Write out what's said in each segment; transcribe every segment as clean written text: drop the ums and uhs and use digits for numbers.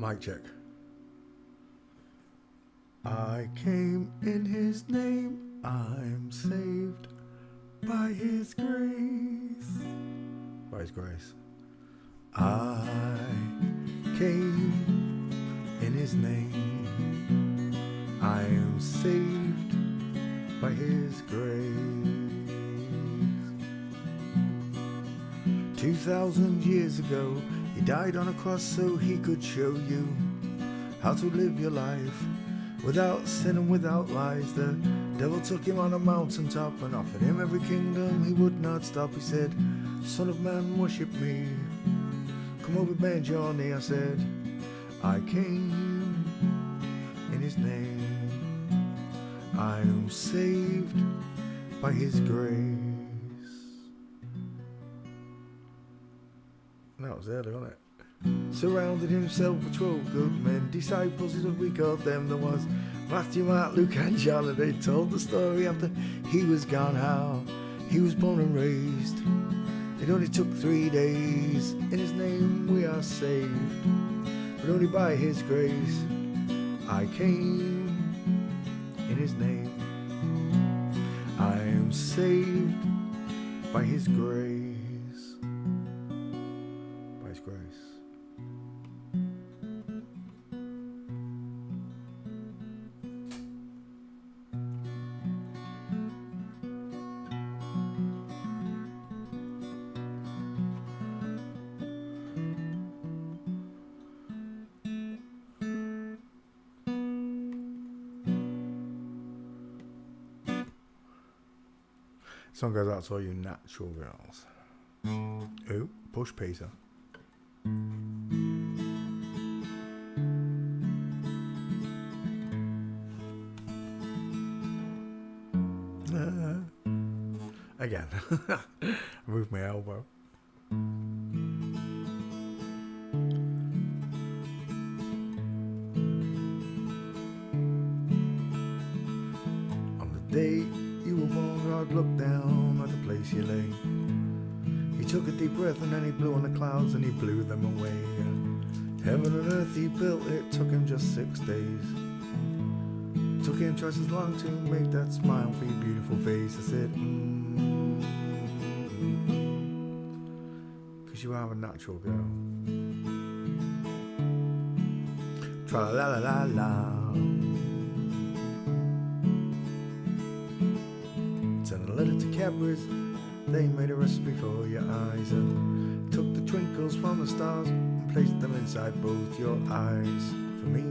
Mic check. I came in his name, I'm saved by his grace. By his grace. I came in his name, I am saved by his grace. 2,000 years ago, he died on a cross so he could show you how to live your life without sin and without lies. The devil took him on a mountaintop and offered him every kingdom. He would not stop. He said, Son of man, worship me. Come over, bend your knee. I said, I came in his name, I am saved by his grace. That was early, wasn't it? Surrounded himself with 12 good men, disciples as we called them. There was Matthew, Mark, Luke and John, and they told the story after he was gone, how he was born and raised. It only took 3 days. In his name we are saved, but only by his grace. I came in his name, I am saved by his grace. By his grace. Song goes out to all you natural girls. Ooh, push Peter. Again, move my elbow. On the day you were born, God looked down at the place you lay. He took a deep breath and then he blew on the clouds and he blew them away. And heaven and earth he built, it took him just 6 days. Took him twice as long to make that smile for your beautiful face. I said, cause you are a natural girl. Tra la la la la. Sent a letter to Cadbury's, they made a recipe for your eyes and took the twinkles from the stars and placed them inside both your eyes. For me,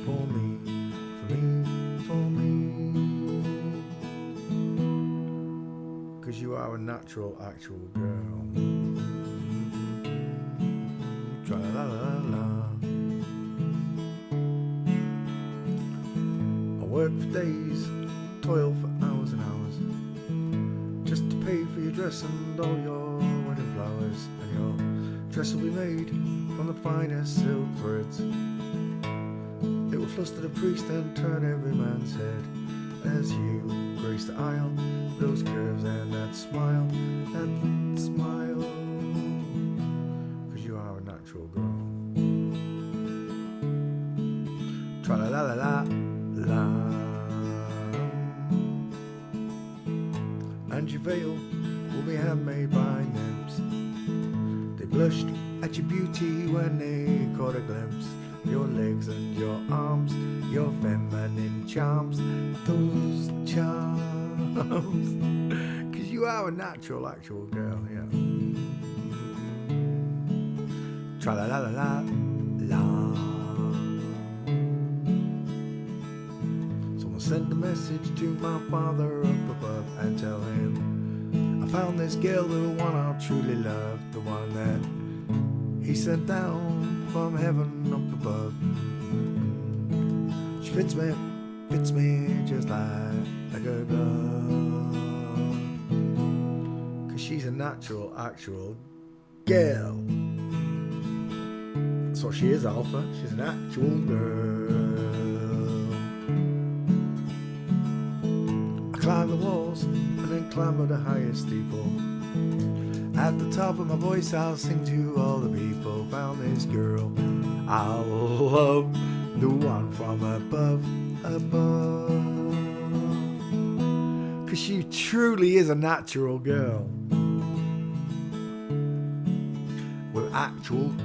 for me, for me, for me. Cause you are a natural, actual girl. Tra la la la. I work for days, toil for hours and hours, just to pay for your dress and all your wedding flowers. And your dress will be made from the finest silk threads. It will fluster the priest and turn every man's head as you grace the aisle. Those curves and that smile, that smile. Cause you are a natural girl. Tra la la la la la. And your veil will be handmade by nymphs. They blushed at your beauty when they caught a glimpse. Your legs and your arms, your feminine charms, those charms. Cause you are a natural, actual girl, yeah. Tra la la la la la. Someone send a message to my father up above and tell him I found this girl, the one I truly love, the one that he sent down from heaven up above. She fits me just like a glove. Cause she's a natural, actual girl. That's what she is, Alpha. She's an actual girl. I climb the walls and then climb the highest steeple. At the top of my voice I'll sing to all the people. Found this girl, I'll love the one from above, above. 'Cause she truly is a natural girl with actual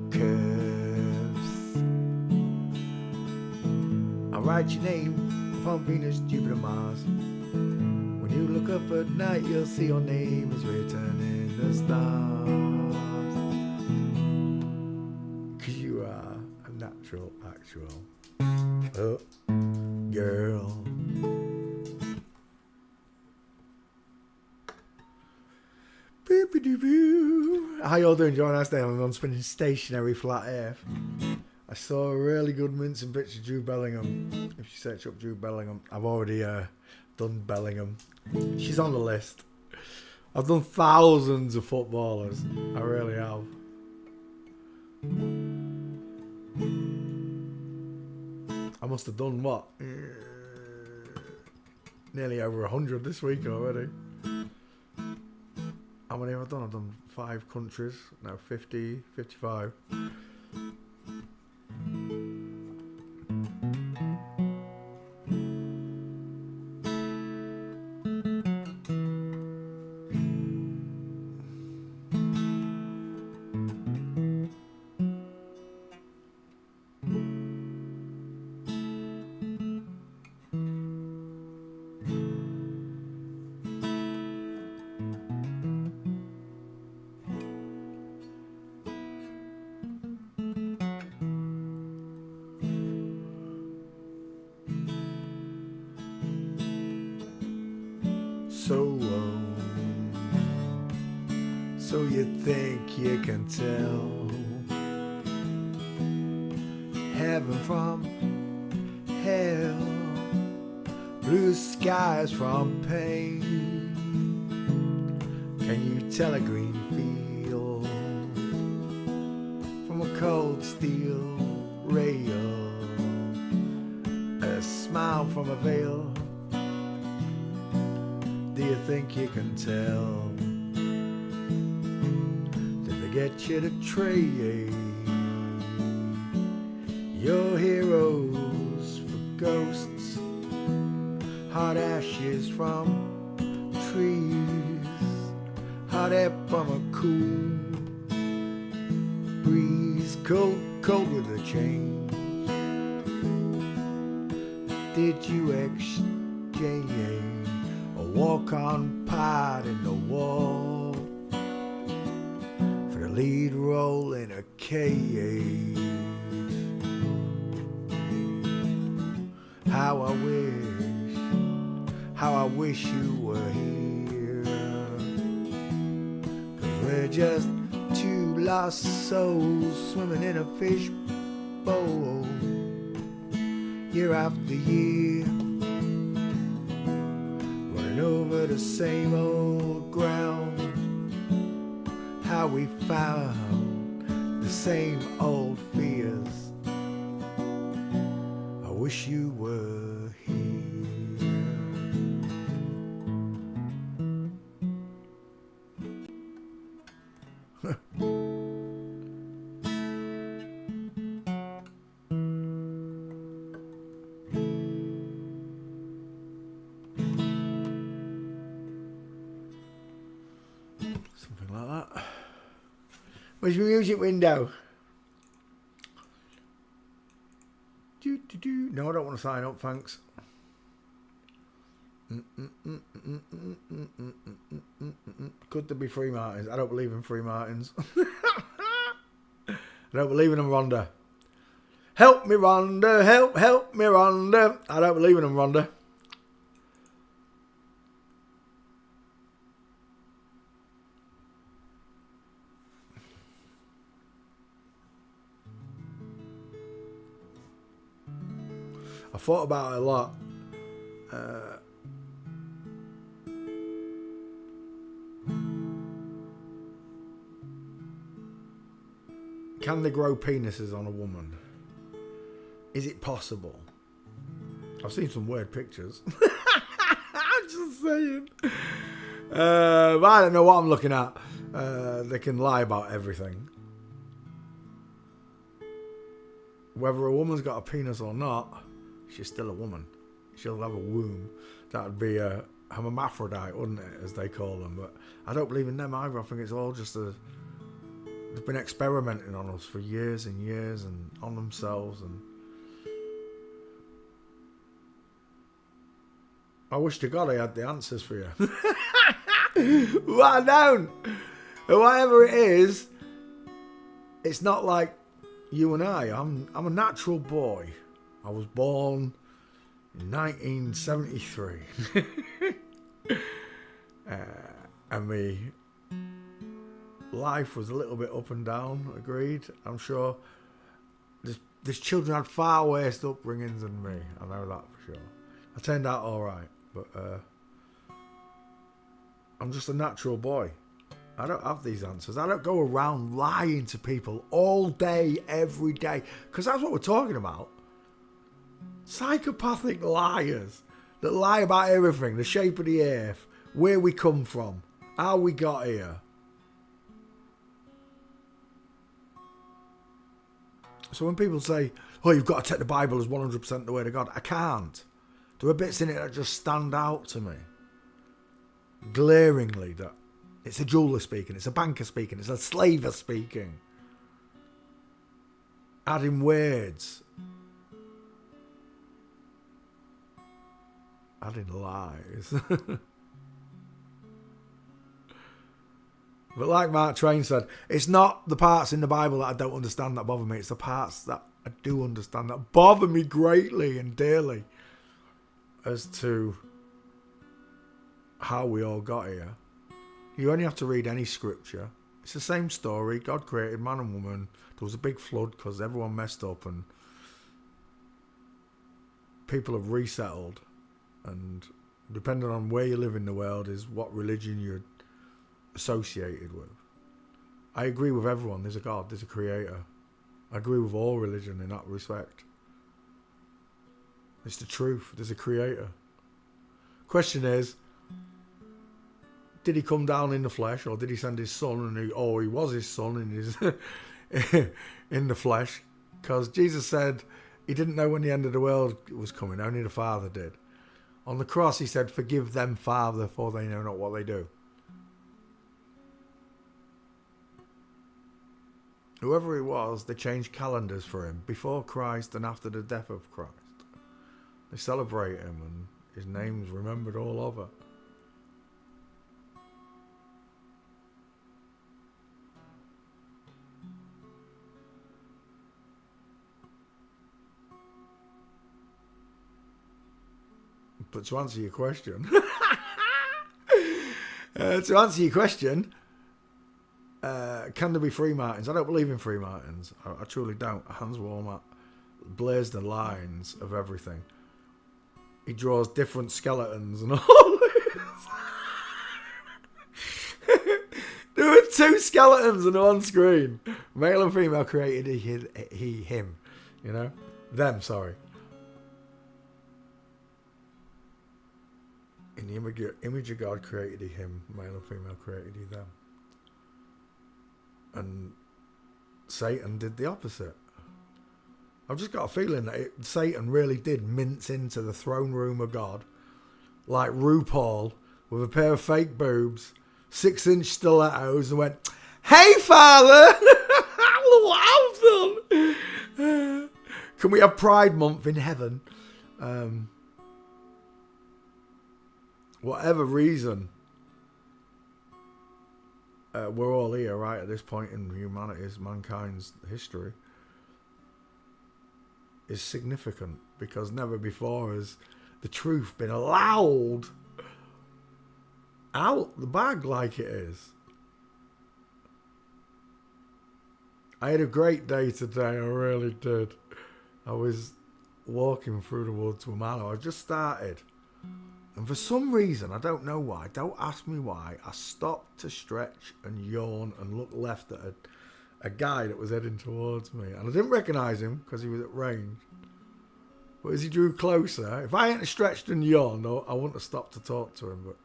curves. I'll write your name upon Venus, Jupiter, Mars. When you look up at night, you'll see your name is written in the stars. 'Cause you are a natural, actual girl. How y'all doing? Join us down on spinning stationary flat earth. I saw a really good mincing picture of Drew Bellingham. If you search up Drew Bellingham, I've already done Bellingham. She's on the list. I've done thousands of footballers. I really have. I must have done what? Nearly over 100 this week already. How many have I done? I've done 5 countries. Now 50, 55. So you think you can tell heaven from hell, blue skies from pain? Can you tell a green field from a cold steel rail, a smile from a veil? Do you think you can tell? Did they get you to trade your heroes for ghosts, hot ashes from trees, hot air from a cool breeze, cold, cold with a change? Did you exchange walk-on part in the wall for the lead role in a cage? How I wish you were here, 'cause we're just two lost souls swimming in a fish bowl year after year, over the same old ground. How we found the same old fears. I wish you were here. Something like that. Where's my music window? No, I don't want to sign up, thanks. Could there be free Martins? I don't believe in free Martins. I don't believe in them, Rhonda. Help me, Rhonda. Help me, Rhonda. I don't believe in them, Rhonda. I thought about it a lot. Can they grow penises on a woman? Is it possible? I've seen some weird pictures. I'm just saying. But I don't know what I'm looking at. They can lie about everything. whether a woman's got a penis or not, she's still a woman. She'll have a womb. That would be a hermaphrodite, wouldn't it, as they call them? But I don't believe in them either. I think it's all just they've been experimenting on us for years and years and on themselves. And I wish to God I had the answers for you. But I don't. Whatever it is, it's not like you and I. I'm a natural boy. I was born in 1973. And my life was a little bit up and down, agreed. I'm sure this children had far worse upbringings than me. I know that for sure. I turned out alright, but I'm just a natural boy. I don't have these answers. I don't go around lying to people all day, every day. Because that's what we're talking about. Psychopathic liars that lie about everything. The shape of the earth. Where we come from. How we got here. So when people say, oh, you've got to take the Bible as 100% the word of God. I can't. There are bits in it that just stand out to me. Glaringly that. It's a jeweler speaking, it's a banker speaking, it's a slaver speaking. Adding words. Adding lies. But like Mark Twain said, it's not the parts in the Bible that I don't understand that bother me, it's the parts that I do understand that bother me greatly and dearly as to how we all got here. You only have to read any scripture. It's the same story. God created man and woman. There was a big flood because everyone messed up and people have resettled. And depending on where you live in the world is what religion you're associated with. I agree with everyone. There's a God. There's a creator. I agree with all religion in that respect. It's the truth. There's a creator. Question is, did he come down in the flesh, or did he send his son? And he was his son in his in the flesh, because Jesus said he didn't know when the end of the world was coming. Only the Father did. On the cross, he said, "Forgive them, Father, for they know not what they do." Whoever he was, they changed calendars for him before Christ and after the death of Christ. They celebrate him, and his name's remembered all over. But to answer your question, can there be Freemartins? I don't believe in Freemartins. I truly don't. Hans Walmart blurs the lines of everything. He draws different skeletons and all this. There were two skeletons on one screen. Male and female created him. You know? Them, sorry. In the image of God created he him, male and female created he them. And Satan did the opposite. I've just got a feeling that Satan really did mince into the throne room of God, like RuPaul, with a pair of fake boobs, 6-inch stilettos, and went, "Hey, Father! Look what I've done! Can we have Pride Month in heaven?" Whatever reason, we're all here, right, at this point in mankind's history, is significant, because never before has the truth been allowed out the bag like it is. I had a great day today, I really did. I was walking through the woods with Mallow. I just started. And for some reason, I don't know why, don't ask me why, I stopped to stretch and yawn and look left at a guy that was heading towards me. And I didn't recognise him because he was at range. But as he drew closer, if I hadn't stretched and yawned, I wouldn't have stopped to talk to him. But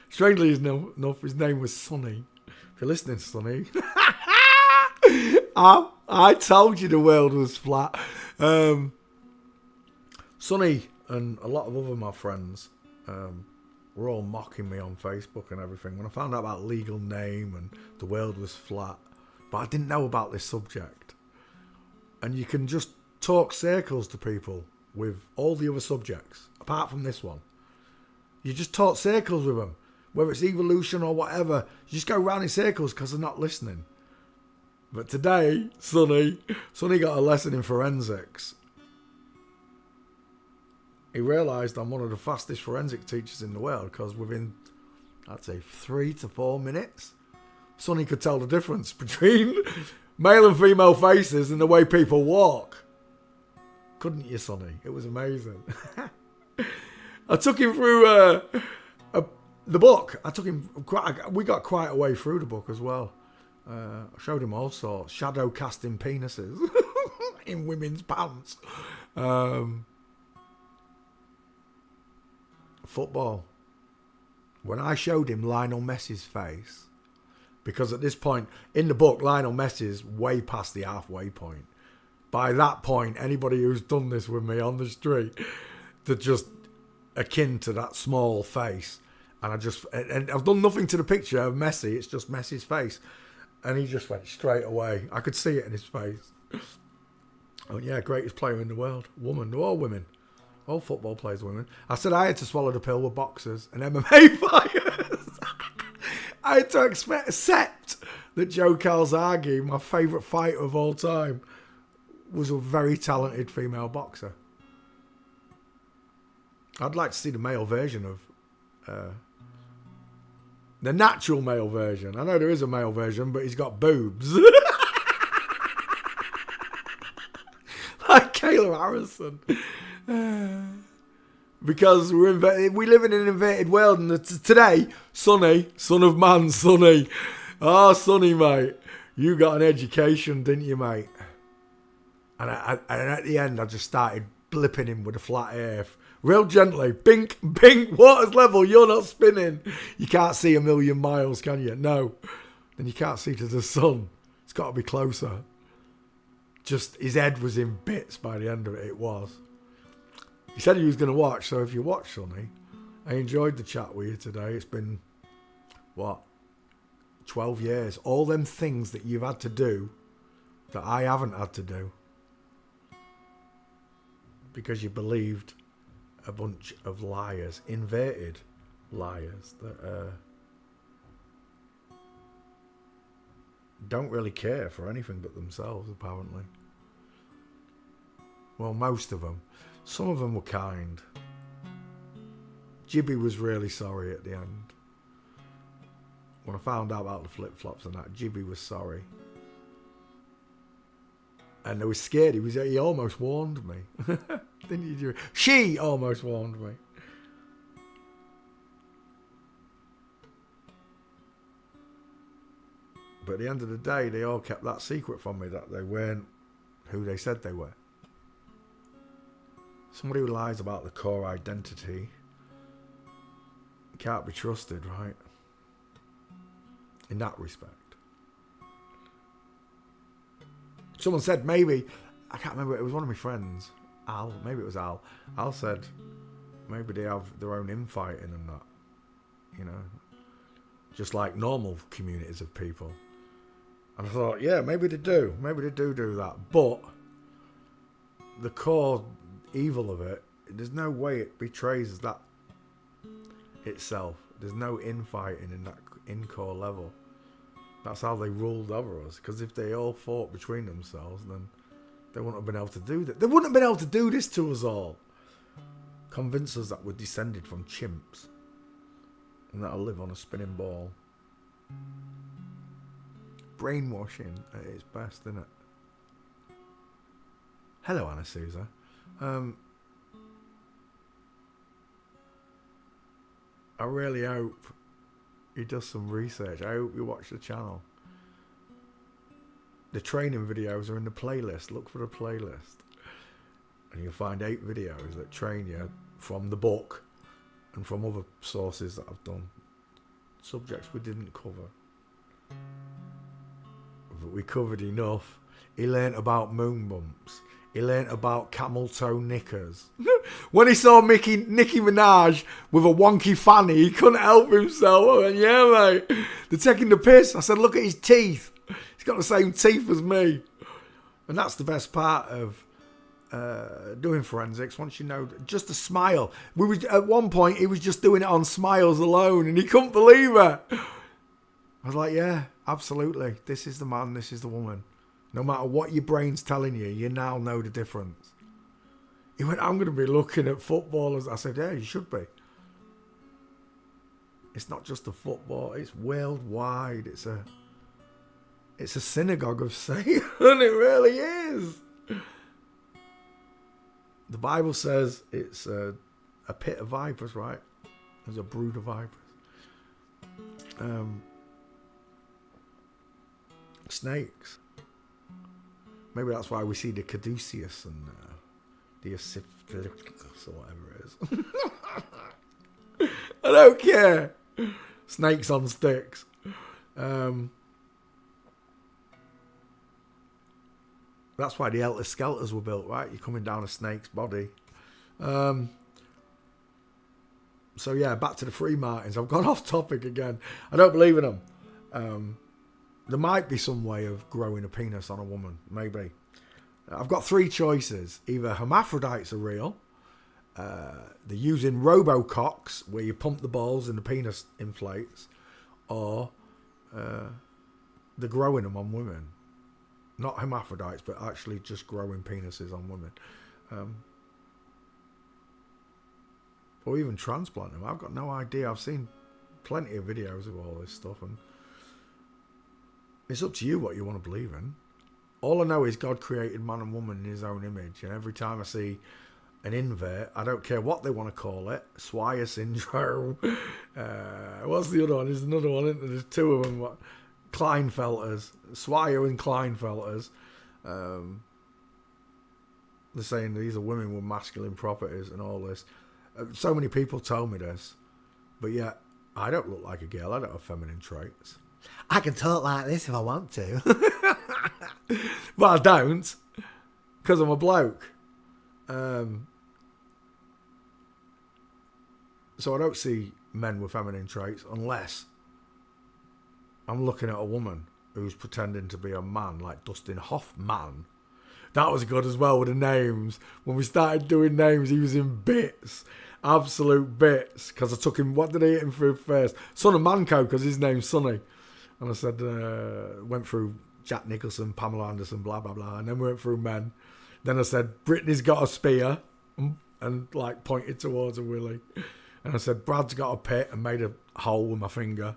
strangely enough, his name was Sonny. If you're listening, Sonny. I told you the world was flat. Sonny and a lot of other my friends were all mocking me on Facebook and everything when I found out about legal name and the world was flat. But I didn't know about this subject. And you can just talk circles to people with all the other subjects, apart from this one. You just talk circles with them. Whether it's evolution or whatever, you just go round in circles because they're not listening. But today, Sonny got a lesson in forensics. He realised I'm one of the fastest forensic teachers in the world because within, I'd say, 3 to 4 minutes, Sonny could tell the difference between male and female faces and the way people walk. Couldn't you, Sonny? It was amazing. I took him through the book. We got quite a way through the book as well. I showed him all sorts. Shadow casting penises in women's pants. Football. When I showed him Lionel Messi's face, because at this point in the book, Lionel Messi's way past the halfway point. By that point, anybody who's done this with me on the street, they're just akin to that small face. And I've done nothing to the picture of Messi. It's just Messi's face. And he just went straight away. I could see it in his face. Oh yeah, greatest player in the world. Woman. They're all women. All football players are women. I said I had to swallow the pill with boxers and MMA fighters. I had to accept that Joe Calzaghe, my favourite fighter of all time, was a very talented female boxer. I'd like to see the male version of the natural male version. I know there is a male version, but he's got boobs. Like Kayla Harrison. Because we live in an inverted world, and today, Sonny, son of man, Sonny. Oh, Sonny, mate. You got an education, didn't you, mate? And at the end, I just started blipping him with a flat earth. Real gently. Bink, bink, water's level, you're not spinning. You can't see a million miles, can you? No. Then you can't see to the sun. It's got to be closer. Just, his head was in bits by the end of it, it was. He said he was going to watch, so if you watch, Sonny, I enjoyed the chat with you today. It's been, 12 years. All them things that you've had to do that I haven't had to do. Because you believed a bunch of liars, inverted liars, that don't really care for anything but themselves, apparently. Well, most of them. Some of them were kind. Jibby was really sorry at the end. When I found out about the flip-flops and that, Jibby was sorry. And they were scared. He almost warned me. Didn't you? She almost warned me. But at the end of the day, they all kept that secret from me, that they weren't who they said they were. Somebody who lies about the core identity can't be trusted, right? In that respect. Someone said maybe, I can't remember, it was one of my friends, Al, maybe it was Al. Al said maybe they have their own infighting and that, you know, just like normal communities of people. And I thought, yeah, maybe they do that. But the core evil of it, there's no way it betrays that itself. There's no infighting in that in-core level. That's how they ruled over us. Because if they all fought between themselves, then they wouldn't have been able to do that. They wouldn't have been able to do this to us all. Convince us that we're descended from chimps. And that'll live on a spinning ball. Brainwashing at its best, isn't it? Hello, Anna Souza. I really hope he does some research. I hope you watch the channel. The training videos are in the playlist. Look for the playlist. And you'll find 8 videos that train you from the book and from other sources that I've done. Subjects we didn't cover. But we covered enough. He learnt about moon bumps. he learnt about camel toe knickers. When he saw Nicki Minaj with a wonky fanny, he couldn't help himself. I went, yeah, mate, they're taking the piss. I said, look at his teeth. He's got the same teeth as me. And that's the best part of doing forensics. Once you know, just a smile. At one point, he was just doing it on smiles alone, and he couldn't believe it. I was like, yeah, absolutely. This is the man, this is the woman. No matter what your brain's telling you, you now know the difference. He went, I'm going to be looking at footballers. I said, yeah, you should be. It's not just a football, it's worldwide. It's a synagogue of Satan. It really is. The Bible says it's a pit of vipers, right? There's a brood of vipers. Snakes. Maybe that's why we see the caduceus and the Asiphilus or whatever it is. I don't care. Snakes on sticks. That's why the Helter Skelters were built, right? You're coming down a snake's body. So yeah, back to the Free Martins. I've gone off topic again. I don't believe in them. There might be some way of growing a penis on a woman, maybe. I've got three choices. Either hermaphrodites are real, they're using robococks where you pump the balls and the penis inflates, or they're growing them on women. Not hermaphrodites, but actually just growing penises on women. Or even transplant them. I've got no idea. I've seen plenty of videos of all this stuff, and it's up to you what you want to believe in. All I know is God created man and woman in his own image, and every time I see an invert, I don't care what they want to call it, Swire syndrome, what's the other one? There's another one, isn't there? There's two of them. What? Klinefelters, Swire and Klinefelters. They're saying these are women with masculine properties and all this. So many people told me this, but yet I don't look like a girl. I don't have feminine traits. I can talk like this if I want to. But I don't, because I'm a bloke. So I don't see men with feminine traits unless I'm looking at a woman who's pretending to be a man, like Dustin Hoffman. That was good as well with the names. When we started doing names, he was in bits. Absolute bits. Because I took him, what did I hit him through first? Son of Manco, because his name's Sonny. And I said, went through Jack Nicholson, Pamela Anderson, blah, blah, blah. And then we went through men. Then I said, Britney's got a spear. And like pointed towards a willy. And I said, Brad's got a pit, and made a hole with my finger.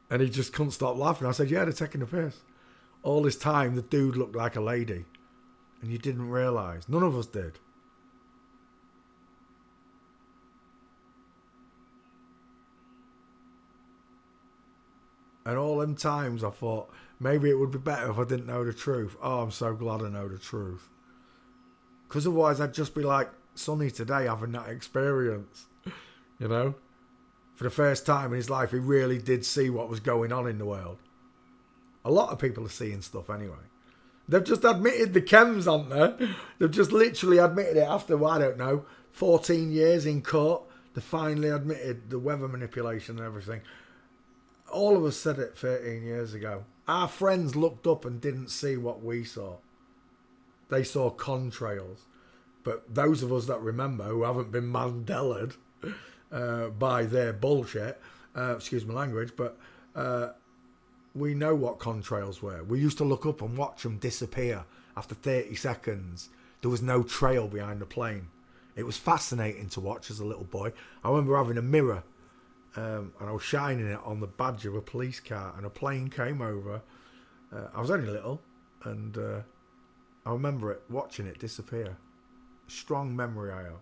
And he just couldn't stop laughing. I said, yeah, they're taking the piss. All this time, the dude looked like a lady. And you didn't realise. None of us did. And all them times I thought, maybe it would be better if I didn't know the truth. Oh, I'm so glad I know the truth. Because otherwise I'd just be like Sonny today, having that experience. You know? For the first time in his life, he really did see what was going on in the world. A lot of people are seeing stuff anyway. They've just admitted the chems, aren't they? They've just literally admitted it after, I don't know, 14 years in court. They finally admitted the weather manipulation and everything. All of us said it 13 years ago. Our friends looked up and didn't see what we saw. They saw contrails. But those of us that remember, who haven't been Mandelaed by their bullshit, excuse my language, but we know what contrails were. We used to look up and watch them disappear after 30 seconds. There was no trail behind the plane. It was fascinating to watch as a little boy. I remember having a mirror and I was shining it on the badge of a police car, and a plane came over. I was only little, and I remember it, watching it disappear. Strong memory I have.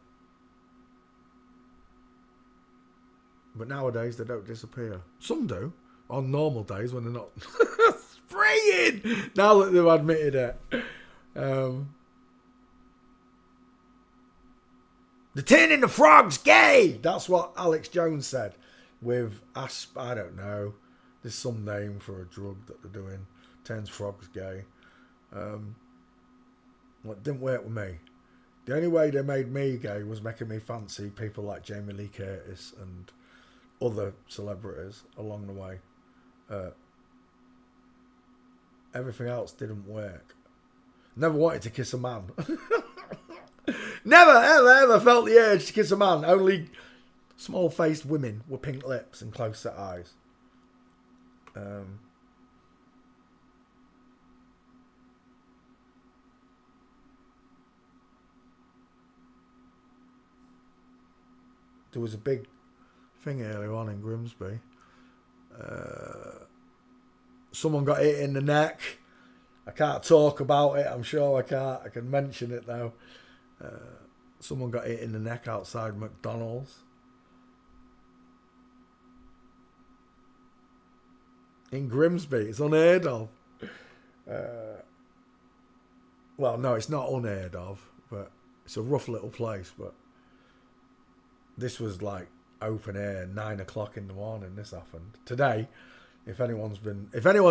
But nowadays they don't disappear. Some do. On normal days when they're not spraying. Now that they've admitted it. They're turning the frogs gay. That's what Alex Jones said. With I don't know. There's some name for a drug that they're doing. Turns frogs gay. Well, it didn't work with me. The only way they made me gay was making me fancy people like Jamie Lee Curtis and other celebrities along the way. Everything else didn't work. Never wanted to kiss a man. Never, ever, ever felt the urge to kiss a man. Only small-faced women with pink lips and close-set eyes. There was a big thing earlier on in Grimsby. Someone got hit in the neck. I can't talk about it. I'm sure I can't. I can mention it though. Someone got hit in the neck outside McDonald's. In Grimsby. It's unheard of. Well, no, it's not unheard of, but it's a rough little place. But this was like open air, 9 o'clock in the morning. This happened today. If anyone's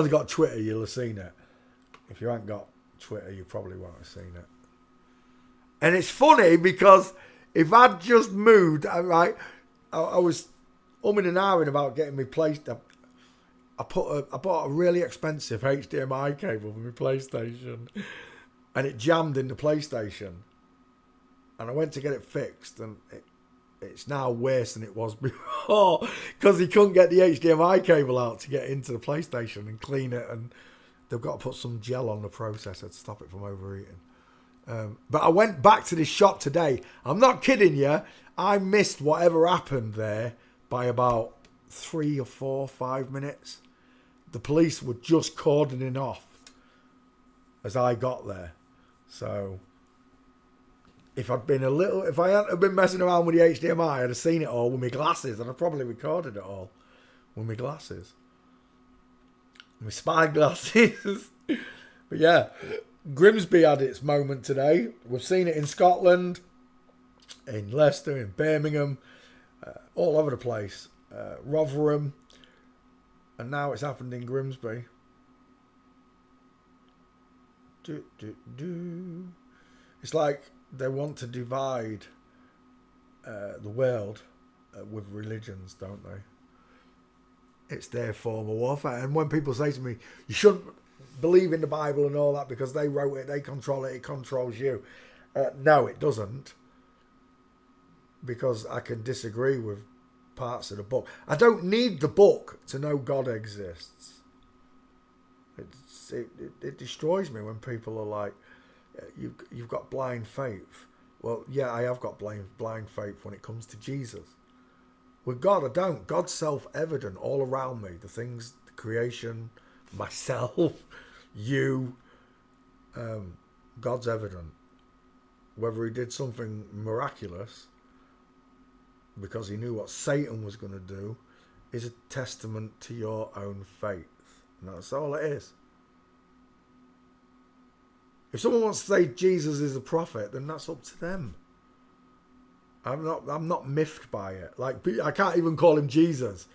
got Twitter, you'll have seen it. If you haven't got Twitter, you probably won't have seen it. And it's funny because if I'd just moved, right, I was umming and ahhing about getting me placed. I bought a really expensive HDMI cable for my PlayStation, and it jammed in the PlayStation. And I went to get it fixed, and it's now worse than it was before because he couldn't get the HDMI cable out to get into the PlayStation and clean it, and they've got to put some gel on the processor to stop it from overheating. But I went back to this shop today. I'm not kidding you. I missed whatever happened there by about 3 or 4, 5 minutes. The police were just cordoning off as I got there. So if I hadn't been messing around with the HDMI, I'd have seen it all with my glasses, and I'd probably recorded it all with my glasses. My spy glasses. But yeah, Grimsby had its moment today. We've seen it in Scotland, in Leicester, in Birmingham, all over the place. Rotherham, and now it's happened in Grimsby. It's like they want to divide the world with religions, don't they? It's their form of warfare. And when people say to me, you shouldn't believe in the Bible and all that because they wrote it, they control it, it controls you. No, it doesn't. Because I can disagree with parts of the book. I don't need the book to know God exists. It destroys me when people are like, you've got blind faith. Well, yeah, I have got blind faith when it comes to Jesus. With God, I don't. God's self-evident all around me. The things, the creation, myself, you. God's evident. Whether he did something miraculous because he knew what Satan was going to do is a testament to your own faith. And that's all it is. If someone wants to say Jesus is a prophet, then that's up to them. I'm not miffed by it. Like, I can't even call him Jesus.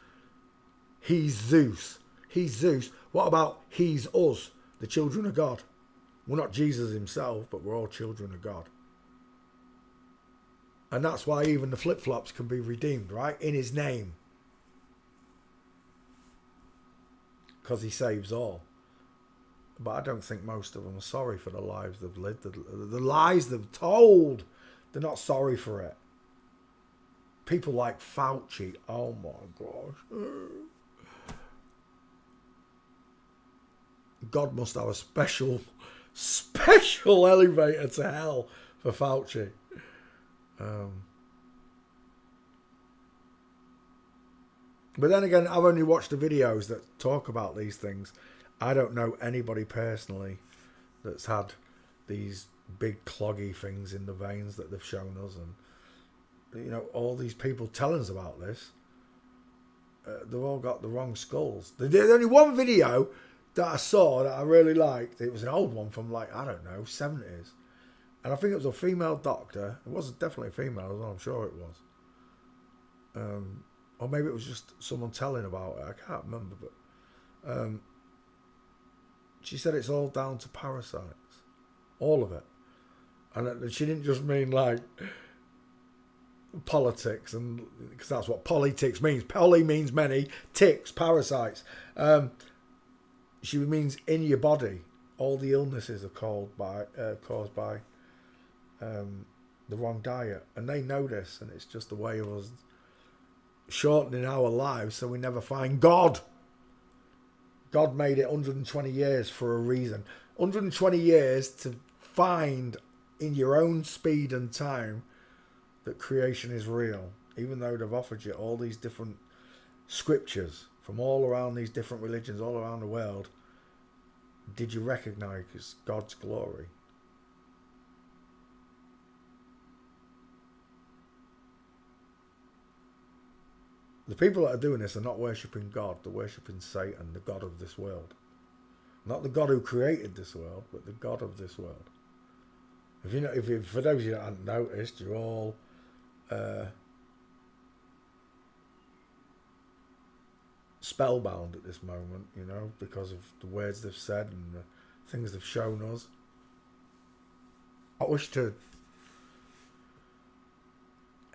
He's Zeus. He's Zeus. What about he's us, the children of God? We're not Jesus himself, but we're all children of God. And that's why even the flip-flops can be redeemed, right? In his name. Because he saves all. But I don't think most of them are sorry for the lives they've lived. The lies they've told, they're not sorry for it. People like Fauci, oh my gosh. God must have a special elevator to hell for Fauci. But then again, I've only watched the videos that talk about these things. I don't know anybody personally that's had these big cloggy things in the veins that they've shown us, and you know, all these people telling us about this, they've all got the wrong skulls. There's only one video that I saw that I really liked. It was an old one from, like, I don't know, 70s. And I think it was a female doctor. It wasn't definitely a female, I'm sure it was. Or maybe it was just someone telling about it. I can't remember, but she said it's all down to parasites. All of it. And she didn't just mean like politics, and because that's what politics means. Poly means many, ticks, parasites. She means in your body. All the illnesses are caused by the wrong diet, and they know this, and it's just a way of us shortening our lives so we never find God. God made it 120 years for a reason. 120 years to find in your own speed and time that creation is real, even though they've offered you all these different scriptures from all around these different religions all around the world. Did you recognize God's glory? The people that are doing this are not worshipping God, they're worshipping Satan, the God of this world. Not the God who created this world, but the God of this world. If for those of you that haven't noticed, you're all spellbound at this moment, you know, because of the words they've said and the things they've shown us. I wish to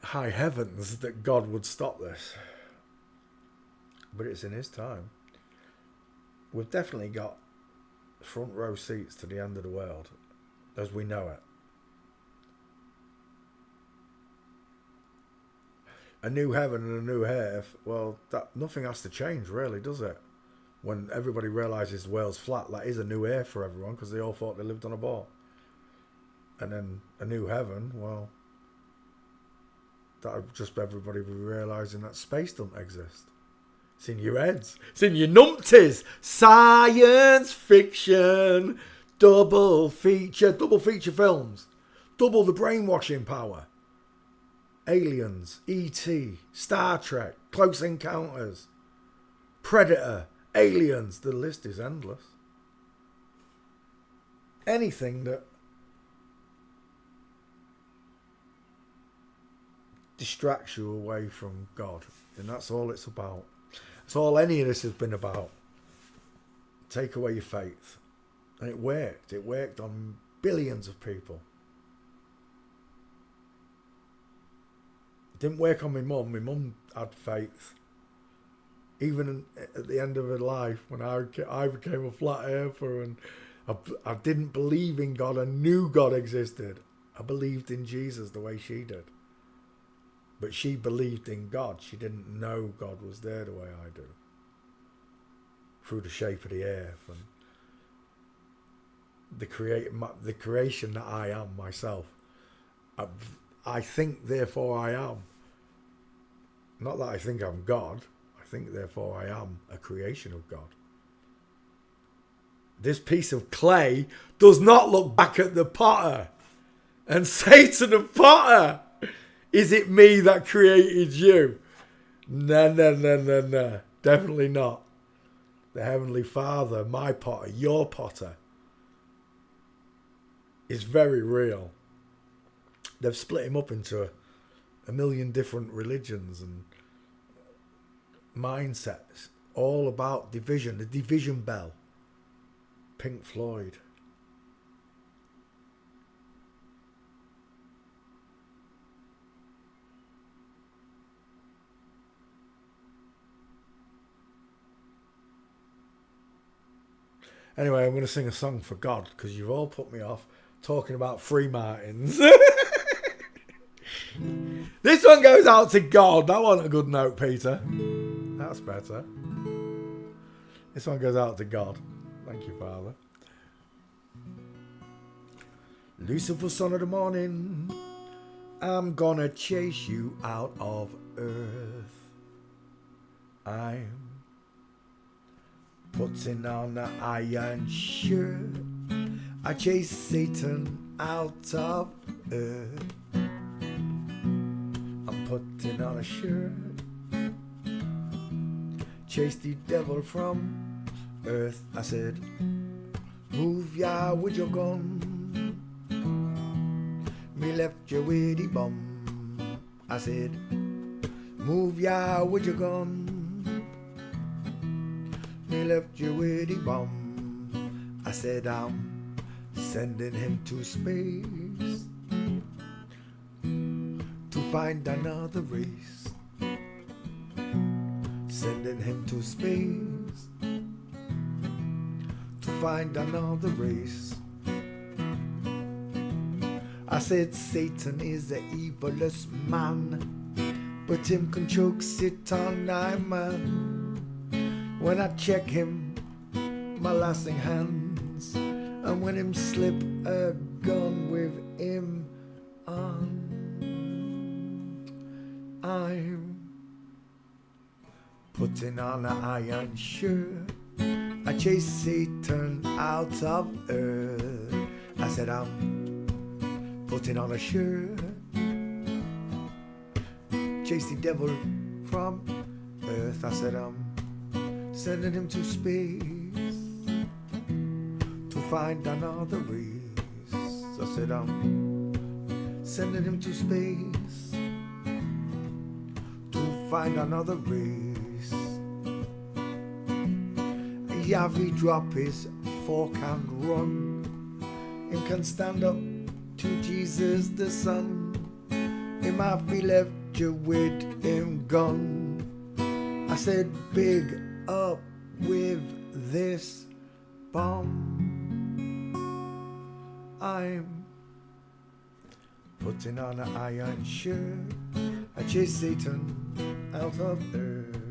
high heavens that God would stop this. But it's in his time. We've definitely got front row seats to the end of the world as we know it. A new heaven and a new earth, well, that nothing has to change really, does it? When everybody realises the world's flat, that is a new earth for everyone, because they all thought they lived on a ball. And then a new heaven, well, that'll just everybody be realising that space doesn't exist. It's in your heads. It's in your numpties. Science fiction. Double feature films. Double the brainwashing power. Aliens, E.T., Star Trek, Close Encounters, Predator, Aliens. The list is endless. Anything that distracts you away from God. And that's all it's about. That's all any of this has been about. Take away your faith. And it worked. It worked on billions of people. It didn't work on my mum. My mum had faith. Even at the end of her life, when I became a flat earther and I didn't believe in God, I knew God existed. I believed in Jesus the way she did. But she believed in God. She didn't know God was there the way I do. Through the shape of the earth and the creation that I am myself. I think, therefore I am. Not that I think I'm God. I think, therefore I am a creation of God. This piece of clay does not look back at the potter and say to the potter, is it me that created you? No. Definitely not. The Heavenly Father, my potter, your potter, is very real. They've split him up into a million different religions and mindsets, all about division, the division bell. Pink Floyd. Anyway, I'm going to sing a song for God because you've all put me off talking about Free Martins. This one goes out to God. That wasn't a good note, Peter. That's better. This one goes out to God. Thank you, Father. Lucifer, son of the morning, I'm gonna chase you out of earth. I'm putting on the iron shirt. I chase Satan out of earth. I'm putting on a shirt. Chase the devil from earth. I said, move ya with your gun. Me left you with the bomb. I said, move ya with your gun. Me left you with the bomb. I said, I'm sending him to space to find another race, sending him to space to find another race. I said Satan is the evilest man, but him can choke sit on I man. When I check him, my lasting hands, and when him slip a gun with him on, I'm putting on an iron shirt. I chase Satan out of earth. I said I'm putting on a shirt. Chase the devil from earth. I said I'm sending him to space to find another race. I said I'm sending him to space to find another race. Yavi drop his fork and run. Him can stand up to Jesus the Son. Him have be left you with him gone. I said big up with this bomb. I'm putting on an iron shirt. I chase Satan out of earth.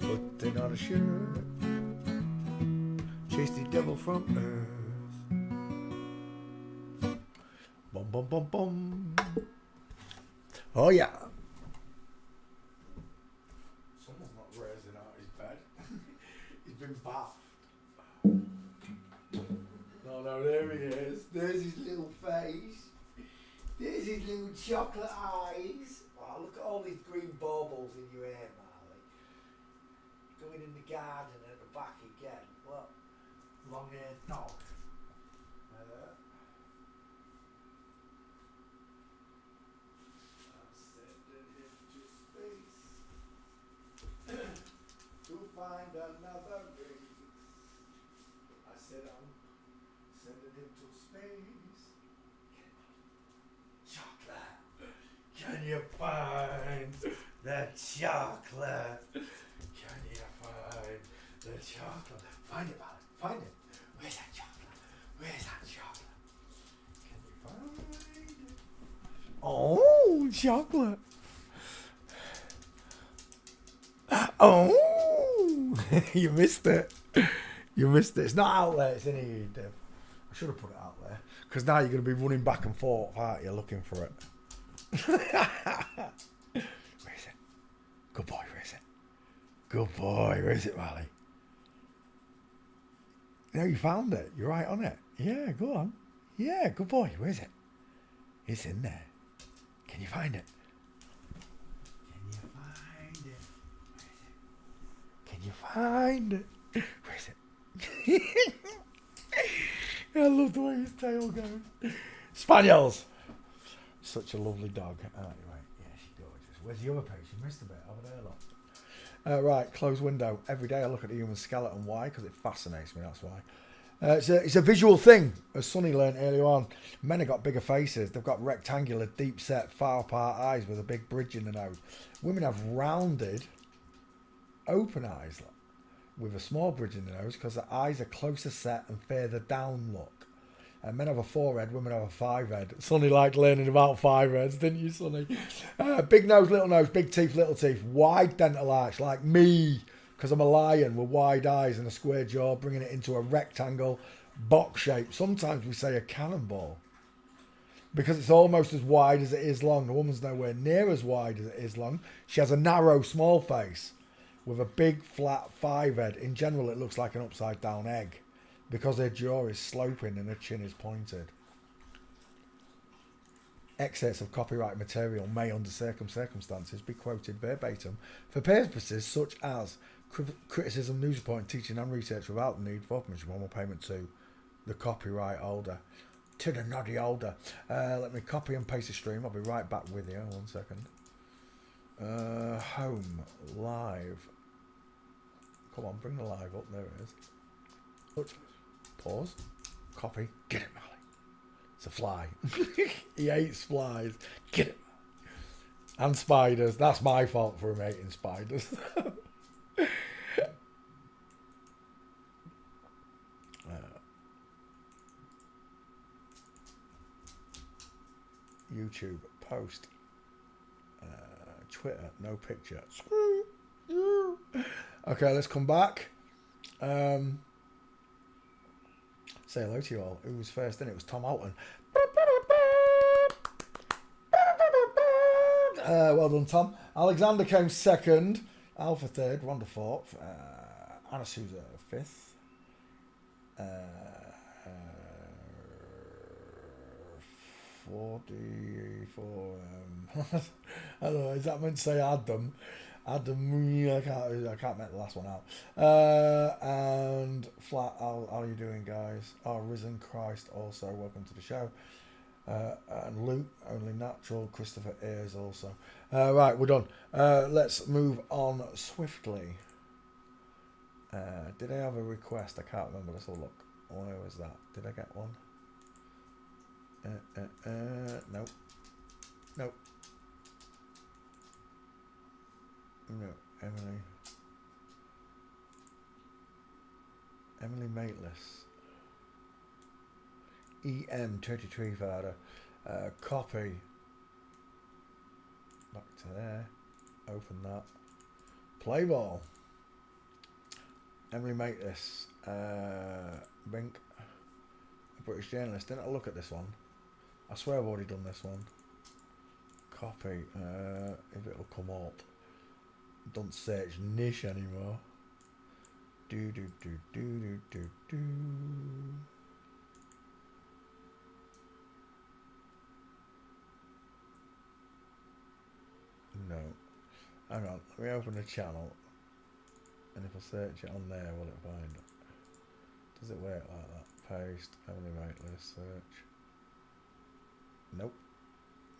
Putting on a shirt. Chase the devil from earth. Bum bum bum bum. Oh yeah. Someone's not raising out his bed. He's been bathed. No, there he is. There's his little face. There's his little chocolate eyes. Oh, look at all these green baubles in your hair, Marley. Going in the garden at the back again. What? Long-haired dog. To find another race. I said I'm sending him to space. Chocolate. Can you find the chocolate? Can you find the chocolate? Find it, Alex. Find it. Where's that chocolate? Where's that chocolate? Can you find it? Oh, chocolate. Oh, you missed it. You missed it. It's not out there. It's in here, Dev. I should have put it out there. Because now you're going to be running back and forth, aren't you, looking for it. Where is it? Good boy, where is it? Good boy, where is it, Marley? No, you found it. You're right on it. Yeah, go on. Yeah, good boy, where is it? It's in there. Can you find it? Can you find it? Where is it? I love the way his tail goes. Spaniels. Such a lovely dog. Anyway, yeah, she's gorgeous. Where's the other page? You missed a bit over there, look. Right, close window. Every day I look at the human skeleton. Why? Because it fascinates me, that's why. It's a visual thing, as Sonny learned earlier on. Men have got bigger faces. They've got rectangular, deep-set, far-apart eyes with a big bridge in the nose. Women have rounded, open eyes with a small bridge in the nose because their eyes are closer set and further down look. And men have a forehead, women have a five head. Sonny liked learning about five heads, didn't you, Sonny? Big nose, big teeth, little teeth. Wide dental arch, like me, because I'm a lion with wide eyes and a square jaw, bringing it into a rectangle box shape. Sometimes we say a cannonball because it's almost as wide as it is long. The woman's nowhere near as wide as it is long. She has a narrow, small face with a big, flat five head. In general, it looks like an upside-down egg because her jaw is sloping and her chin is pointed. Excerpts of copyright material may, under certain circumstances, be quoted verbatim for purposes such as criticism, news reporting, teaching and research without the need for permission or payment to the copyright holder. To the noddy holder. Let me copy and paste the stream. I'll be right back with you. 1 second. Home. Live. Come on, bring the live up. There it is. Pause. Copy. Get it, Molly. It's a fly. He hates flies. Get it. And spiders. That's my fault for him hating spiders. YouTube post. Twitter, no picture. Screw you. Okay, let's come back. Say hello to you all. Who was first in? It was Tom Alton. Well done, Tom. Alexander came second. Alpha third. Rhonda fourth. Anna Souza fifth. 44. I don't know. Is that meant to say Adam? Adam, I can't make the last one out. And Flat, how are you doing, guys? Oh, Risen Christ also, welcome to the show. And Luke, Only Natural, Christopher Ayres also. Right, we're done. Let's move on swiftly. Did I have a request? I can't remember. Let's have a look. Where was that? Did I get one? Nope. Nope. No, Emily Mateless. EM33 Father. Copy. Back to there. Open that. Play ball. Emily Mateless. Bink. A British journalist. Didn't I look at this one? I swear I've already done this one. Copy. If it'll come up. Don't search niche anymore. Do. No. Hang on. Let me open the channel. And if I search it on there, will it find it? Does it work like that? Paste. Emily Mateless. Search. Nope.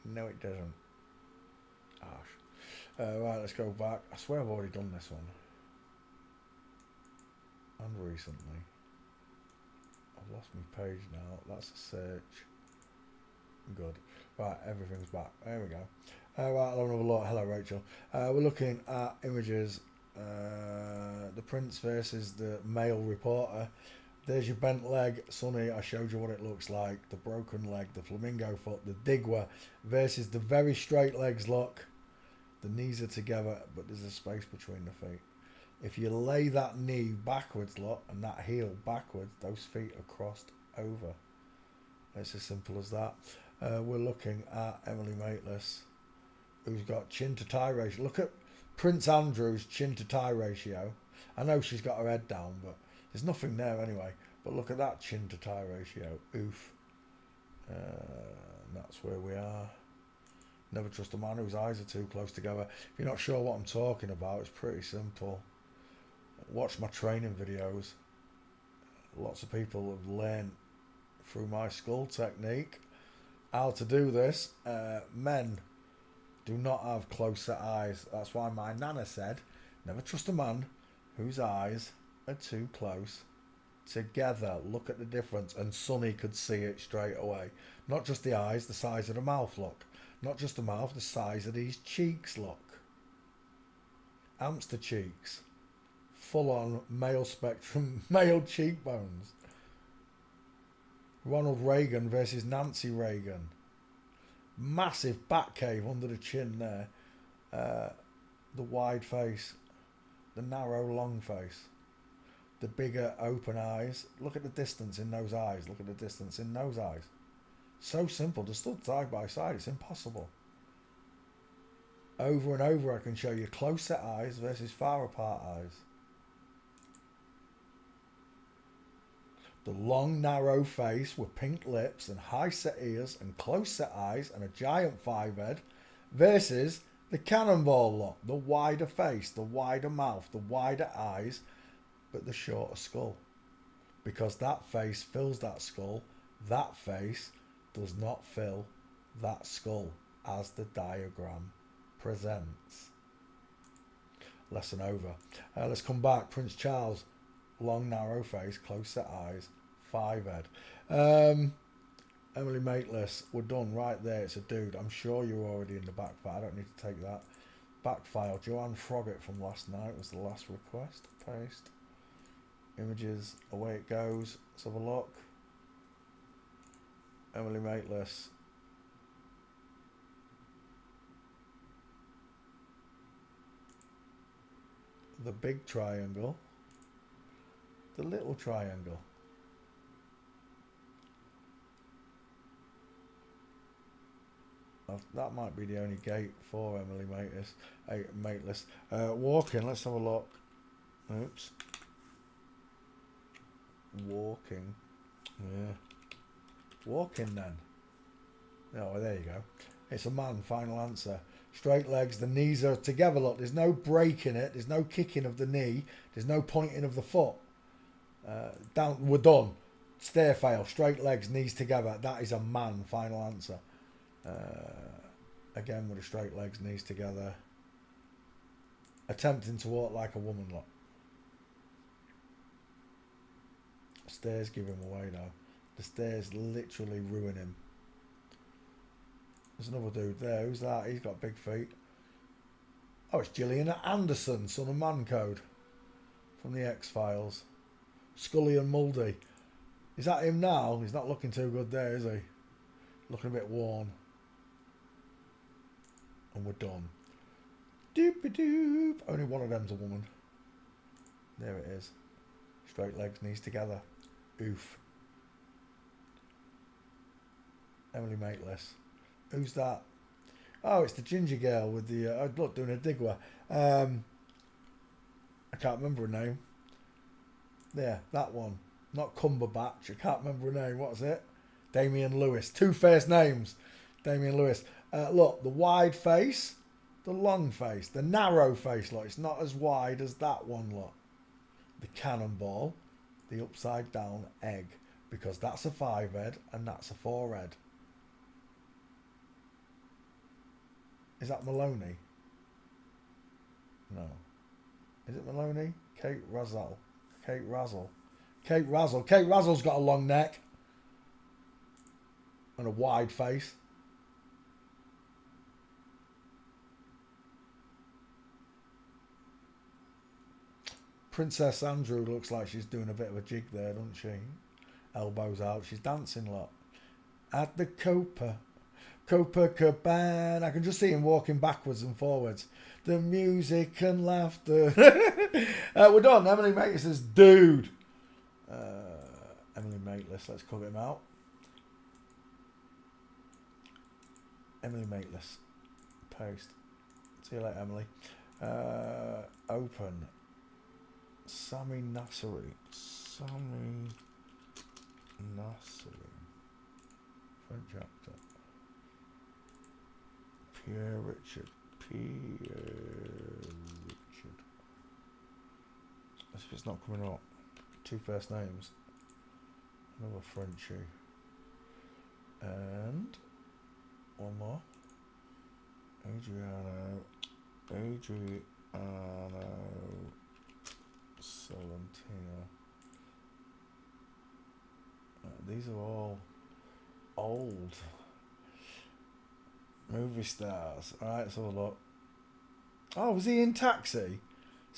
No, it doesn't. Gosh. Right, let's go back. I swear I've already done this one. And recently. I've lost my page now. That's a search. Good. Right, everything's back. There we go. Right, I'll have another look. Hello, Rachel. We're looking at images. The Prince versus the male reporter. There's your bent leg. Sonny, I showed you what it looks like. The broken leg, the flamingo foot, the Digwa versus the very straight legs, look. The knees are together, but there's a space between the feet. If you lay that knee backwards, look, and that heel backwards, those feet are crossed over. It's as simple as that. We're looking at Emily Mateless, who's got chin to thigh ratio. Look at Prince Andrew's chin to thigh ratio. I know she's got her head down, but there's nothing there anyway. But look at that chin to thigh ratio. Oof. That's where we are. Never trust a man whose eyes are too close together. If you're not sure what I'm talking about, it's pretty simple. Watch my training videos. Lots of people have learned through my skull technique how to do this. Men do not have close set eyes. That's why my nana said, never trust a man whose eyes are too close together. Look at the difference. And Sonny could see it straight away. Not just the eyes, the size of the mouth, look. Not just the mouth, the size of these cheeks, look. Hamster cheeks. Full on male spectrum, male cheekbones. Ronald Reagan versus Nancy Reagan. Massive back cave under the chin there. The wide face. The narrow, long face. The bigger, open eyes. Look at the distance in those eyes. Look at the distance in those eyes. So simple. They're stood side by side. It's impossible. Over and over I can show you close set eyes versus far apart eyes. The long, narrow face with pink lips and high set ears and close set eyes and a giant five head versus the cannonball look. The wider face, the wider mouth, the wider eyes, but the shorter skull. Because that face fills that skull, that face does not fill that skull as the diagram presents. Lesson over. Let's come back. Prince Charles, long narrow face, close set eyes, 5 Ed. Emily Mateless, we're done right there. It's a dude. I'm sure you're already in the back file. I don't need to take that. Back file. Joanne Froggatt from last night was the last request. Paste. Images. Away it goes. Let's have a look. Emily Mateless. The big triangle. The little triangle. That might be the only gate for Emily Mateless. Walking, let's have a look. Oops. Walking. Yeah. Walking then. Oh, there you go. It's a man, final answer. Straight legs, the knees are together. Look, there's no breaking it. There's no kicking of the knee. There's no pointing of the foot. Down, we're done. Stair fail, straight legs, knees together. That is a man, final answer. Again with the straight legs, knees together. Attempting to walk like a woman, look. Stairs give him away though. The stairs literally ruin him. There's another dude there. Who's that? He's got big feet. Oh, it's Gillian Anderson, son of Mancode. From the X-Files. Scully and Muldy. Is that him now? He's not looking too good there, is he? Looking a bit worn. And we're done. Doop-a-doop. Only one of them's a woman. There it is. Straight legs, knees together. Oof. Emily Mateless. Who's that? Oh, it's the ginger girl with the... look, doing a digger. I can't remember her name. There, that one. Not Cumberbatch. I can't remember her name. What's it? Damian Lewis. 2 first names. Damian Lewis. Look, the wide face, the long face, the narrow face. Look, it's not as wide as that one. Look, the cannonball, the upside down egg, because that's a 5 Ed and that's a 4 Ed. Is that Maloney? No. Is it Maloney? Kate Razzle. Kate Razzle. Kate Razzle. Kate Razzle's got a long neck and a wide face. Princess Andrew looks like she's doing a bit of a jig there, doesn't she? Elbows out. She's dancing a lot. At the Copacabana. I can just see him walking backwards and forwards. The music and laughter. We're done. Emily Mateless says, dude. Emily Mateless. Let's cut him out. Emily Mateless. Post. See you later, Emily. Open. Sami Nasseri. Sami Nasseri. French actor. Pierre Richard. As if it's not coming up. 2 first names. Another Frenchie. And one more. Adriano Salentino. These are all old movie stars. Alright, let's have a look. Oh, was he in Taxi?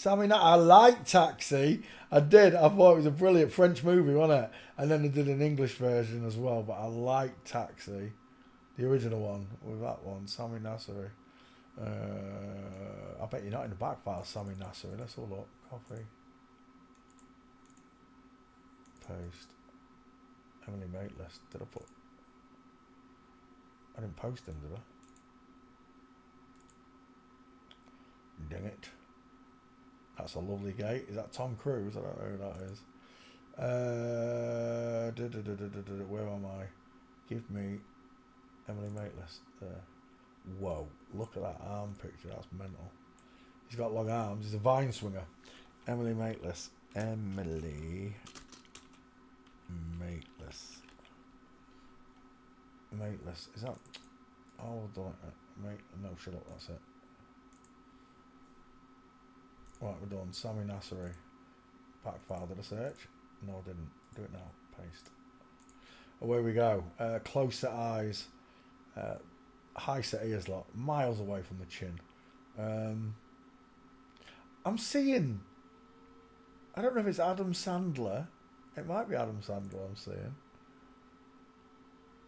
I like Taxi. I did. I thought it was a brilliant French movie, wasn't it? And then they did an English version as well, but I like Taxi. The original one with that one, Sami Nasseri. I bet you're not in the back file, Sami Nasseri. Let's have a look. Copy. Post. Emily Mateless. Did I put... I didn't post him, did I? Dang it. That's a lovely gate. Is that Tom Cruise? I don't know who that is. Where am I? Give me Emily Mateless. There. Whoa. Look at that arm picture. That's mental. He's got long arms. He's a vine swinger. Emily Mateless. Emily Mateless. Mateless. Is that... Oh, don't... No, shut up. That's it. Right, we're done. Sami Nasseri. Back file. Did I search? No, I didn't. Do it now. Paste. Away we go. Close set eyes. High set ears, lot. Miles away from the chin. I'm seeing... I don't know if it's Adam Sandler. It might be Adam Sandler I'm seeing.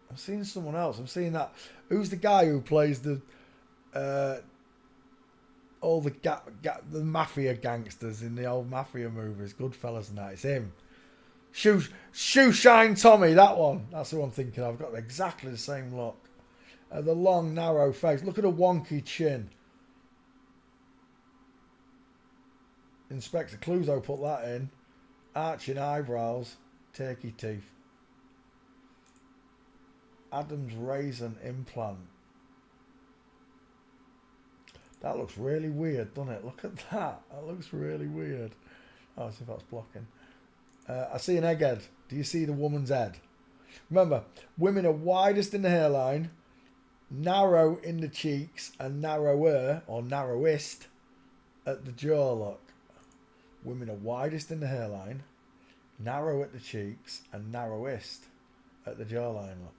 I'm seeing someone else. I'm seeing that... Who's the guy who plays the... all the the mafia gangsters in the old mafia movies, Goodfellas and that? It's him. Shoeshine Tommy, that one. That's who I'm thinking of. I've got exactly the same look. The long, narrow face. Look at a wonky chin. Inspector Clouseau put that in. Arching eyebrows. Turkey teeth. Adam's raisin implant. That looks really weird, doesn't it? Look at that. That looks really weird. Oh, as if that's blocking. I see an egghead. Do you see the woman's head? Remember, women are widest in the hairline, narrow in the cheeks, and narrower, or narrowest, at the jaw, look. Women are widest in the hairline, narrow at the cheeks, and narrowest at the jawline, look.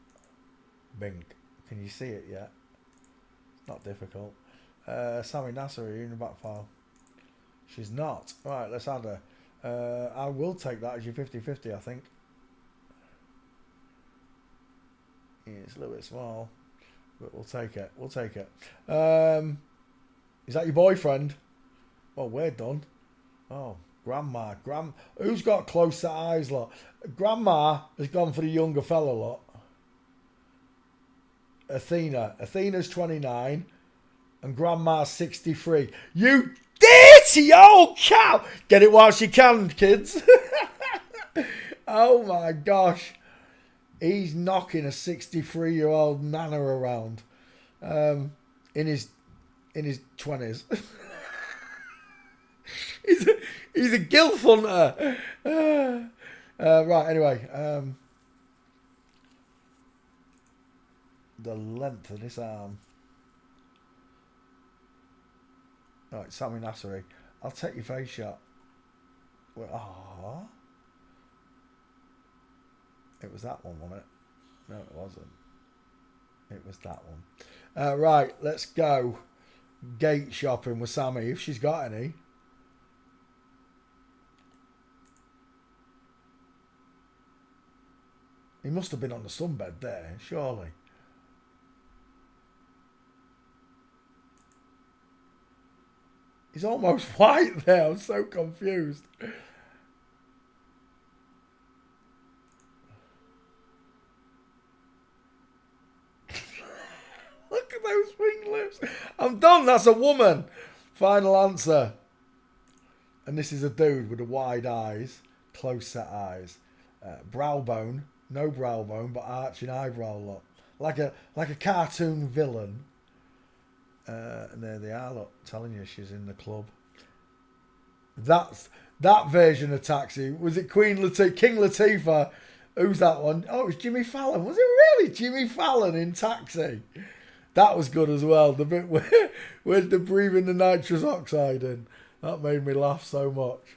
Bing. Can you see it yet? It's not difficult. Sammy Nasseri in the back file. She's not. Right, let's add her. I will take that as your 50-50, I think. Yeah, it's a little bit small, but we'll take it. We'll take it. Is that your boyfriend? Well, we're done. Oh, Grandma. Who's got closer eyes, lot? Grandma has gone for the younger fella, lot. Athena. Athena's 29 and Grandma's 63. You dirty old cow! Get it while she can, kids. Oh my gosh. He's knocking a 63-year-old nana around in his 20s. he's a gilf hunter. Right, anyway. The length of this arm. Right, Sammy Nasseri. I'll take your face shot. Ah. It was that one, wasn't it? No, it wasn't. It was that one. Right, let's go gate shopping with Sammy, if she's got any. He must have been on the sunbed there, surely. He's almost white there. I'm so confused. Look at those wing lips. I'm done. That's a woman. Final answer. And this is a dude with the wide eyes, close set eyes, brow bone, no brow bone, but arching eyebrow look, like a cartoon villain. And there they are, look, telling you she's in the club. That version of Taxi. Was it King Latifah? Who's that one? Oh, it was Jimmy Fallon. Was it really Jimmy Fallon in Taxi? That was good as well. The bit where they're breathing the nitrous oxide in. That made me laugh so much.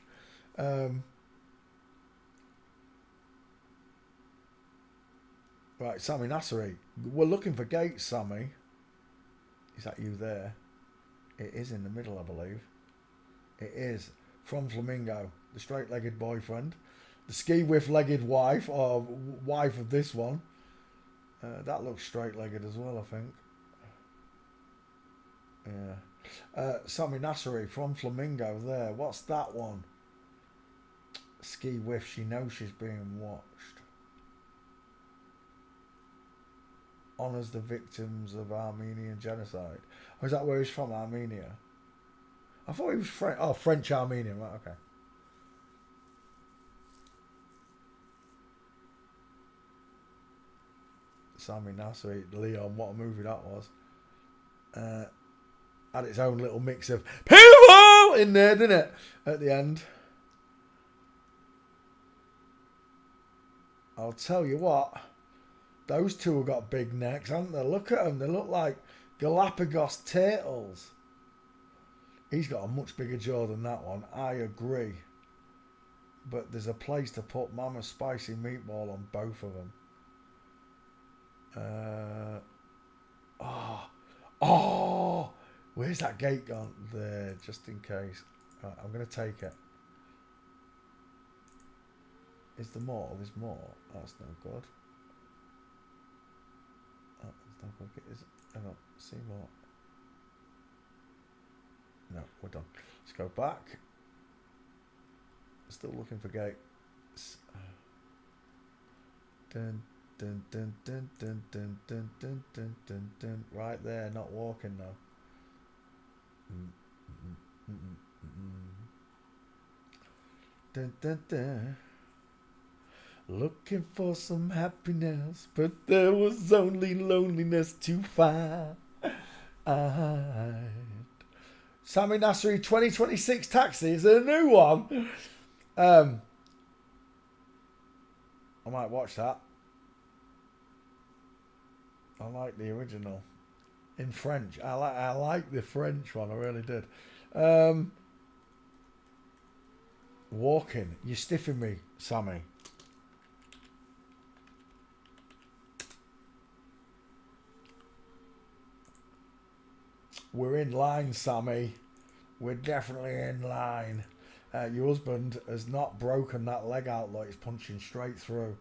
Right, Sammy Nasseri. We're looking for Gates, Sammy. Is that you there? It is in the middle, I believe. It is. From Flamingo. The straight-legged boyfriend. The ski-whiff-legged wife, or wife of this one. That looks straight-legged as well, I think. Yeah. Sammy Nasseri from Flamingo there. What's that one? Ski-whiff. She knows she's being watched. Honours the victims of Armenian genocide. Or is that where he's from, Armenia? I thought he was French. Oh, French Armenian. Right, okay. Sammy Nasseri, Leon, what a movie that was. Had its own little mix of people in there, didn't it? At the end. I'll tell you what. Those two have got big necks, haven't they? Look at them. They look like Galapagos turtles. He's got a much bigger jaw than that one. I agree. but there's a place to put Mama Spicy Meatball on both of them. Oh, where's that gate gone? There, just in case. Right, I'm going to take it. Is there more? There's more. That's no good. Oh, there's no good. Is it? Hang on. See more. No, we're done. Let's go back. Still looking for gates. Dun, dun, dun, dun, dun, dun, dun, dun, dun, dun, dun. Right there, not walking now. Dun, dun, dun. Looking for some happiness, but there was only loneliness to find. Sammy Nasri 2026 Taxi is a new one. I might watch that. I like the original in French. I like the French one. I really did. Walking. You're stiffing me, Sammy. We're in line, Sammy. We're definitely in line. Your husband has not broken that leg out like he's punching straight through.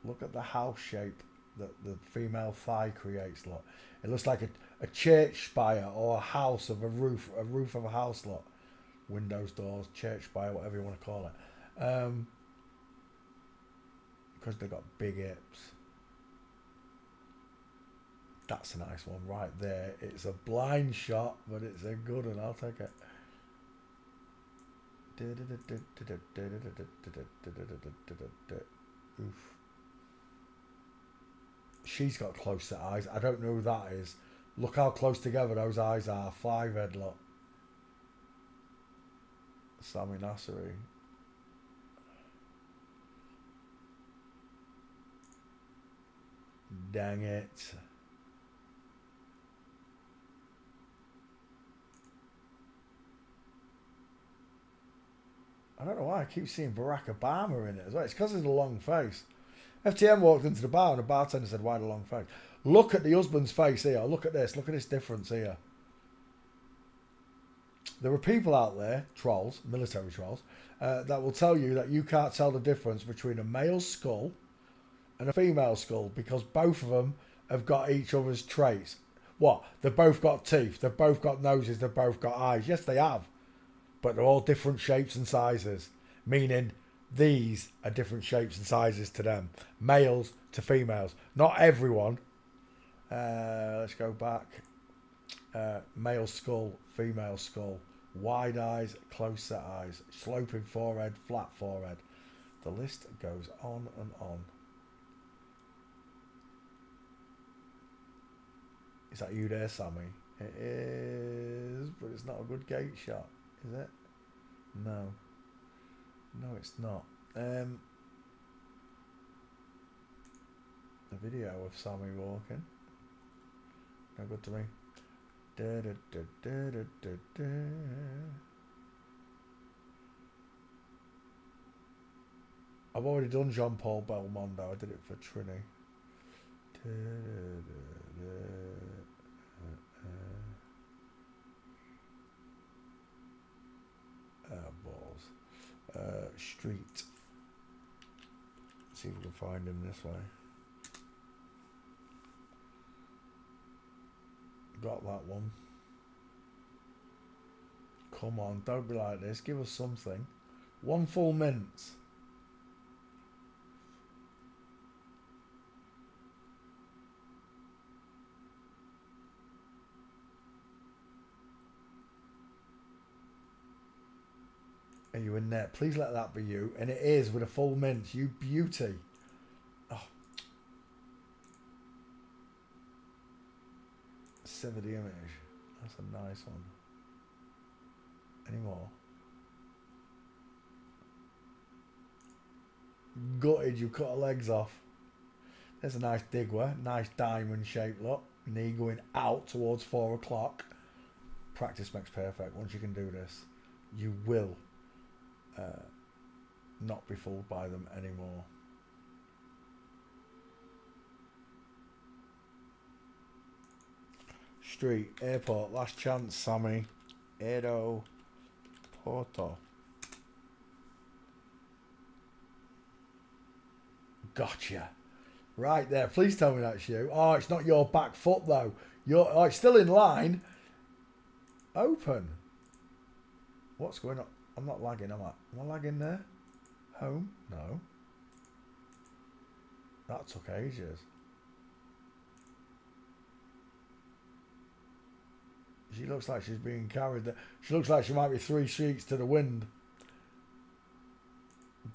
Look at the house shape that the female thigh creates. Look, it looks like a church spire or a house of a roof of a house. Look, windows, doors, church spire, whatever you want to call it. Because they've got big hips. That's a nice one right there. It's a blind shot, but it's a good one. I'll take it. Oof. She's got close set eyes. I don't know who that is. Look how close together those eyes are. 5 head, look. Sammy Nasri. Dang it. I don't know why I keep seeing Barack Obama in it as well. It's because of the long face. FTM walked into the bar and the bartender said, why the long face? Look at the husband's face here. Look at this. Look at this difference here. There are people out there, trolls, military trolls, that will tell you that you can't tell the difference between a male skull and a female skull because both of them have got each other's traits. What? They've both got teeth. They've both got noses. They've both got eyes. Yes, they have. But they're all different shapes and sizes, meaning these are different shapes and sizes to them. Males to females. Not everyone. Let's go back. Male skull, female skull. Wide eyes, close set eyes. Sloping forehead, flat forehead. The list goes on and on. Is that you there, Sammy? It is, but it's not a good gate shot. Is it? No. No, it's not. A video of Sammy walking. No good to me. Da, da, da, da, da, da, da. I've already done Jean-Paul Belmondo. I did it for Trini. Da, da, da, da. Balls. Street. See if we can find him this way. Got that one. Come on, don't be like this. Give us something. One full mince. Are you in there? Please let that be you. And it is with a full mint. You beauty. Oh. Sever the image. That's a nice one. Any more? Gutted, you cut her legs off. There's a nice digwer. Nice diamond shaped look. Knee going out towards 4 o'clock. practice makes perfect. Once you can do this, you will not be fooled by them anymore. Street, airport, last chance, Sammy. Aeroporto. Gotcha. Right there. Please tell me that's you. Oh, it's not your back foot though. It's still in line. Open. What's going on? I'm not lagging, am I? Am I lagging there? Home? No. That took ages. She looks like she's being carried there. She looks like she might be 3 sheets to the wind.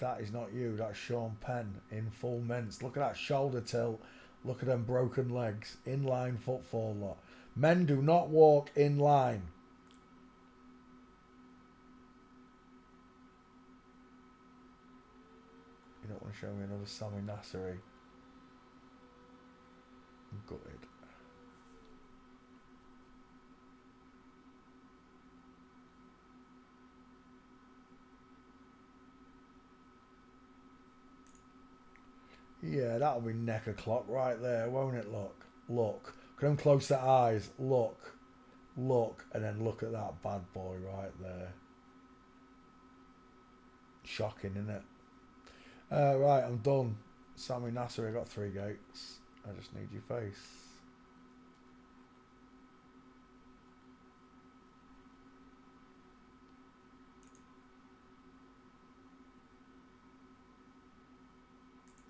That is not you. That's Sean Penn in full mince. Look at that shoulder tilt. Look at them broken legs. Inline footfall lot. Men do not walk in line. You don't want to show me another Sammy Nasseri. I'm gutted. Yeah, that'll be neck o'clock right there, won't it? Look. Look. Come close to eyes. Look. Look. And then look at that bad boy right there. Shocking, isn't it? Right, I'm done. Sammy Nasseri, I got 3 gates. I just need your face.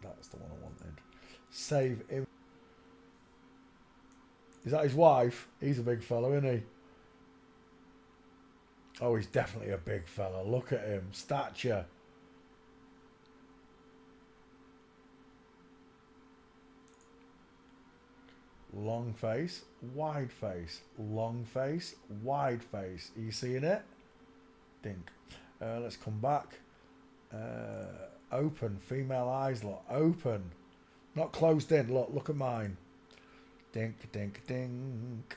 That's the one I wanted. Save him. Is that his wife? He's a big fella, isn't he? Oh, he's definitely a big fella. Look at him. Stature. Long face, wide face, long face, wide face. Are you seeing it? Dink. Let's come back. Open. Female eyes, look. Open. Not closed in. Look at mine. Dink, dink, dink.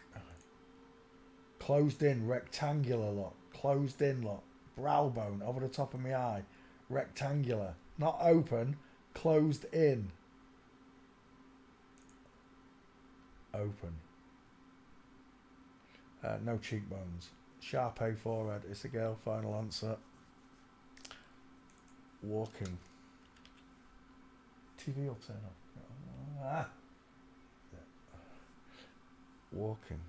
Closed in. Rectangular, look. Closed in, look. Brow bone over the top of my eye. Rectangular. Not open. Closed in. Open. No cheekbones. Sharp A forehead. It's a girl. Final answer. Walking. TV will turn on. Ah. Yeah. Walking.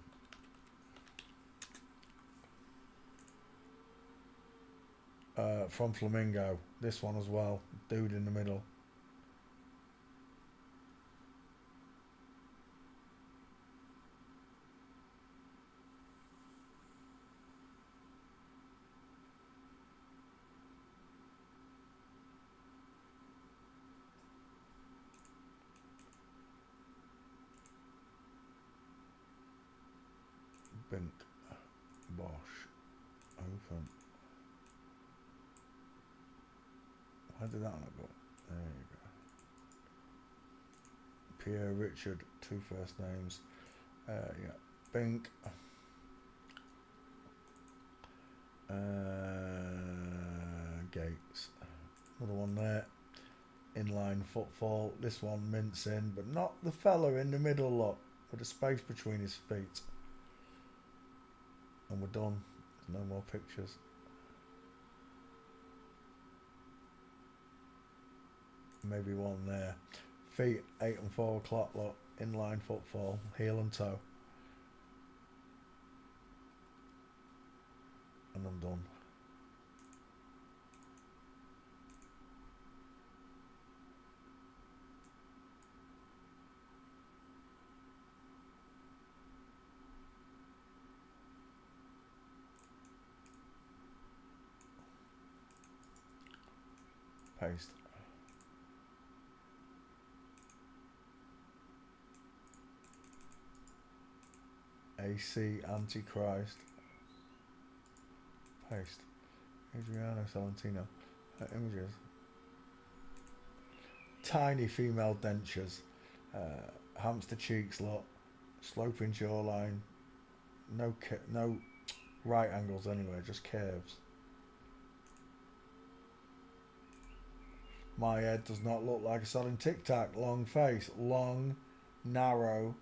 From Flamingo. This one as well. Dude in the middle. Bink. Bosch. Open. Why did that not go? There you go. Pierre Richard, 2 first names. Yeah. Bink. Gates. Another one there. Inline footfall. This one mincing, but not the fella in the middle lot with a space between his feet. And we're done. There's no more pictures. Maybe one there. Feet 8 and 4 o'clock lot. Inline footfall. Heel and toe. And I'm done. Paste. AC Antichrist. Paste. Adriano Salentino. Images. Tiny female dentures. Hamster cheeks lot. Sloping jawline. No right angles anyway, just curves. My head does not look like a selling Tic Tac. Long face. Long, narrow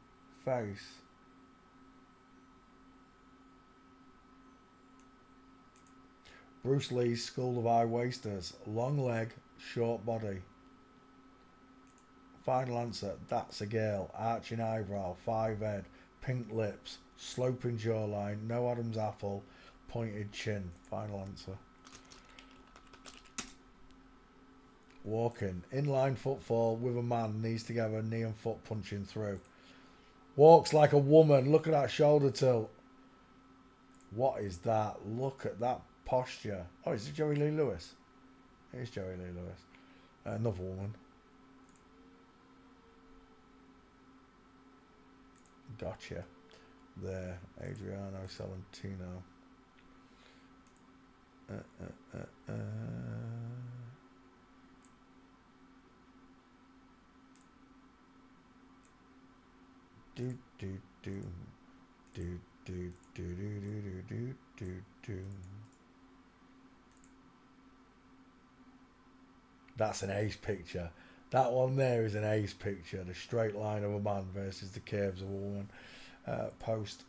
face. Bruce Lee's School of High Wasters. Long leg, short body. Final answer. That's a girl. Arching eyebrow, 5 head, pink lips, sloping jawline, no Adam's apple, pointed chin. Final answer. Walking. Inline footfall with a man, knees together, knee and foot punching through. Walks like a woman. Look at that shoulder tilt. What is that? Look at that posture. Oh, is it Jerry Lee Lewis? It is Jerry Lee Lewis. Another woman. Gotcha. There. Adriano Celentino. Do do do do do do do do do do do. That's an ace picture. That one there is an ace picture. The straight line of a man versus the curves of a woman. Post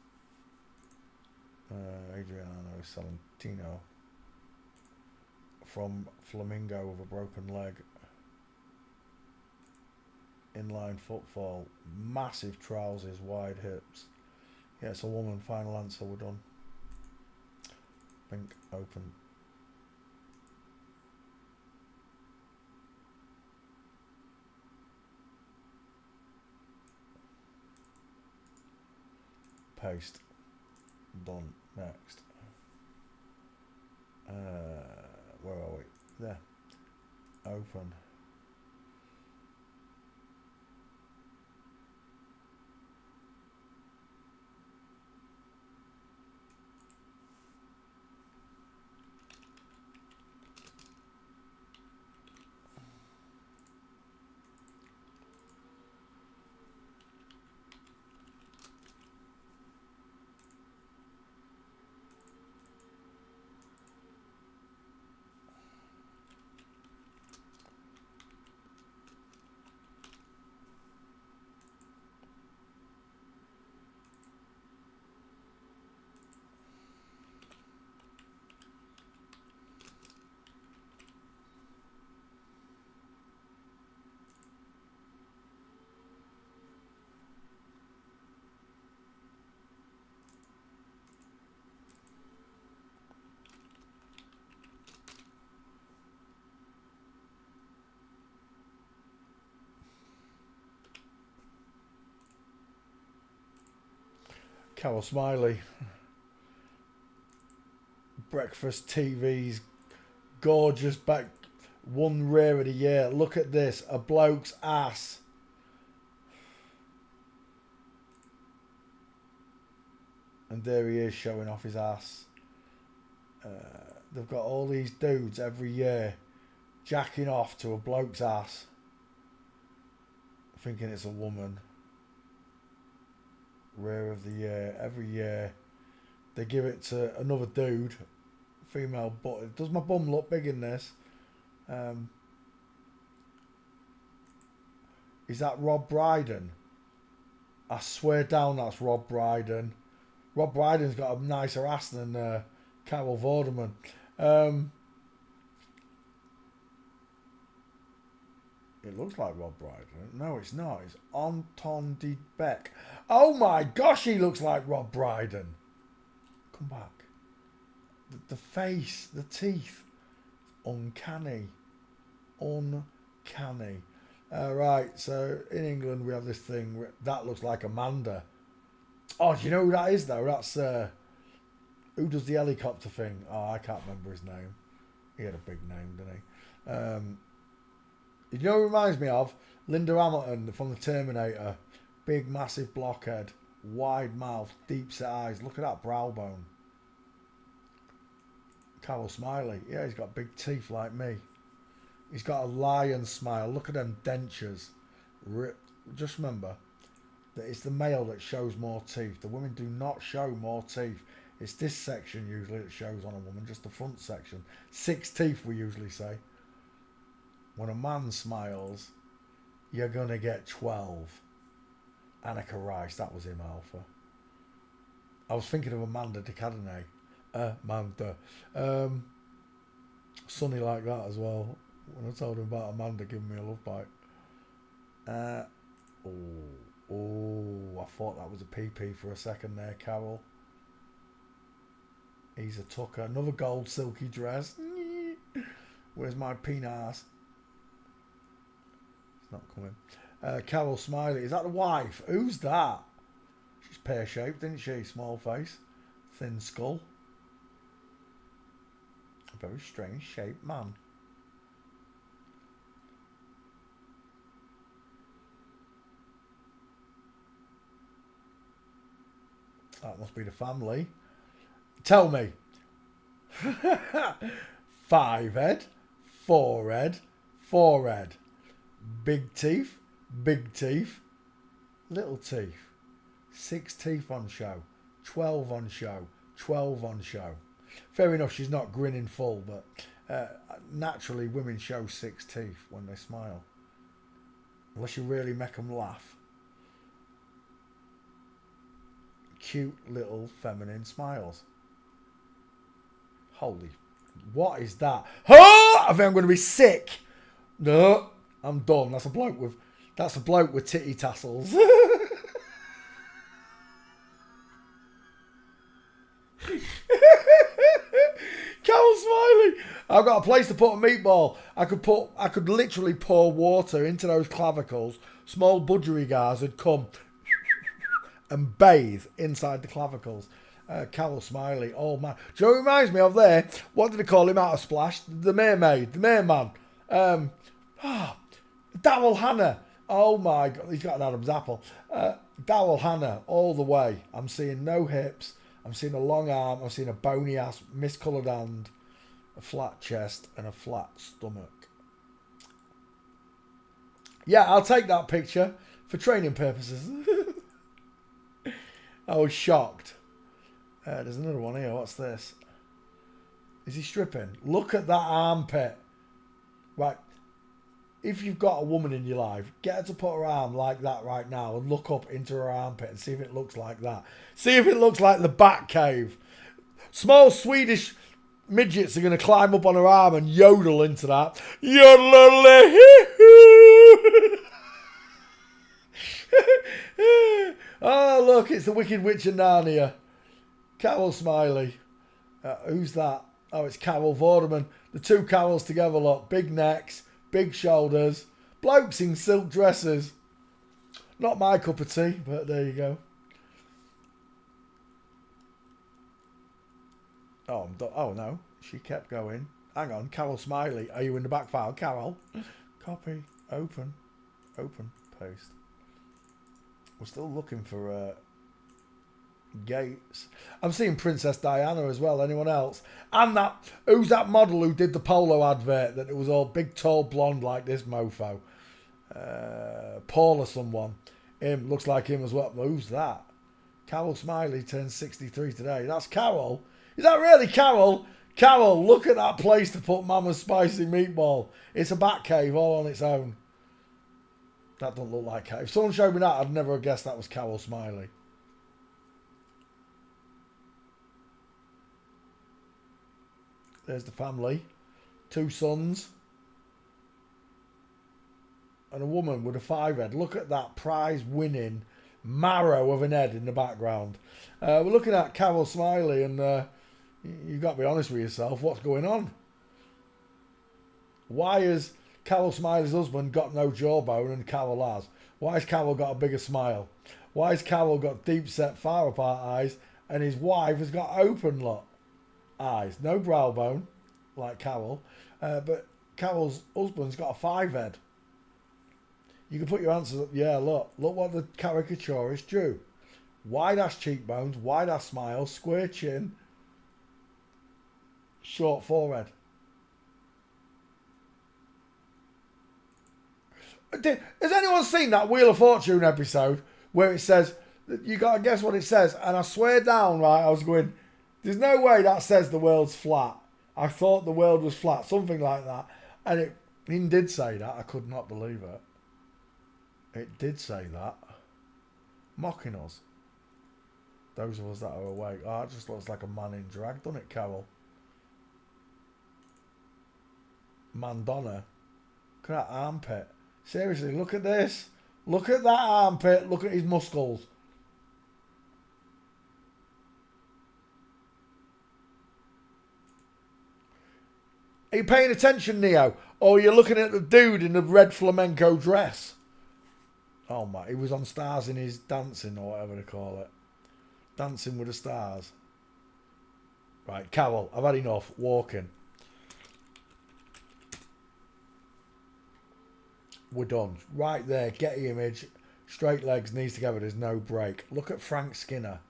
Adriano Celentino from Flamingo with a broken leg. Inline footfall, massive trousers, wide hips. Yeah, it's a woman. Final answer, we're done. Pink, open. Paste. Done. Next. Where are we? There. Open. Carol Smiley. Breakfast TV's gorgeous back. One rare of the year. Look at this. A bloke's ass. And there he is showing off his ass. They've got all these dudes every year jacking off to a bloke's ass. Thinking it's a woman. Rare of the year. Every year they give it to another dude, female butt. Does my bum look big in this? Is that Rob Brydon? I swear down that's Rob Brydon. Rob Brydon's got a nicer ass than Carol Vorderman. It looks like Rob Brydon. No, it's not. It's Anton de Beck. Oh my gosh, he looks like Rob Brydon. Come back. The face, the teeth. Uncanny. Uncanny. Right, so in England we have this thing. That looks like Amanda. Oh, do you know who that is though? That's who does the helicopter thing? Oh, I can't remember his name. He had a big name, didn't he? You know who reminds me of? Linda Hamilton from the Terminator. Big, massive blockhead. Wide mouth. Deep set eyes. Look at that brow bone. Carol Smiley. Yeah, he's got big teeth like me. He's got a lion smile. Look at them dentures. Just remember that it's the male that shows more teeth. The women do not show more teeth. It's this section usually that shows on a woman, just the front section. 6 teeth, we usually say. When a man smiles, you're going to get 12. Anneka Rice, that was him, Alpha. I was thinking of Amanda de Cadenet. Amanda. Sonny like that as well. When I told him about Amanda giving me a love bite. I thought that was a PP for a second there, Carol. He's a tucker. Another gold silky dress. Where's my penis? It's not coming. Carol Smiley. Is that the wife? Who's that? She's pear-shaped, isn't she? Small face. Thin skull. A very strange shaped man. That must be the family. Tell me. 5 head, 4 head, 4 head. Big teeth, little teeth. 6 teeth on show, 12 on show, 12 on show. Fair enough, she's not grinning full, but naturally women show 6 teeth when they smile. Unless you really make them laugh. Cute little feminine smiles. Holy, what is that? Oh, I think I'm going to be sick. No, I'm done. That's a bloke with titty tassels. Carol Smiley. I've got a place to put a meatball. I could literally pour water into those clavicles. Small budgerigars would come and bathe inside the clavicles. Carol Smiley, oh man. Do you know what it reminds me of there? What did they call him out of Splash? The mermaid, the merman. Daryl Hannah. Oh my God, he's got an Adam's apple. Daryl Hannah, all the way. I'm seeing no hips. I'm seeing a long arm. I'm seeing a bony ass, miscoloured hand, a flat chest, and a flat stomach. Yeah, I'll take that picture for training purposes. I was shocked. There's another one here. What's this? Is he stripping? Look at that armpit. Right. If you've got a woman in your life, get her to put her arm like that right now and look up into her armpit and see if it looks like that. See if it looks like the Bat Cave. Small Swedish midgets are going to climb up on her arm and yodel into that. Oh, look, it's the Wicked Witch of Narnia. Carol Smiley. Who's that? Oh, it's Carol Vorderman. The 2 Carols together, look. Big necks, big shoulders. Blokes in silk dresses. Not my cup of tea, but there you go. Oh, no. She kept going. Hang on. Carol Smiley. Are you in the back file? Carol. Copy. Open. Paste. We're still looking for Gates. I'm seeing Princess Diana as well. Anyone else? And who's that model who did the polo advert that it was all big, tall, blonde like this mofo? Paul or someone. Him. Looks like him as well. Who's that? Carol Smiley turned 63 today. That's Carol. Is that really Carol? Carol, look at that place to put Mama's spicy meatball. It's a Bat Cave all on its own. That doesn't look like Carol. If someone showed me that, I'd never have guessed that was Carol Smiley. There's the family. 2 sons. And a woman with a 5 head. Look at that prize-winning marrow of an head in the background. We're looking at Carol Smiley and you've got to be honest with yourself. What's going on? Why has Carol Smiley's husband got no jawbone and Carol has? Why has Carol got a bigger smile? Why has Carol got deep-set, far-apart eyes and his wife has got open eyes? No brow bone, like Carol. But Carol's husband's got a 5 head. You can put your answers up. Yeah, look what the caricaturist drew. Wide-ass cheekbones, wide-ass smile, square chin, short forehead. Has anyone seen that Wheel of Fortune episode where it says, you got to guess what it says? And I swear down, right, I was going, There's no way that says the world's flat. I thought the world was flat, something like that. And it did say that. I could not believe it. It did say that. Mocking us. Those of us that are awake. Oh, it just looks like a man in drag, doesn't it, Carol? Madonna. Look at that armpit. Seriously, look at this. Look at that armpit. Look at his muscles. Are you paying attention, Neo? Or are you looking at the dude in the red flamenco dress? Oh my, he was on Stars in his dancing or whatever they call it. Dancing with the Stars. Right, Carol, I've had enough. Walking. We're done. Right there, get the image. Straight legs, knees together, there's no break. Look at Frank Skinner.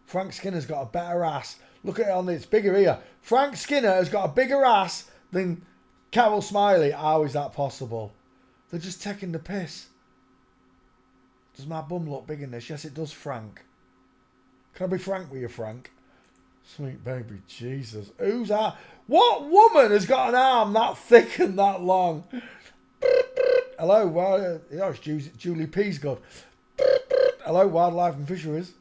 Frank Skinner's got a better ass. Look at it on it's bigger here. Frank Skinner has got a bigger ass than Carol Smiley. How is that possible? They're just taking the piss. Does my bum look big in this? Yes, it does, Frank. Can I be frank with you, Frank? Sweet baby Jesus. Who's that? What woman has got an arm that thick and that long? Hello, well, it's Julie P's good. Hello, Wildlife and Fisheries.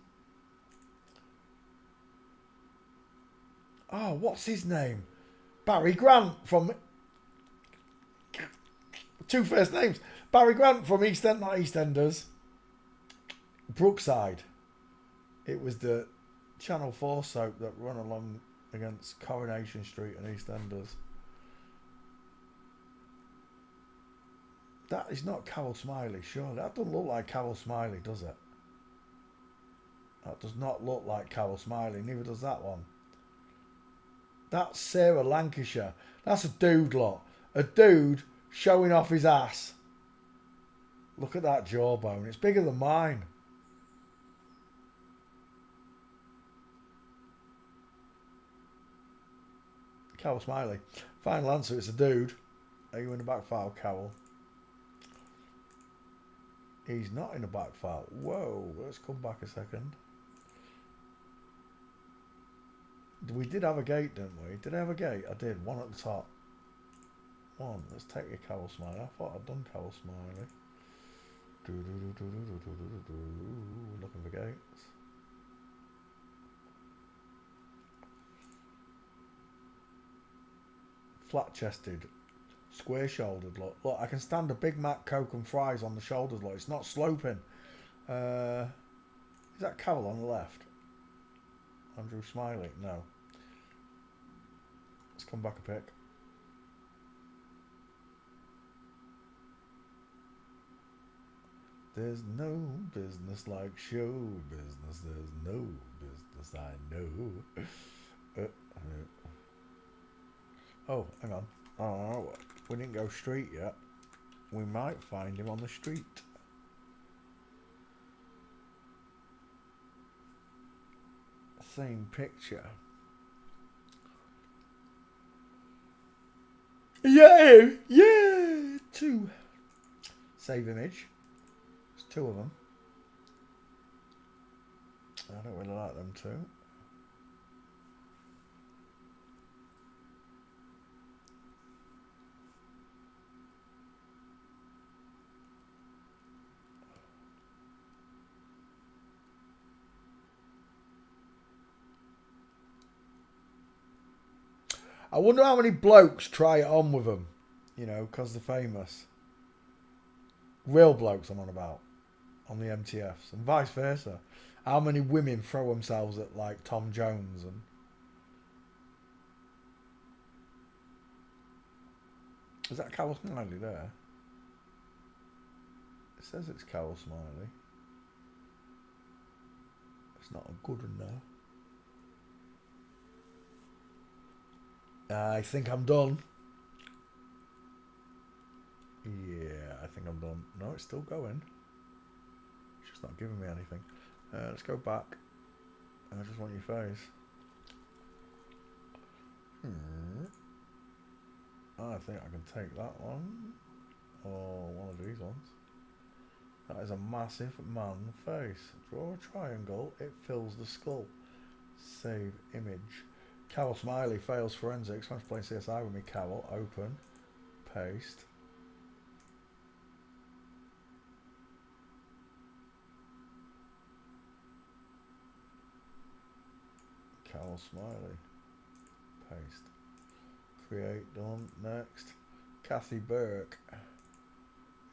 Oh, what's his name? Barry Grant from... Two first names. Barry Grant from EastEnders, not EastEnders. Brookside. It was the Channel 4 soap that run along against Coronation Street and EastEnders. That is not Carol Smiley, surely. That doesn't look like Carol Smiley, does it? That does not look like Carol Smiley. Neither does that one. That's Sarah Lancashire. That's a dude lot. A dude showing off his ass. Look at that jawbone. It's bigger than mine. Carol Smiley. Final answer, it's a dude. Are you in the back file, Carol? He's not in the back file. Whoa, let's come back a second. We did have a gate, didn't we? Did I have a gate? I did. One at the top. One. Let's take your Carol Smiley. I thought I'd done Carol Smiley. Looking for gates. Flat-chested. Square-shouldered, look. Look, I can stand a Big Mac, Coke and fries on the shoulders, look. It's not sloping. Is that Carol on the left? Andrew Smiley? No. Let's come back a pic. There's no business like show business. There's no business I know. Oh, hang on. Oh, we didn't go street yet. We might find him on the street. Same picture. Yeah, yeah, two. Save image. There's two of them. I don't really like them two. I wonder how many blokes try it on with them, you know, because they're famous. Real blokes I'm on about, on the MTFs, and vice versa. How many women throw themselves at, like, Tom Jones and... Is that Carol Smiley there? It says it's Carol Smiley. It's not good enough. I think I'm done. Yeah, I think I'm done. No, it's still going. It's just not giving me anything. Let's go back. I just want your face. I think I can take that one. Or one of these ones. That is a massive man face. Draw a triangle. It fills the skull. Save image. Carol Smiley fails forensics. Wants to play CSI with me, Carol. Open. Paste. Carol Smiley. Paste. Create. Done. Next. Kathy Burke.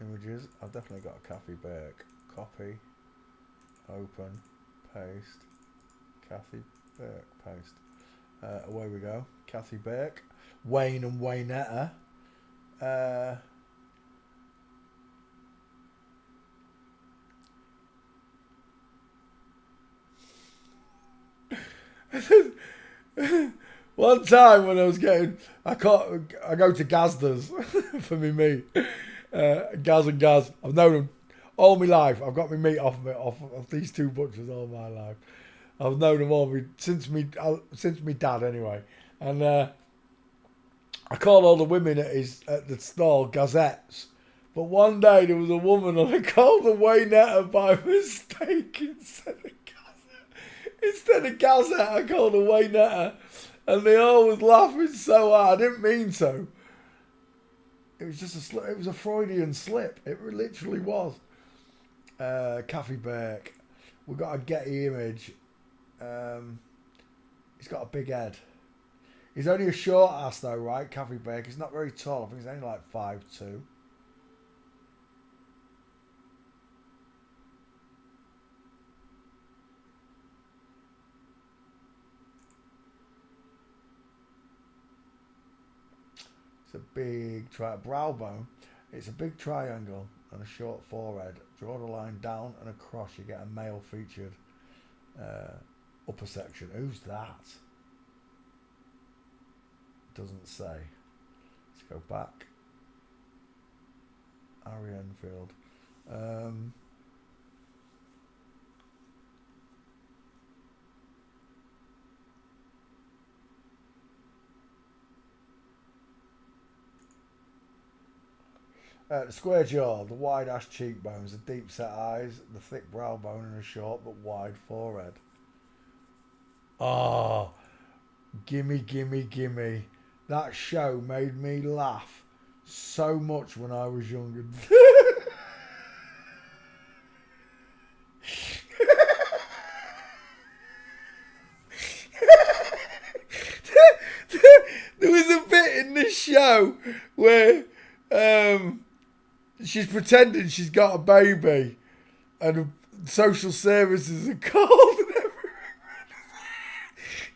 Images. I've definitely got a Kathy Burke. Copy. Open. Paste. Kathy Burke. Paste. Away we go. Kathy Burke. Wayne and Waynetta. One time when I was I go to Gazda's for me meat. Gaz and Gaz. I've known them all my life. I've got my meat off these two butchers all my life. I've known them all since me dad anyway. And I called all the women at the stall Gazettes. But one day there was a woman and I called her Waynetta by mistake instead of Gazette. I called her Waynetta. And they all was laughing so hard. I didn't mean to. It was just a slip. It was a Freudian slip. It literally was. Kathy Burke. We've got a Getty image. He's got a big head. He's only a short ass though, right? Kathy Burke. He's not very tall. I think he's only like 5'2". It's a big brow bone. It's a big triangle and a short forehead. Draw the line down and across. You get a male featured upper section. Who's that? Doesn't say. Let's go back. Harry Enfield. The square jaw, the wide ash cheekbones, the deep set eyes, the thick brow bone and a short but wide forehead. Oh, gimme, gimme, gimme. That show made me laugh so much when I was younger. There was a bit in this show where she's pretending she's got a baby and social services are called and everything.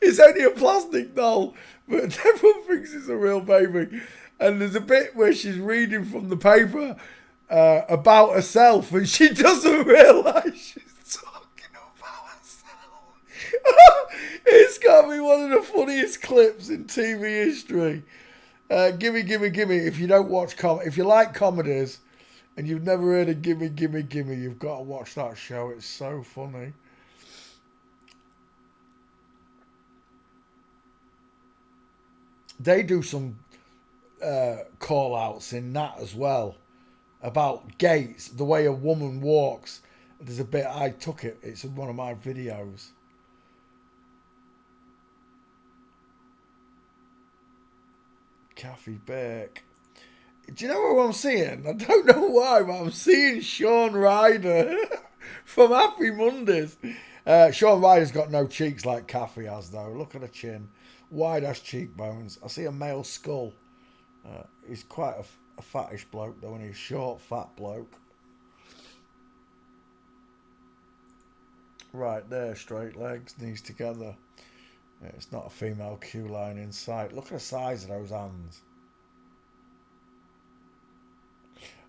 It's only a plastic doll, but everyone thinks it's a real baby. And there's a bit where she's reading from the paper about herself and she doesn't realise she's talking about herself. It's got to be one of the funniest clips in TV history. Gimme, gimme, gimme. If you don't watch if you like comedies and you've never heard of Gimme, Gimme, Gimme, you've got to watch that show. It's so funny. They do some call outs in that as well about gaits, the way a woman walks. There's a bit, I took it, it's in one of my videos. Kathy Burke. Do you know who I'm seeing? I don't know why, but I'm seeing Sean Ryder from Happy Mondays. Sean Ryder's got no cheeks like Kathy has, though. Look at her chin. Wide-ass cheekbones. I see a male skull. He's quite a fattish bloke, though, and he's short, fat bloke. Right there, straight legs, knees together. Yeah, it's not a female Q line in sight. Look at the size of those hands.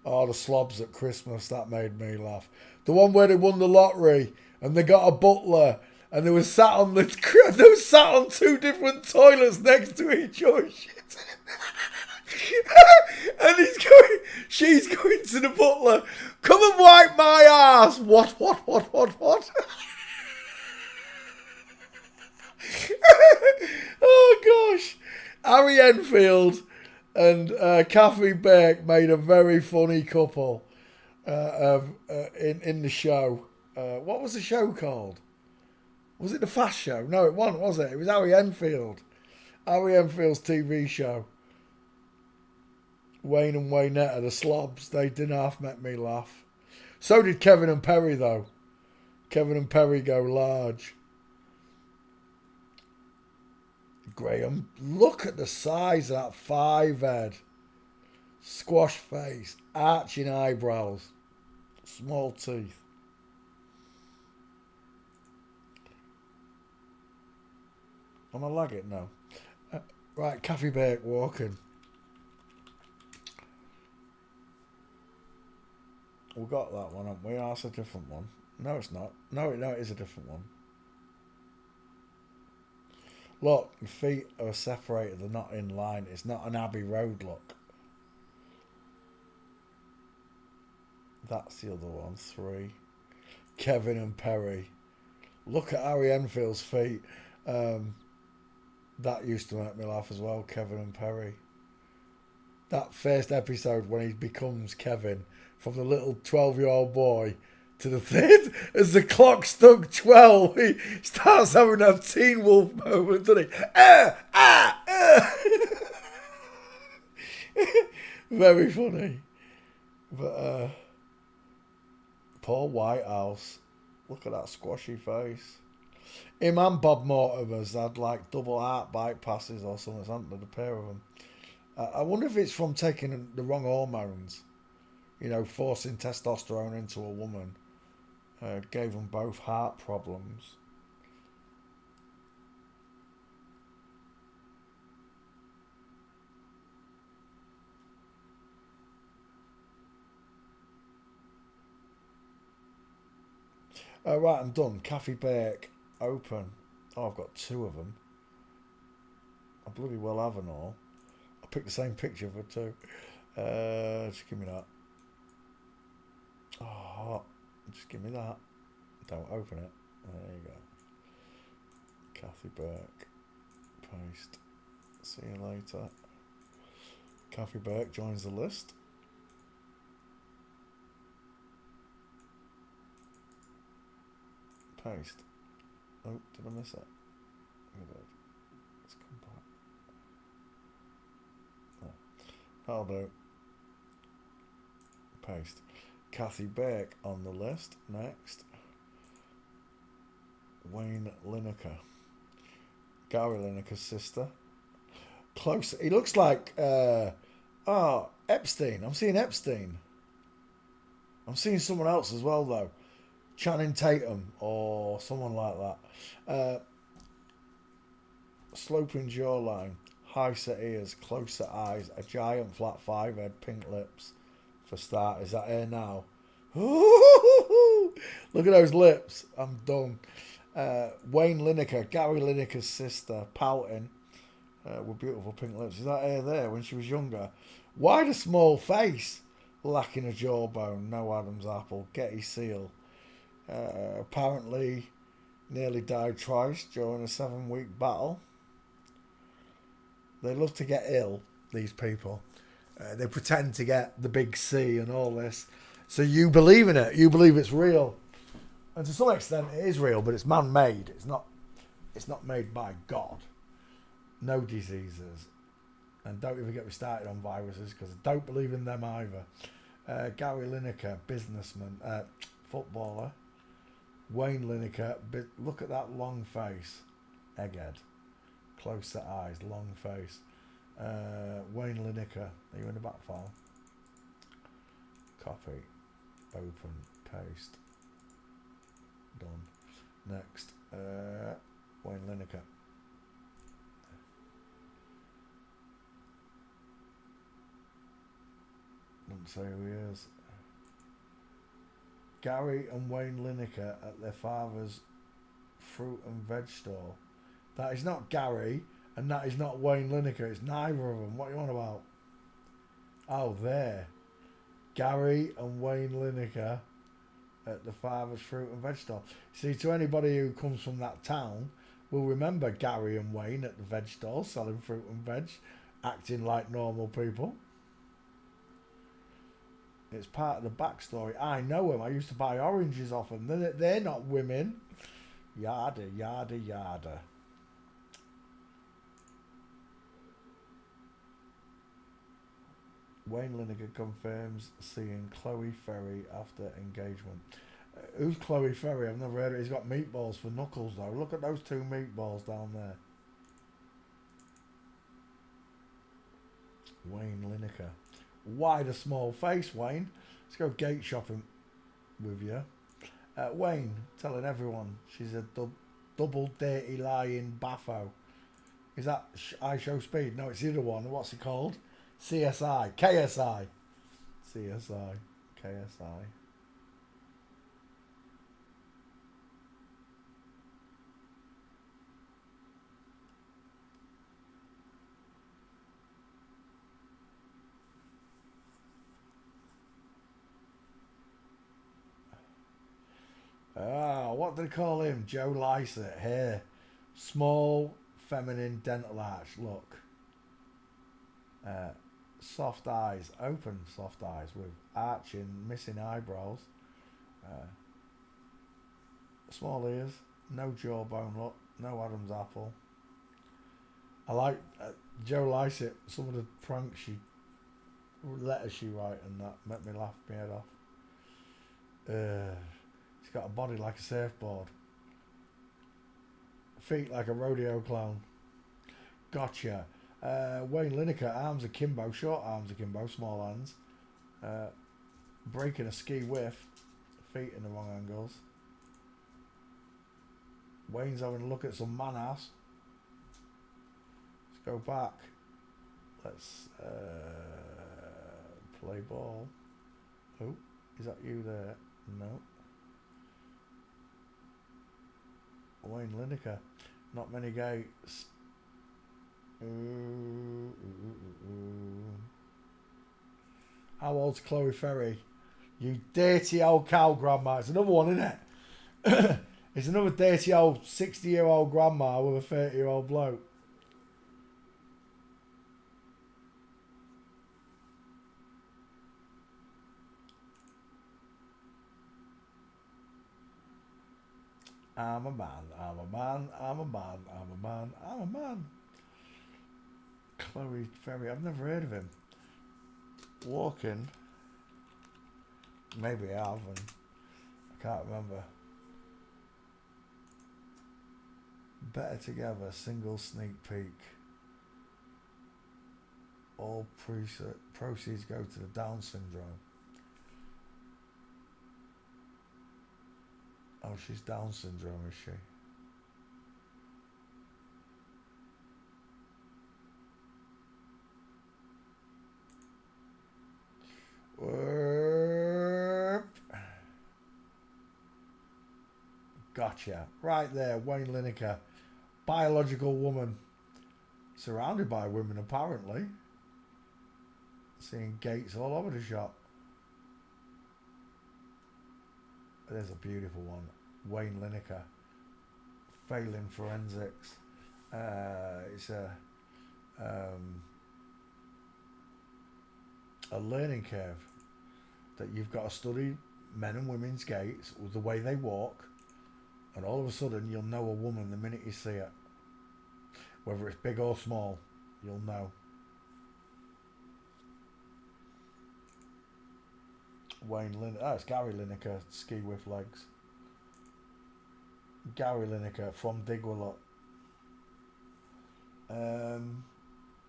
Oh, the slobs at Christmas, that made me laugh. The one where they won the lottery and they got a butler and they were sat on two different toilets next to each other. And she's going to the butler, come and wipe my ass. What? Oh gosh. Harry Enfield and Kathy Burke made a very funny couple in the show. What was the show called? Was it the Fast Show? No, it wasn't, was it? It was Harry Enfield. Harry Enfield's TV show. Wayne and Waynetta, the slobs, they didn't half make me laugh. So did Kevin and Perry, though. Kevin and Perry go large. Graham, look at the size of that five head. Squash face, arching eyebrows, small teeth. Am I lagging now? Right, Kathy Burke walking. We got that one, haven't we? Oh, that's a different one. No, it's not. No, it is a different one. Look, your feet are separated. They're not in line. It's not an Abbey Road look. That's the other one. 3. Kevin and Perry. Look at Harry Enfield's feet. That used to make me laugh as well. Kevin and Perry. That first episode when he becomes Kevin, from the little 12-year-old boy to the third, as the clock struck 12, he starts having a Teen Wolf moment, doesn't he? Very funny. But poor Whitehouse. Look at that squashy face. Him and Bob Mortimer's had like double heart bypasses or something, haven't they, the pair of them? I wonder if it's from taking the wrong hormones. You know, forcing testosterone into a woman. Gave them both heart problems. Right, I'm done. Kathy Burke, open. Oh, I've got 2 of them. I bloody well have an all. I picked the same picture for 2. Just give me that. Oh, just give me that. Don't open it. There you go. Kathy Burke. Paste. See you later. Kathy Burke joins the list. Paste. Oh, did I miss it? Let's come back. Oh, that'll do. Paste. Kathy Burke on the list. Next. Wayne Lineker. Gary Lineker's sister. Close. He looks like Epstein. I'm seeing Epstein. I'm seeing someone else as well though. Channing Tatum or someone like that. Sloping jawline, high set ears, close set eyes, a giant flat 5 head, pink lips. For start, is that here now? Look at those lips. I'm done. Wayne Lineker, Gary Lineker's sister, pouting with beautiful pink lips. Is that hair there when she was younger? Why the small face? Lacking a jawbone, no Adam's apple, Getty seal. Apparently nearly died twice during a 7-week battle. They love to get ill, these people. They pretend to get the big C and all this. So you believe in it. You believe it's real. And to some extent it is real, but it's man-made. It's not made by God. No diseases. And don't even get me started on viruses because I don't believe in them either. Gary Lineker, businessman, footballer. Wayne Lineker, look at that long face. Egghead. Close set eyes, long face. Wayne Lineker, are you in the back file? Copy. Open. Paste. Done. Next. Wayne Lineker. Doesn't say who he is. Gary and Wayne Lineker at their father's fruit and veg store. That is not Gary and that is not Wayne Lineker. It's neither of them. What are you on about? Oh, there. Gary and Wayne Lineker at the father's fruit and veg store. See, to anybody who comes from that town will remember Gary and Wayne at the veg store selling fruit and veg, acting like normal people. It's part of the backstory. I know them. I used to buy oranges off them. They're not women. Yada, yada, yada. Wayne Lineker confirms seeing Chloe Ferry after engagement. Who's Chloe Ferry? I've never heard of it. He's got meatballs for knuckles though. Look at those two meatballs down there. Wayne Lineker. Why the small face, Wayne? Let's go gate shopping with you. Wayne telling everyone she's a double dirty lying baffo. Is that I Show Speed? No, it's the other one. What's it called? CSI. KSI. CSI. KSI. What do they call him? Joe Lycett. Here. Small, feminine dental arch. Look. Soft eyes. Open soft eyes with arching, missing eyebrows. Small ears. No jawbone look. No Adam's apple. I like Joe Lycett. Some of the pranks letters she write and that make me laugh my head off. He's got a body like a surfboard. Feet like a rodeo clown. Gotcha. Wayne Lineker, arms akimbo, short arms akimbo, small hands. Breaking a ski whiff. Feet in the wrong angles. Wayne's having a look at some man ass. Let's go back. Let's play ball. Oh, is that you there? No. Wayne Lineker. Not many gates. How old's Chloe Ferry? You dirty old cow grandma. It's another one, isn't it? It's another dirty old 60-year-old grandma with a 30-year-old bloke. I'm a man, I'm a man, I'm a man, I'm a man, I'm a man. Chloe Ferry, I've never heard of him. Walking. Maybe I have, and I can't remember. Better Together, single sneak peek. All proceeds go to the Down syndrome. Oh, she's Down syndrome, is she? Gotcha. Right there, Wayne Lineker. Biological woman. Surrounded by women, apparently. Seeing gates all over the shop. There's a beautiful one. Wayne Lineker. Failing forensics. It's a learning curve that you've got to study men and women's gaits with the way they walk, and all of a sudden you'll know a woman the minute you see it. Whether it's big or small, you'll know. Wayne Lineker. Oh, it's Gary Lineker, ski with legs. Gary Lineker from Digwallop.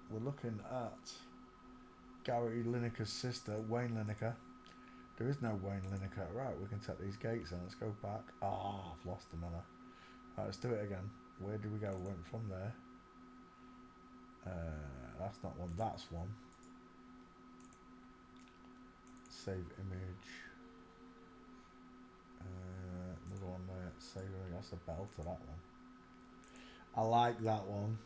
We're looking at Gary Lineker's sister, Wayne Lineker. There is no Wayne Lineker. Right, we can take these gates and let's go back. I've lost them, haven't I? Right, let's do it again. Where do we go? We went from there. That's not one, that's one. Save image. Another one there. Save image. That's a bell to that one. I like that one.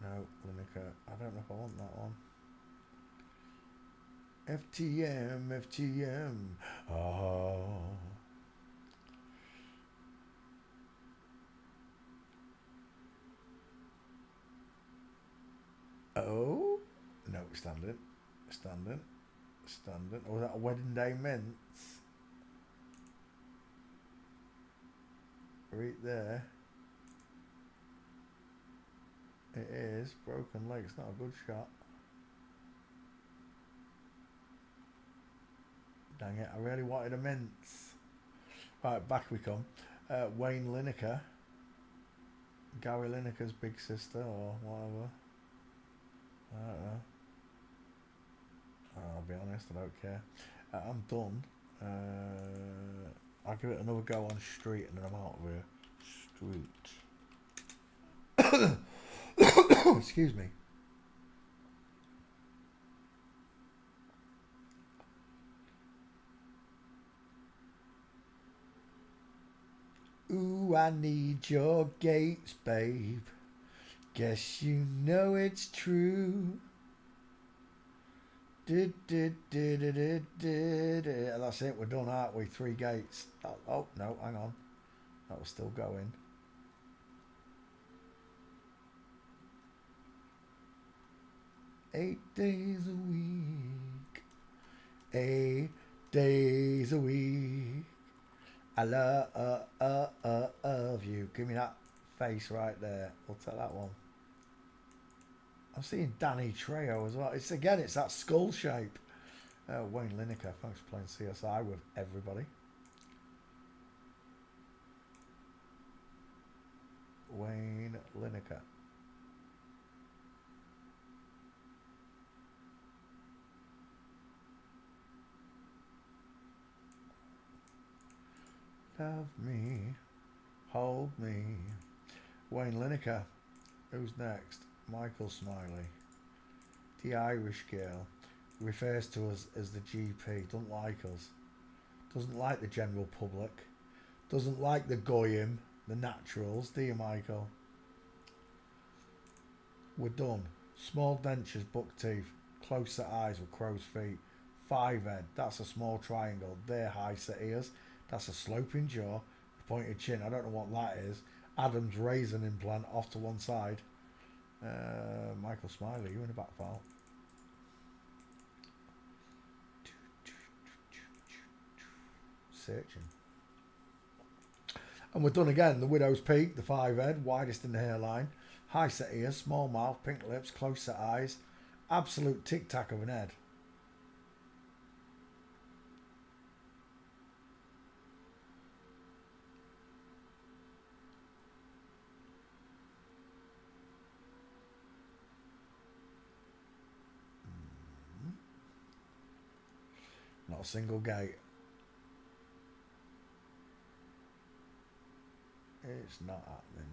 No, Lineker. I don't know if I want that one. FTM, FTM. Oh. Oh, no, standing. Or was that a wedding day mince? Right there. It is. Broken leg. It's not a good shot. Dang it. I really wanted a mince. Right, back we come. Wayne Lineker. Gary Lineker's big sister or whatever. I don't know. I'll be honest, I don't care. I'm done. I'll give it another go on street and then I'm out of here. Street. Excuse me. Ooh, I need your gates, babe. Guess you know it's true. That's it, we're done, aren't we? 3 gates. Oh, no, hang on. That was still going. Eight days a week. 8 days a week. I love you. Give me that face right there. We'll take that one. I'm seeing Danny Trejo as well. It's that skull shape. Wayne Lineker, thanks for playing CSI with everybody. Wayne Lineker. Love me, hold me. Wayne Lineker. Who's next? Michael Smiley. The Irish girl refers to us as the GP. Doesn't like us. Doesn't like the general public. Doesn't like the goyim, the naturals. Do you, Michael? We're done. Small dentures, buck teeth. Close set eyes with crow's feet. 5 head. That's a small triangle. They're high set ears. That's a sloping jaw. Pointed chin. I don't know what that is. Adam's raisin implant off to one side. Michael Smiley, you in the back file. Searching. And we're done again. The widow's peak, the 5 head, widest in the hairline, high set ears, small mouth, pink lips, close set eyes, absolute tic tac of an head. Not a single gate. It's not happening.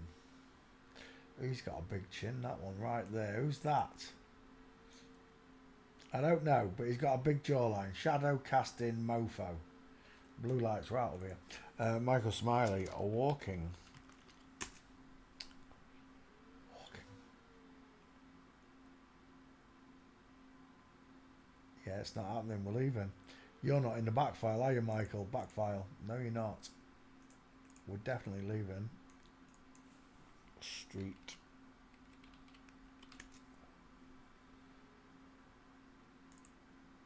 He's got a big chin, that one right there. Who's that? I don't know, but he's got a big jawline. Shadow casting mofo. Blue lights right over here. Michael Smiley walking. Yeah, it's not happening. We're leaving. You're not in the back file, are you, Michael? Back file. No, you're not. We're definitely leaving. Street.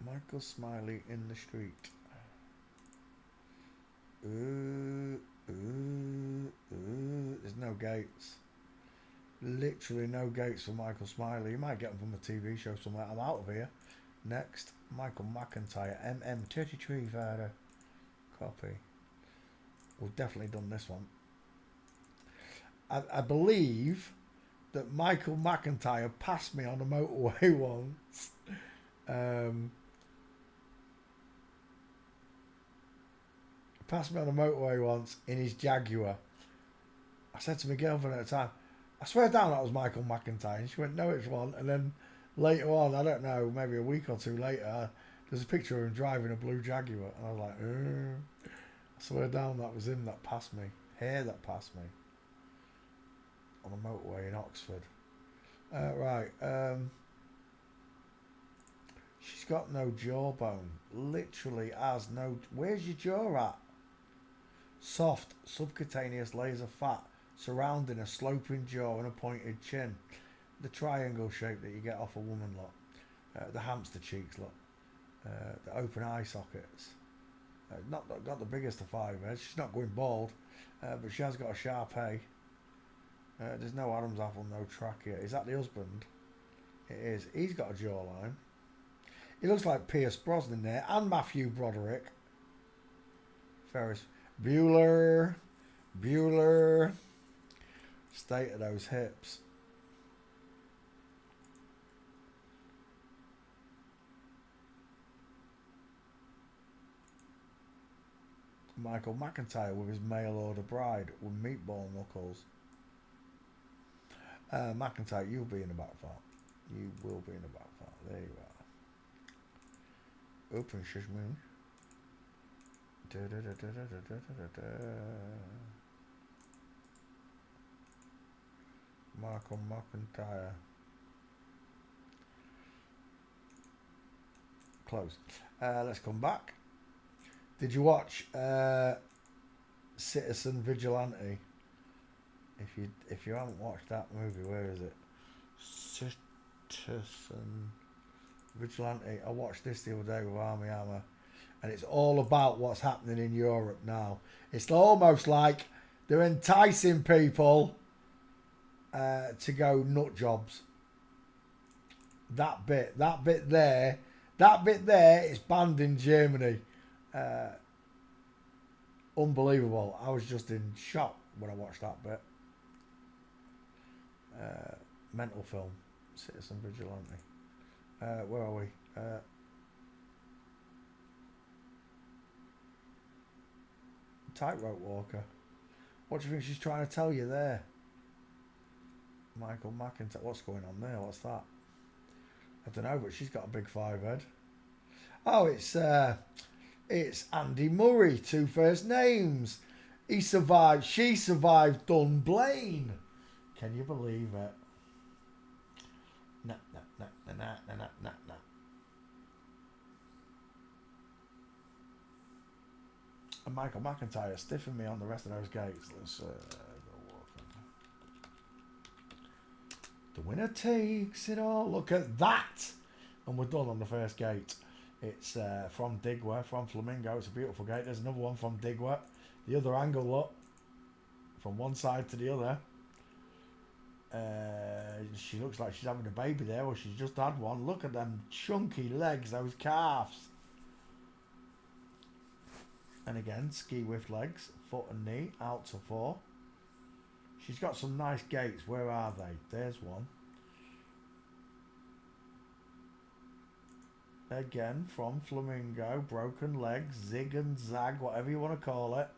Michael Smiley in the street. There's no gates. Literally no gates for Michael Smiley. You might get them from a TV show somewhere. I'm out of here. Next, Michael McIntyre. MM33 Varda. Copy. We've definitely done this one. I believe that Michael McIntyre passed me on the motorway once. Passed me on the motorway once in his Jaguar. I said to my girlfriend at the time, I swear down that was Michael McIntyre. And she went, no, it's one. And then later on, I don't know, maybe a week or two later, there's a picture of him driving a blue Jaguar. And I was like, I swear down that was him that passed me. That passed me. On the motorway in Oxford. Right. She's got no jawbone. Literally has no... Where's your jaw at? Soft, subcutaneous layers of fat surrounding a sloping jaw and a pointed chin. the triangle shape that you get off a woman lot. The hamster cheeks lot. The open eye sockets. Not got the biggest of 5 heads. She's not going bald, but she has got a sharp A. There's no Adam's apple, no trachea. Is that the husband? It is. He's got a jawline. He looks like Pierce Brosnan there, and Matthew Broderick. Ferris Bueller. State of those hips. Michael McIntyre with his mail order bride with meatball knuckles. McIntyre, you'll be in the back part. You will be in the back part. There you are. Open Shishmoon. Michael McIntyre. Close. Let's come back. Did you watch Citizen Vigilante? If you haven't watched that movie, where is it? Citizen Vigilante. I watched this the other day with Army Hammer, and it's all about what's happening in Europe now. It's almost like they're enticing people to go nut jobs. That bit there is banned in Germany. Unbelievable. I was just in shock when I watched that bit. Mental film. Citizen Vigilante. Where are we? Tightrope walker. What do you think she's trying to tell you there? Michael McIntyre. What's going on there? What's that? I don't know, but she's got a big 5 head. Oh, it's Andy Murray, 2 first names. He survived. She survived Dunblane. Can you believe it? Nah. And Michael McIntyre stiffened me on the rest of those gates. Let's go walking. The winner takes it all. Look at that. And we're done on the first gate. It's from Digwa, from Flamingo. It's a beautiful gate. There's another one from Digwa. The other angle, look. From one side to the other. She looks like she's having a baby there, or she's just had one. Look at them chunky legs, those calves. And again, ski with legs, foot and knee, out to 4. She's got some nice gaits. Where are they? There's one. Again, from Flamingo, broken legs, zig and zag, whatever you want to call it.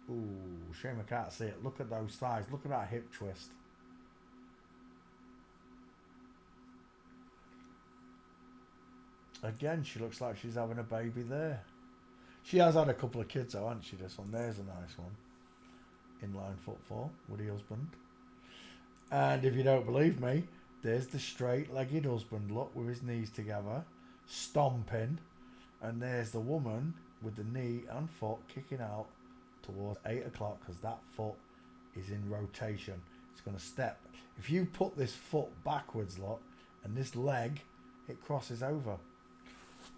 Ooh, shame I can't see it. Look at those thighs. Look at that hip twist. Again, she looks like she's having a baby there. She has had a couple of kids though, hasn't she, this one? There's a nice one. Inline footfall with the husband. And if you don't believe me, there's the straight-legged husband, look, with his knees together, stomping. And there's the woman with the knee and foot kicking out towards 8 o'clock because that foot is in rotation. It's going to step. If you put this foot backwards, look, and this leg, it crosses over.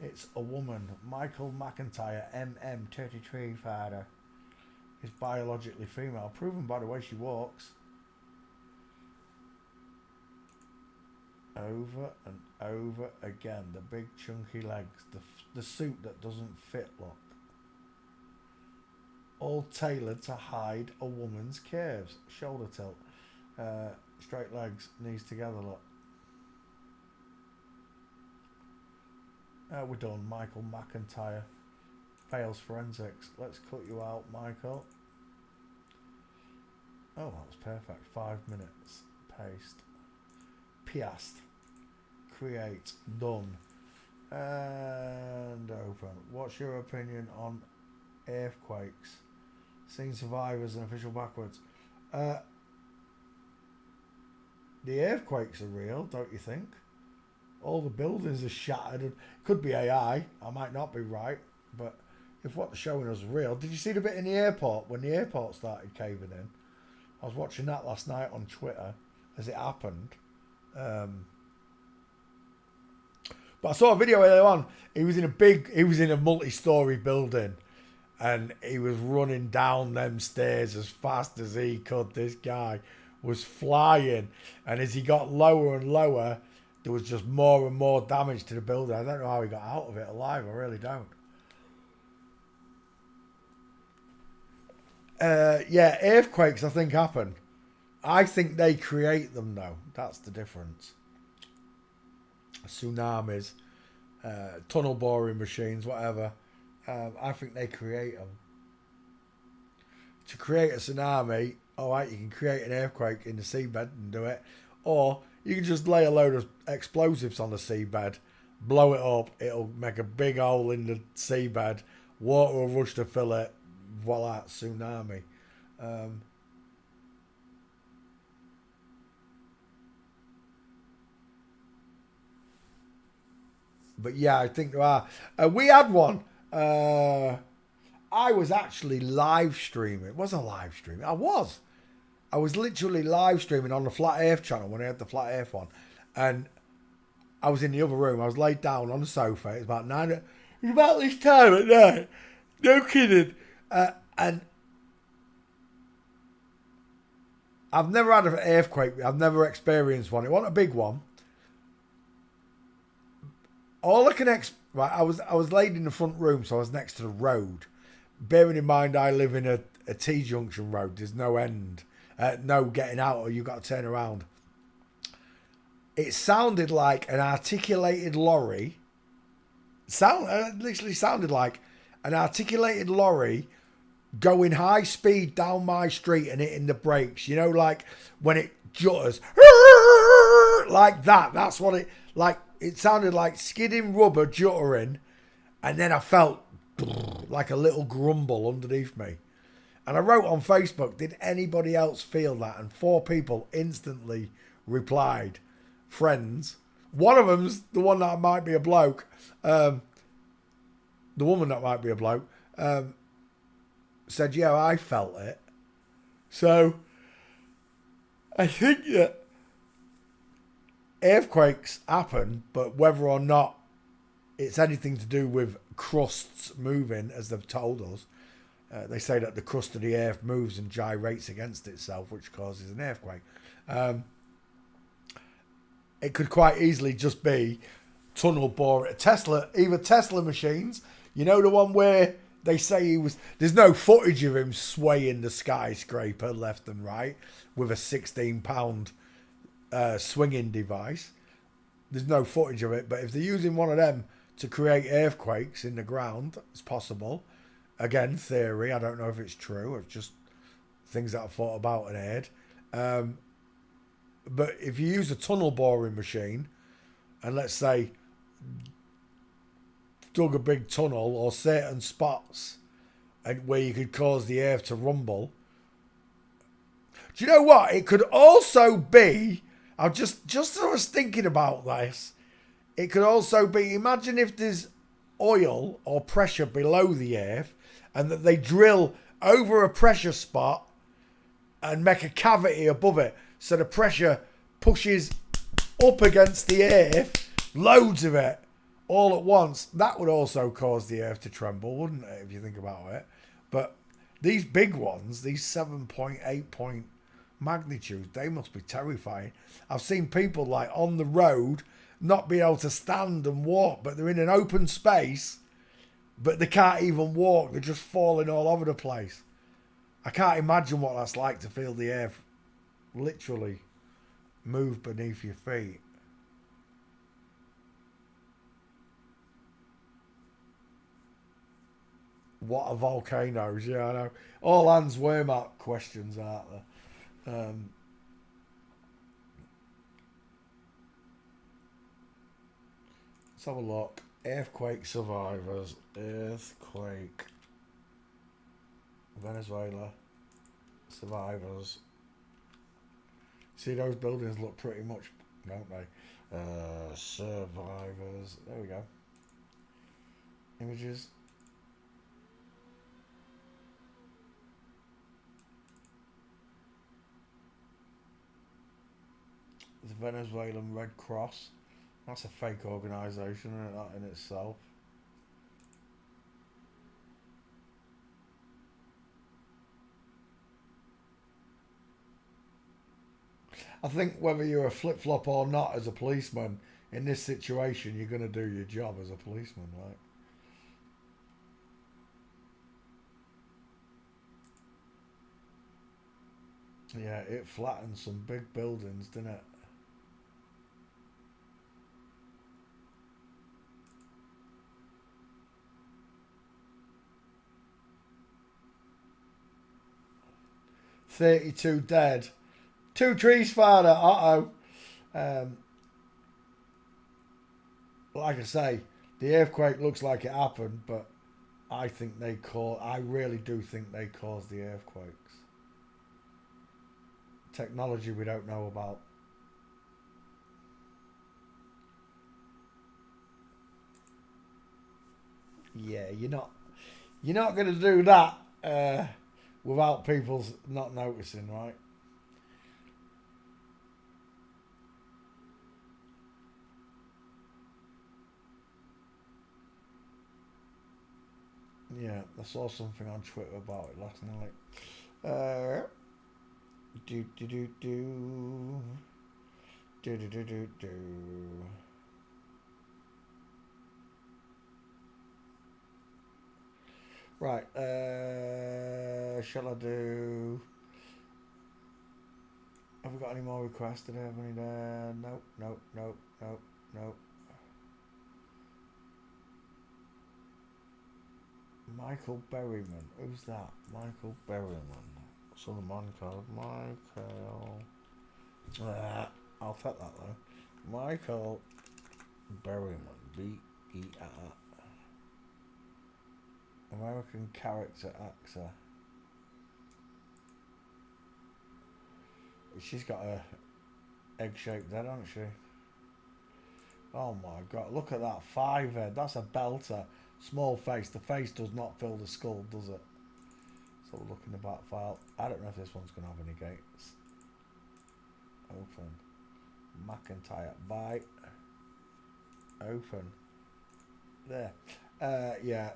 It's a woman. Michael McIntyre, MM33 father, is biologically female, proven by the way she walks. Over and over again. The big chunky legs. The suit that doesn't fit, look. All tailored to hide a woman's curves. Shoulder tilt. Straight legs. Knees together, look. We're done. Michael McIntyre. Fails forensics. Let's cut you out, Michael. Oh, that was perfect. 5 minutes. Paste. Piast. Create. Done. And open. What's your opinion on earthquakes? Seen survivors and official backwards. The earthquakes are real, don't you think? All the buildings are shattered. It could be AI. I might not be right. But if what they're showing us is real. Did you see the bit in the airport when the airport started caving in? I was watching that last night on Twitter as it happened. But I saw a video earlier on. He was in a multi-story building, and he was running down them stairs as fast as he could. This guy was flying, and as he got lower and lower, there was just more and more damage to the building. I don't know how he got out of it alive. I really don't. Yeah, earthquakes I think happen. I think they create them though. That's the difference. Tsunamis, tunnel boring machines, whatever. I think they create them. To create a tsunami, alright, you can create an earthquake in the seabed and do it. Or you can just lay a load of explosives on the seabed, blow it up, it'll make a big hole in the seabed, water will rush to fill it, voila, tsunami. But yeah, I think there are. We had one. I was actually live streaming. It wasn't a live stream. I was literally live streaming on the Flat Earth channel when I had the Flat Earth one. And I was in the other room. I was laid down on the sofa. It was about 9. It was about this time at night. No kidding. And I've never had an earthquake. I've never experienced one. It wasn't a big one. All I can right, I was laid in the front room, so I was next to the road. Bearing in mind, I live in a T-junction road. There's no end, no getting out, or you've got to turn around. It sounded like an articulated lorry. Literally sounded like an articulated lorry going high speed down my street and hitting the brakes. You know, like when it jutters, like that. That's what it like. It sounded like skidding rubber juttering, and then I felt like a little grumble underneath me. And I wrote on Facebook, did anybody else feel that? And 4 people instantly replied, friends. One of them's the one that might be a bloke. The woman that might be a bloke said, yeah, I felt it. So I think that earthquakes happen, but whether or not it's anything to do with crusts moving, as they've told us, they say that the crust of the earth moves and gyrates against itself, which causes an earthquake. It could quite easily just be tunnel boring. Either Tesla machines, you know, the one where they say he was, there's no footage of him swaying the skyscraper left and right with a 16-pound swinging device. There's no footage of it, but if they're using one of them to create earthquakes in the ground, it's possible. Again, theory. I don't know if it's true. It's just things that I've thought about and heard. But if you use a tunnel boring machine and let's say dug a big tunnel or certain spots and where you could cause the earth to rumble, do you know what? It could also be, I was thinking about this. It could also be, imagine if there's oil or pressure below the earth and that they drill over a pressure spot and make a cavity above it so the pressure pushes up against the earth, loads of it, all at once. That would also cause the earth to tremble, wouldn't it, if you think about it? But these big ones, these 7.8 point magnitudes, they must be terrifying. I've seen people like on the road not be able to stand and walk, but they're in an open space, but they can't even walk. They're just falling all over the place. I can't imagine what that's like to feel the earth literally move beneath your feet. What are volcanoes? Yeah, I know. All Hans Wehrmacht questions, aren't there? Let's have a look. Earthquake survivors. Earthquake. Venezuela. Survivors. See, those buildings look pretty much, don't they? Survivors. There we go. Images. Venezuelan Red Cross. That's a fake organisation, isn't it, that in itself? I think whether you're a flip-flop or not as a policeman, in this situation, you're going to do your job as a policeman, right? Yeah, it flattened some big buildings, didn't it? "32 dead. 2 trees, father. Uh-oh. Um, like I say, the earthquake looks like it happened, but I really do think they caused the earthquakes. Technology we don't know about. Yeah, you're not going to do that without people not noticing, right? Yeah, I saw something on Twitter about it last night. Do do do do do do do do do. Right. Shall I do? Have we got any more requests? Did I have any there? Nope. Nope. Nope. Nope. Nope. Michael Berryman. Who's that? Michael Berryman. Some man called Michael. I'll take that though. Michael Berryman. B-E-R. American character actor. She's got a egg-shaped head, hasn't she? Oh my god, look at that 5 head. That's a belter. Small face. The face does not fill the skull, does it? So we'll look in the back file. I don't know if this one's going to have any gates. Open. McIntyre. Buy. Open. There. Yeah.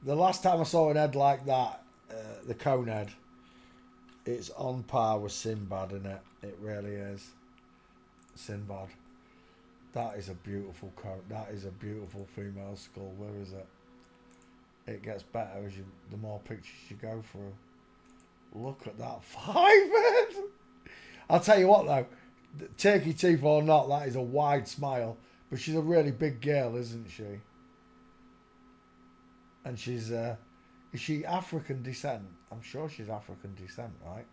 The last time I saw an head like that, the cone head, it's on par with Sinbad, isn't it? It really is. Sinbad. That is a beautiful cone. That is a beautiful female skull. Where is it? It gets better as the more pictures you go through. Look at that 5 head. I'll tell you what though, turkey teeth or not, that is a wide smile. But she's a really big girl, isn't she? And she's is she African descent? I'm sure she's African descent, right?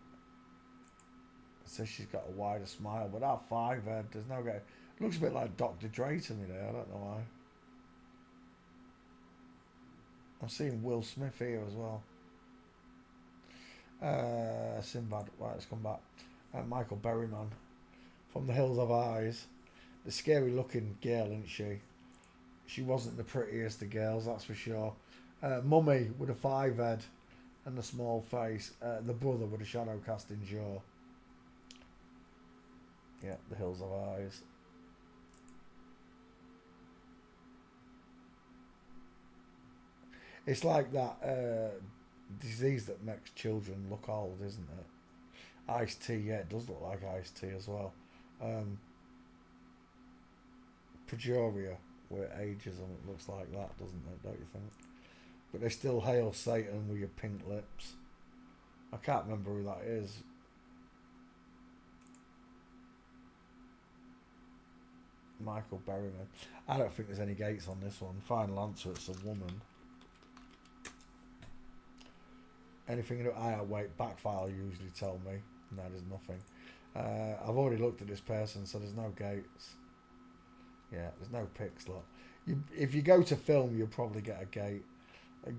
So she's got a wider smile, but that 5 head, there's no get. Looks a bit like Dr. Dre to me there. I don't know why. I'm seeing Will Smith here as well. Sinbad. Right, let's come back. Michael Berryman from The Hills of Eyes. The scary looking girl, isn't she? She wasn't the prettiest of girls, that's for sure. Mummy with a 5 head and a small face. The brother with a shadow casting jaw. Yeah, The Hills of Eyes. It's like that disease that makes children look old, isn't it? Ice-T, yeah, it does look like Ice-T as well. Progeria, where it ages and it looks like that, doesn't it? Don't you think? But they still hail Satan with your pink lips. I can't remember who that is. Michael Berryman. I don't think there's any gates on this one. Final answer, it's a woman. Anything in it? Wait, back file usually tell me. No, there's nothing. I've already looked at this person, so there's no gates. Yeah, there's no pics, look. If you go to film, you'll probably get a gate.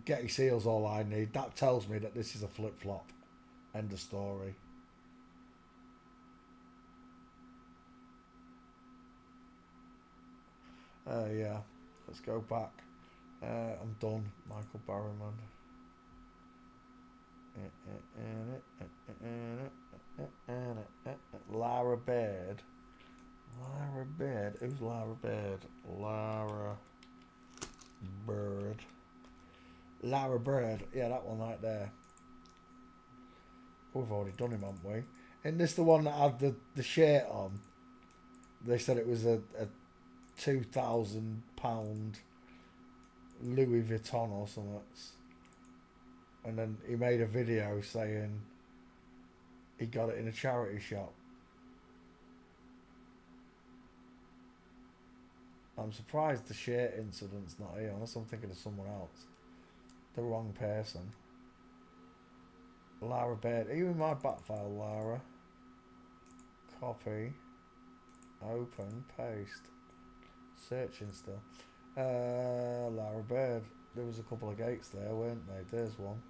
Getty Seal's all I need. That tells me that this is a flip-flop. End of story. Yeah, let's go back. I'm done, Michael Berryman. Lara Baird. Baird. Who's Lara Baird? Lara Bird. Lara Bird. Yeah, that one right there. We've already done him, haven't we? Isn't this the one that had the shirt on? They said it was a £2,000 Louis Vuitton or something. And then he made a video saying he got it in a charity shop. I'm surprised the shirt incident's not here, unless I'm thinking of someone else. The wrong person. Lara Baird. Are you in my back file, Lara? Copy. Open. Paste. Searching still. Lara Baird. There was a couple of gates there, weren't they? There's one.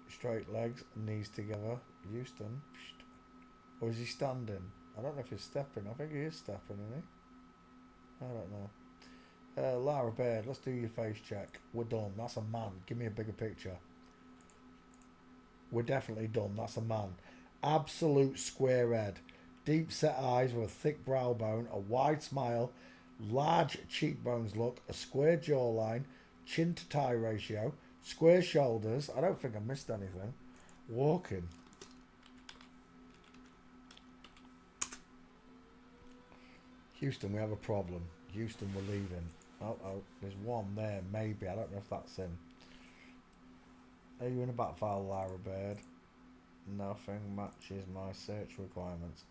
Straight legs, knees together. Houston. Or is he standing? I don't know if he's stepping. I think he is stepping, isn't he? I don't know. Lara Baird, let's do your face check. We're done. That's a man. Give me a bigger picture. We're definitely done. That's a man. Absolute square head. Deep set eyes with a thick brow bone, a wide smile, large cheekbones look, a square jawline, chin to tie ratio, square shoulders. I don't think I missed anything. Walking. Houston, we have a problem. Houston, we're leaving. Oh, there's one there, maybe. I don't know if that's him. Are you in a back file, Lara Baird? Nothing matches my search requirements.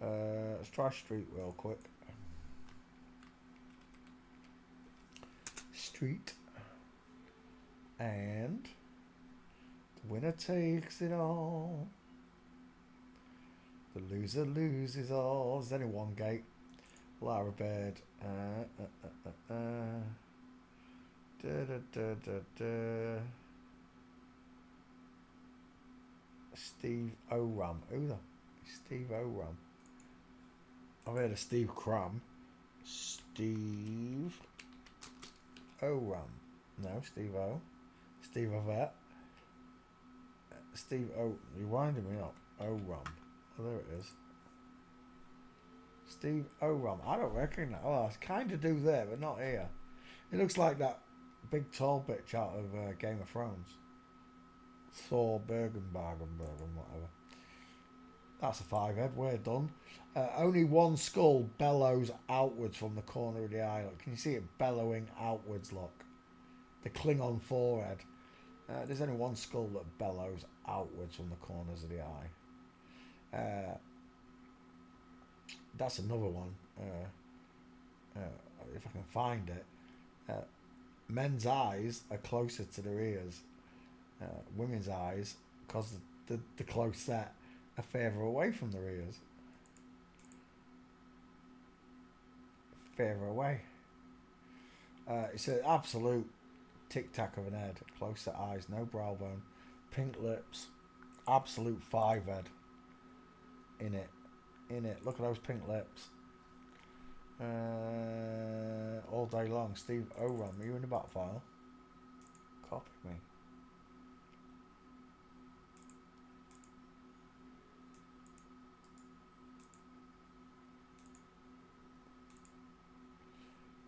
Let's try street real quick. Street. And the winner takes it all. The loser loses all. There's only one gate. Lara Baird. Steve Oram. Who the? Steve Oram. I've heard of Steve Cram. Steve Oram. No, Steve O. Steve Ovett. Steve O. You're winding me up. Oram. Oh, there it is. Steve Oram. I don't reckon that. Oh, I kind of do there, but not here. It looks like that big tall bitch out of Game of Thrones. Thor Bergenbargen, whatever. That's a 5-head. We're done. Only one skull bellows outwards from the corner of the eye. Look, can you see it bellowing outwards? Look, the Klingon forehead. There's only one skull that bellows outwards from the corners of the eye. That's another one. If I can find it. Men's eyes are closer to their ears. Women's eyes, because the close set, are further away from their ears. Further away. It's an absolute tic-tac of an head. Close set eyes, no brow bone, pink lips, absolute 5-head. In it. Look at those pink lips. All day long. Steve Oram, are you in the back file? Copy me.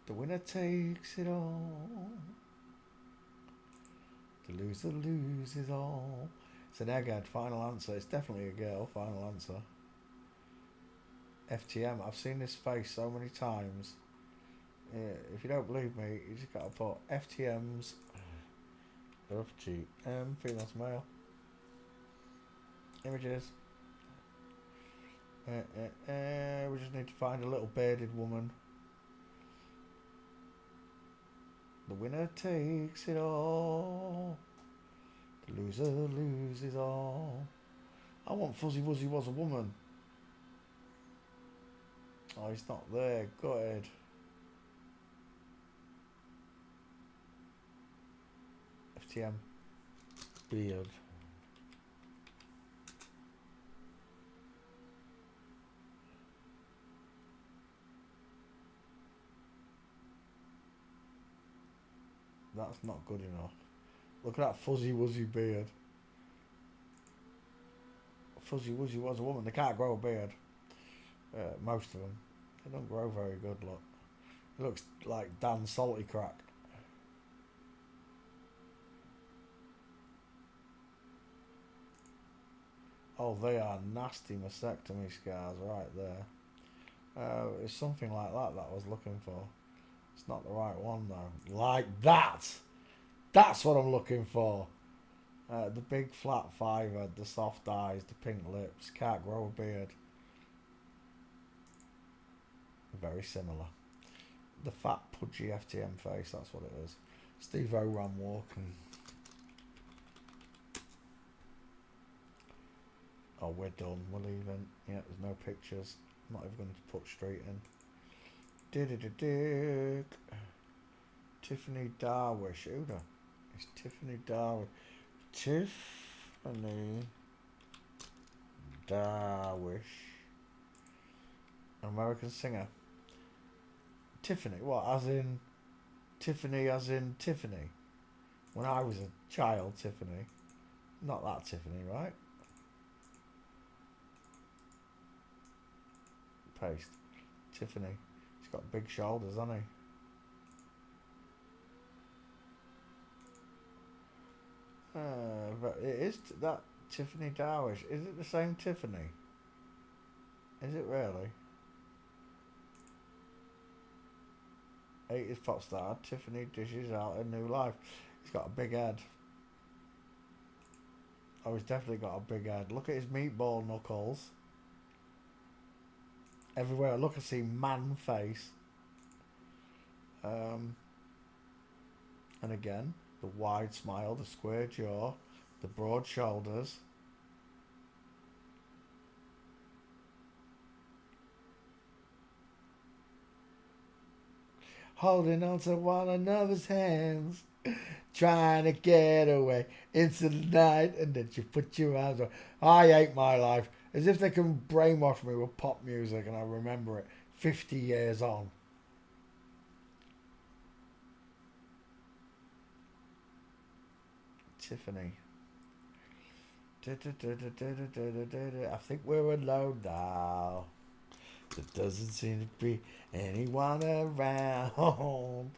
The winner takes it all. The loser loses all. It's an egghead. Final answer. It's definitely a girl. Final answer. FTM. I've seen this face so many times. Yeah, if you don't believe me, you just gotta put FTM's FTM female male images. We just need to find a little bearded woman. The winner takes it all. The loser loses all. I want Fuzzy Wuzzy was a woman. Oh, he's not there. Go ahead. FTM. Beard. That's not good enough. Look at that Fuzzy Wuzzy beard. Fuzzy Wuzzy was a woman. They can't grow a beard. Most of them. They don't grow very good, look. It looks like Dan Salty Crack. Oh, they are nasty mastectomy scars right there. It's something like that I was looking for. It's not the right one though. Like that! That's what I'm looking for. The big flat fiver, the soft eyes, the pink lips, can't grow a beard. Very similar. The fat, pudgy FTM face, that's what it is. Steve O ran walking. Oh, we're done. We're leaving. Yeah, there's no pictures. I'm not even going to put straight in. Tiffany Darwish. Who the? It's Tiffany Darwish. Tiffany Darwish. American singer. Tiffany. What? As in Tiffany, as in Tiffany. When I was a child, Tiffany. Not that Tiffany, right? Paste. Tiffany. He's got big shoulders, hasn't he? But it is that Tiffany Darwish. Is it the same Tiffany? Is it really? 80s pop star Tiffany dishes out a new life. He's got a big head. Oh, he's definitely got a big head. Look at his meatball knuckles. Everywhere I look, I see man face. And again, the wide smile, the square jaw, the broad shoulders. Holding on to one another's hands, trying to get away into the night, and then you put your arms on. I hate my life. As if they can brainwash me with pop music and I remember it 50 years on. Tiffany. I think we're alone now. There doesn't seem to be anyone around.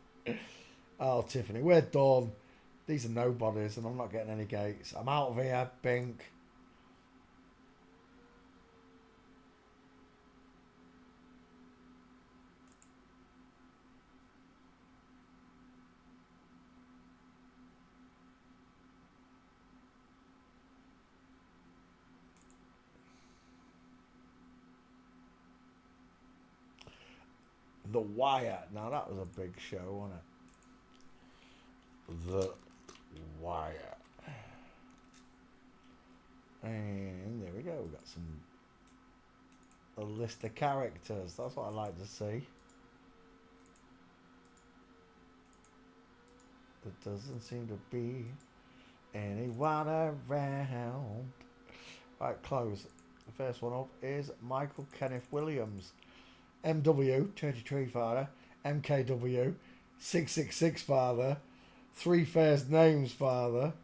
Oh, Tiffany, we're done. These are nobodies and I'm not getting any gates. I'm out of here, Pink. The Wire. Now that was a big show, wasn't it? The Wire. And there we go. We've got a list of characters. That's what I like to see. There doesn't seem to be anyone around. Right, close. The first one up is Michael Kenneth Williams. MW, 33 father, MKW, 666 father, 3 first names father.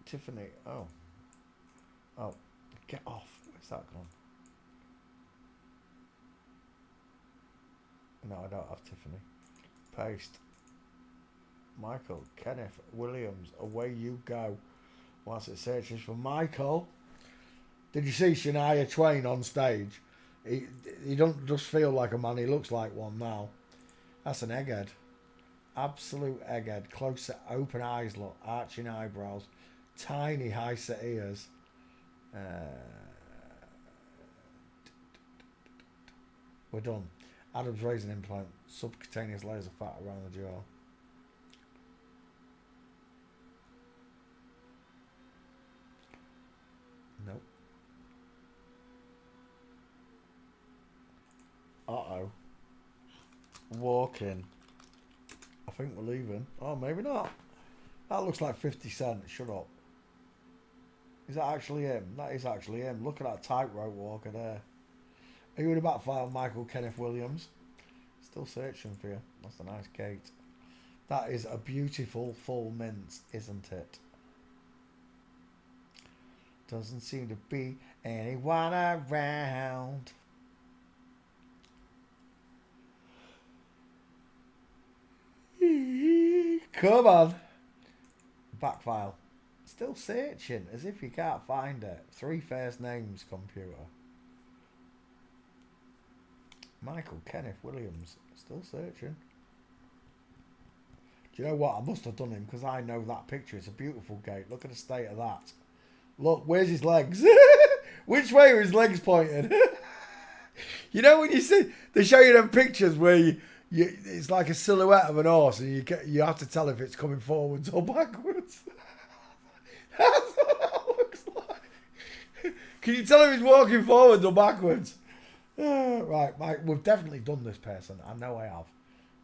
Tiffany, oh, get off, where's that gone? No, I don't have Tiffany. Paste. Michael Kenneth Williams, away you go. Whilst it searches for Michael. Did you see Shania Twain on stage? He don't just feel like a man, he looks like one now. That's an egghead. Absolute egghead. Close set, open eyes, look. Arching eyebrows. Tiny high set ears. We're done. Adam's razor implant. Subcutaneous layers of fat around the jaw. Nope. Uh-oh. Walking. I think we're leaving. Oh, maybe not. That looks like 50 Cent. Shut up. Is that actually him? That is actually him. Look at that tightrope walker there. Are you in about file, Michael Kenneth Williams? Still searching for you. That's a nice gate. That is a beautiful full mint, isn't it? Doesn't seem to be anyone around. Come on. Back file. Still searching as if you can't find it. 3 first names, computer. Michael Kenneth Williams. Still searching. Do you know what? I must have done him because I know that picture. It's a beautiful gate. Look at the state of that. Look, where's his legs? Which way are his legs pointed? You know when you see, they show you them pictures where you it's like a silhouette of an horse and you have to tell if it's coming forwards or backwards. That's what that looks like. Can you tell if he's walking forwards or backwards? Right, Mike, we've definitely done this person. I know I have.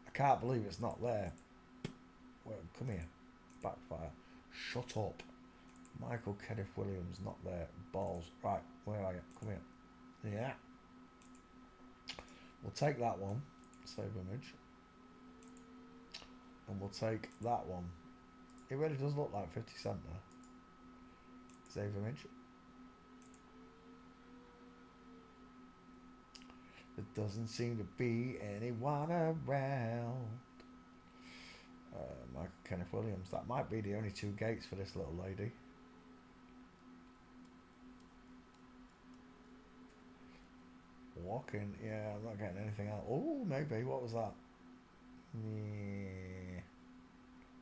I can't believe it's not there. Well, come here. Backfire. Shut up. Michael Kenneth Williams, not there. Balls. Right, where are you? Come here. Yeah. We'll take that one. Save image. And we'll take that one. It really does look like 50 Cent there. Save image. There doesn't seem to be anyone around. Michael Kenneth Williams. That might be the only 2 gates for this little lady. Walking, yeah, I'm not getting anything out. Oh, maybe. What was that? Yeah.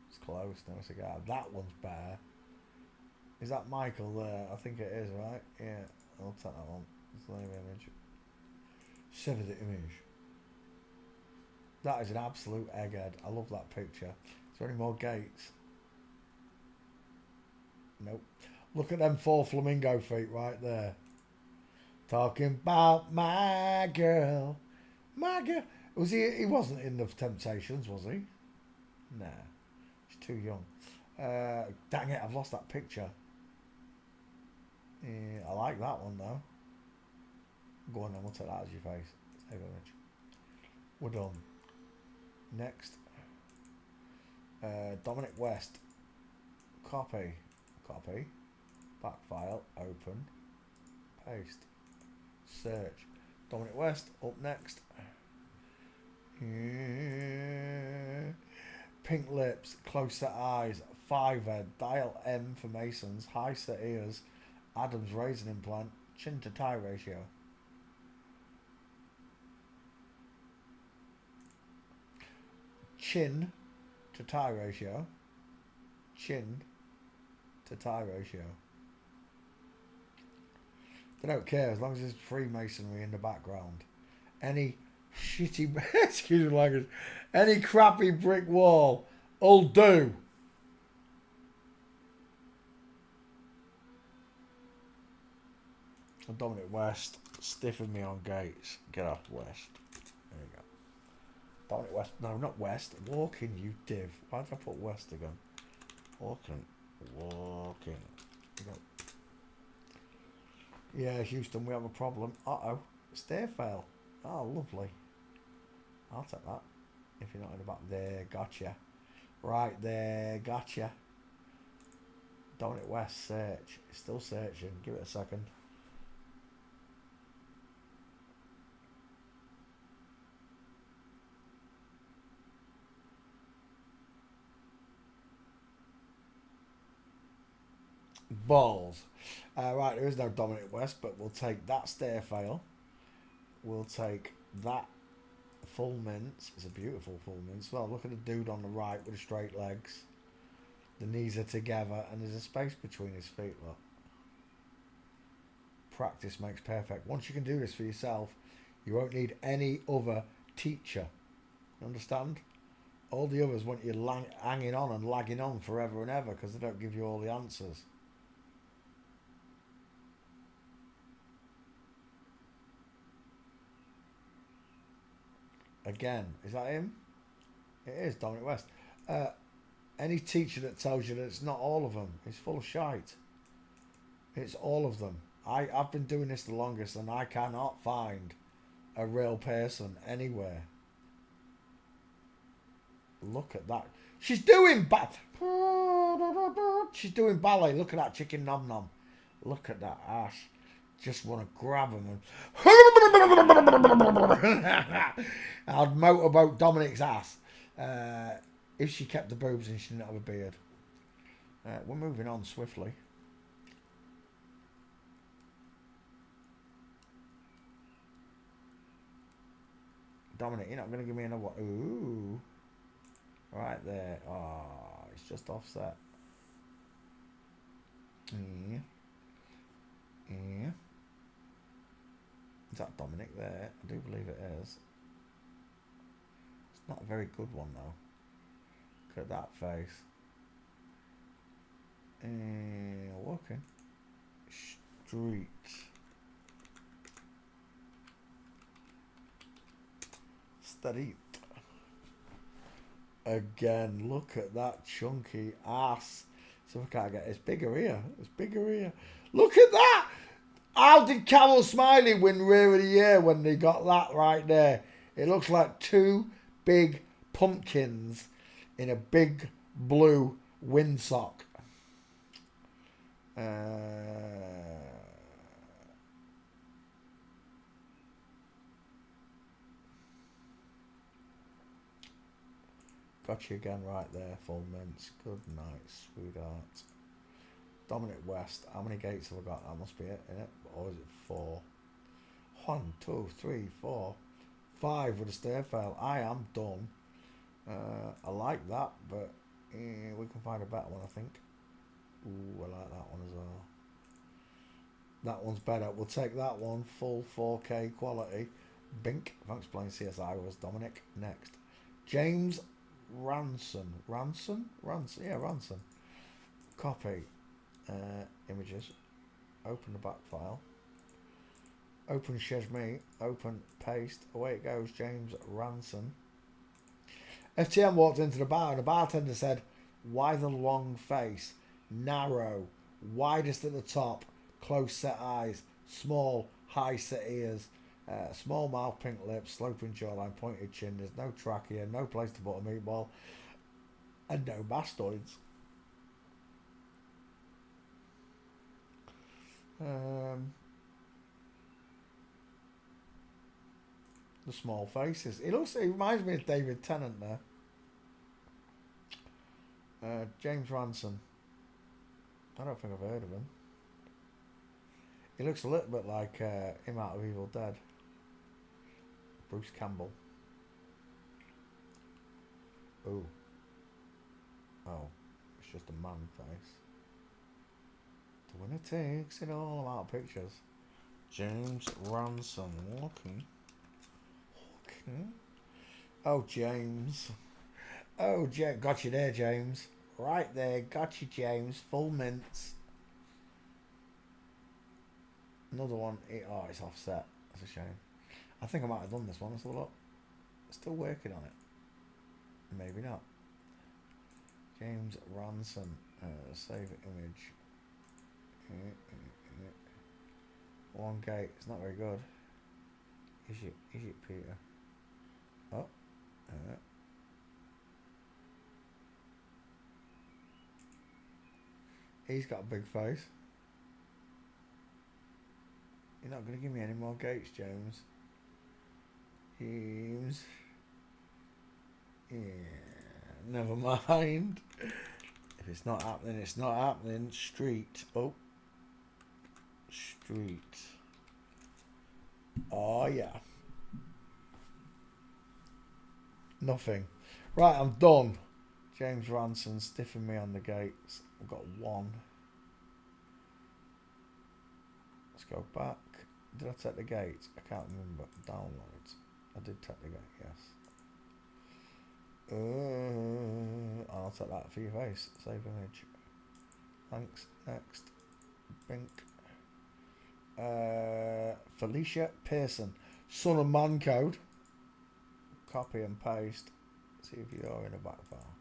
It's close. No cigar. That one's better. Is that Michael there? I think it is, right? Yeah, I'll take that one. Save image. Save the image. That is an absolute egghead. I love that picture. Is there any more gates? Nope. Look at them 4 flamingo feet right there. Talking about my girl. My girl. Was he wasn't in the Temptations, was he? Nah. He's too young. Dang it, I've lost that picture. Yeah, I like that one though. Go on then, we'll take that as your face. Save image. We're done. Next. Dominic West. Copy. Copy. Back file. Open. Paste. Search. Dominic West. Up next. Pink lips. Closer eyes. 5 head. Dial M for Masons. High set ears. Adam's raisin implant. Chin to tie ratio. Chin to tie ratio. Chin to tie ratio. They don't care as long as there's Freemasonry in the background. Any shitty, excuse me language, any crappy brick wall will do. Dominic West, stiffen me on gates. Get off West. There you go. Dominic West, no, not West. Walking, you div. Why did I put West again? Walking. Walking. You go. Yeah, Houston, we have a problem. Uh-oh. Stair fail. Oh, lovely. I'll take that. If you're not in the back. There, gotcha. Right there, gotcha. Dominic West, search. It's still searching. Give it a second. Balls. Right, there is no Dominic West, but we'll take that stair fail. We'll take that full mince. It's a beautiful full mince. Well, look at the dude on the right with the straight legs. The knees are together and there's a space between his feet, look. Practice makes perfect. Once you can do this for yourself, you won't need any other teacher. Understand? All the others want you hanging on and lagging on forever and ever because they don't give you all the answers. Again, is that him? It is, Dominic West. Any teacher that tells you that it's not all of them is full of shite. It's all of them. I've been doing this the longest and I cannot find a real person anywhere. Look at that. She's doing She's doing ballet. Look at that chicken nom nom. Look at that ass. Just want to grab him and I'd motorboat Dominic's ass. If she kept the boobs and she didn't have a beard. We're moving on swiftly. Dominic, you're not going to give me another one. Ooh. Right there. Oh, it's just offset. Yeah. Yeah. Is that Dominic there? I do believe it is. It's not a very good one though. Look at that face. Walking. Street. Steady. Again, look at that chunky ass. So I can't get it's bigger here. It's bigger here. Look at that! How did Camel Smiley win Rear of the Year when they got that right there? It looks like two big pumpkins in a big blue windsock. Got you again right there, full mints. Good night, sweetheart. Dominic West. How many gates have I got? That must be it, innit? Or is it 4? 1, 2, 3, 4, 5 with a stair fail. I am done. I like that, but we can find a better one, I think. Ooh, I like that one as well. That one's better. We'll take that one. Full 4K quality. Bink. Thanks for playing CSI was Dominic. Next. James Ranson. Ranson? Ranson. Yeah, Ranson. Copy. Images. Open the back file. Open Shesme. Open paste. Away it goes. James Ranson. FTM walked into the bar and the bartender said, "Why the long face? Narrow. Widest at the top. Close set eyes. Small, high set ears. Small mouth, pink lips, sloping jawline, pointed chin. There's no trachea, no place to put a meatball, and no mastoids." The small faces. It reminds me of David Tennant there. James Ranson. I don't think I've heard of him. He looks a little bit like him out of Evil Dead. Bruce Campbell. Oh. Oh. It's just a man face. The winner takes it all. I'm out of pictures. James Ranson. Walking. Oh, James. Oh, got you there, James. Right there. Got you, James. Full mints. Another one. Oh, it's offset. That's a shame. I think I might have done this one. Let's have a look. Still working on it. Maybe not. James Ranson. Save image. One gate. It's not very good. Is it Peter? Oh. He's got a big face. You're not going to give me any more gates, James. James. Yeah, never mind. If it's not happening, it's not happening. Street. Oh. Street. Oh, yeah. Nothing. Right, I'm done. James Ranson stiffing me on the gates. I've got one. Let's go back. Did I take the gate? I can't remember. Downloads. I did take the gate, yes. I'll take that for your face. Save image. Thanks. Next. Bink. Felicia Pearson. Son of Man Code. Copy and paste. See if you're in a back file.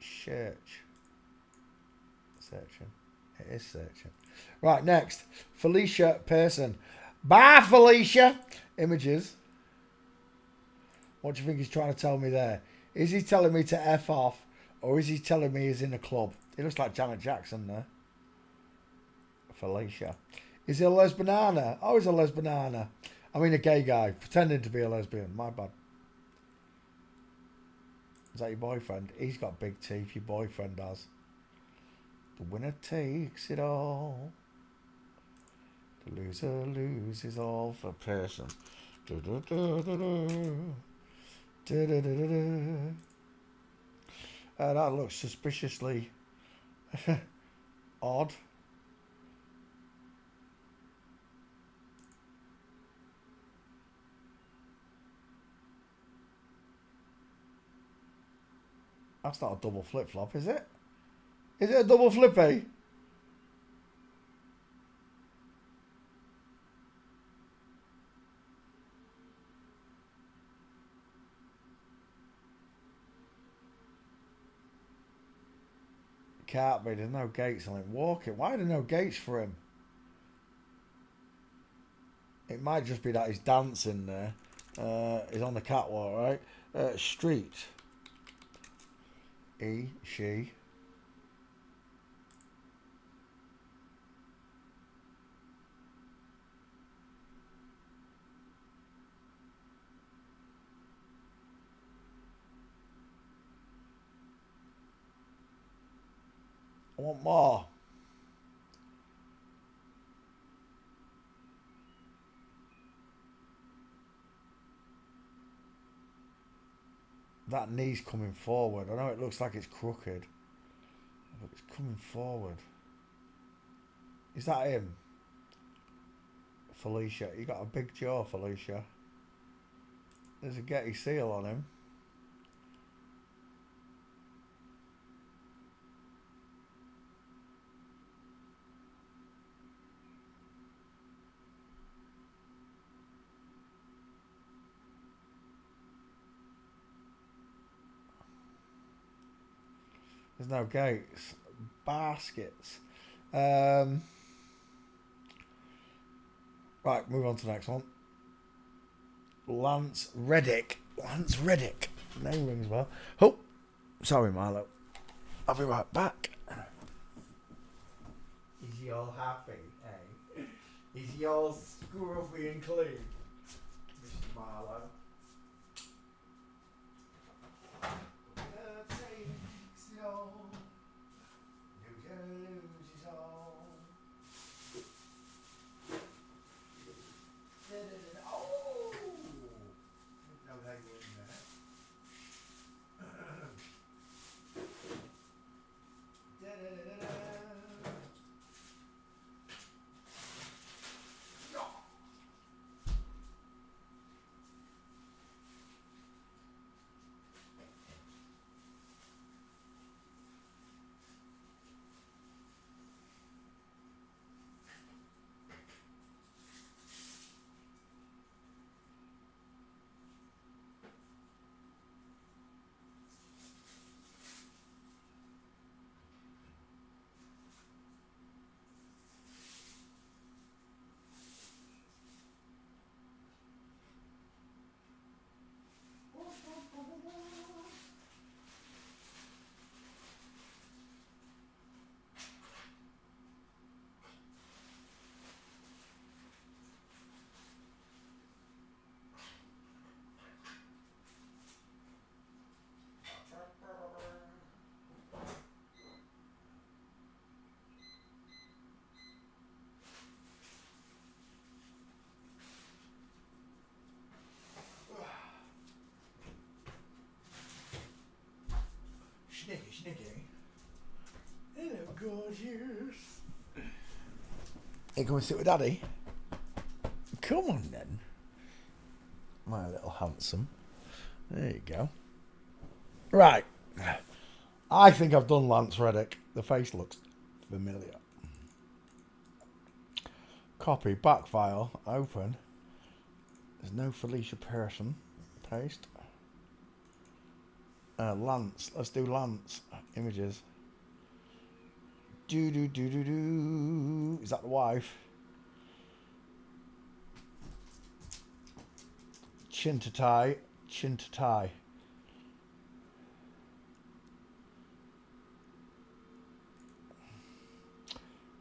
Search. Searching. It is searching. Right, next. Felicia Pearson. Bye, Felicia. Images. What do you think he's trying to tell me there? Is he telling me to F off? Or is he telling me he's in a club? He looks like Janet Jackson there. Felicia. Is he a lesbiana? Oh, he's a lesbiana. I mean a gay guy pretending to be a lesbian. My bad. Is that your boyfriend? He's got big teeth. Your boyfriend has. The winner takes it all. The loser loses all for person. That looks suspiciously odd. That's not a double flip-flop, is it? Is it a double flippy? Can't be. There's no gates on him walking. Why are there no gates for him? It might just be that he's dancing there. He's on the catwalk, right? Street. He, she. I want more. That knee's coming forward. I know it looks like it's crooked, but it's coming forward. Is that him? Felicia. You got a big jaw, Felicia. There's a Getty seal on him. There's no gates. Baskets. Right, move on to the next one. Lance Reddick. Lance Reddick. Name rings well. Oh, sorry, Milo. I'll be right back. Is he all happy, eh? Is he all scruffy and clean, Mr. Marlowe? Snicky. Hello, gorgeous. You come and sit with Daddy? Come on, then. My little handsome. There you go. Right. I think I've done Lance Reddick. The face looks familiar. Copy, back file, open. There's no Felicia Pearson. Paste. Lance. Let's do Lance. Images. Do. Is that the wife? Chin to tie.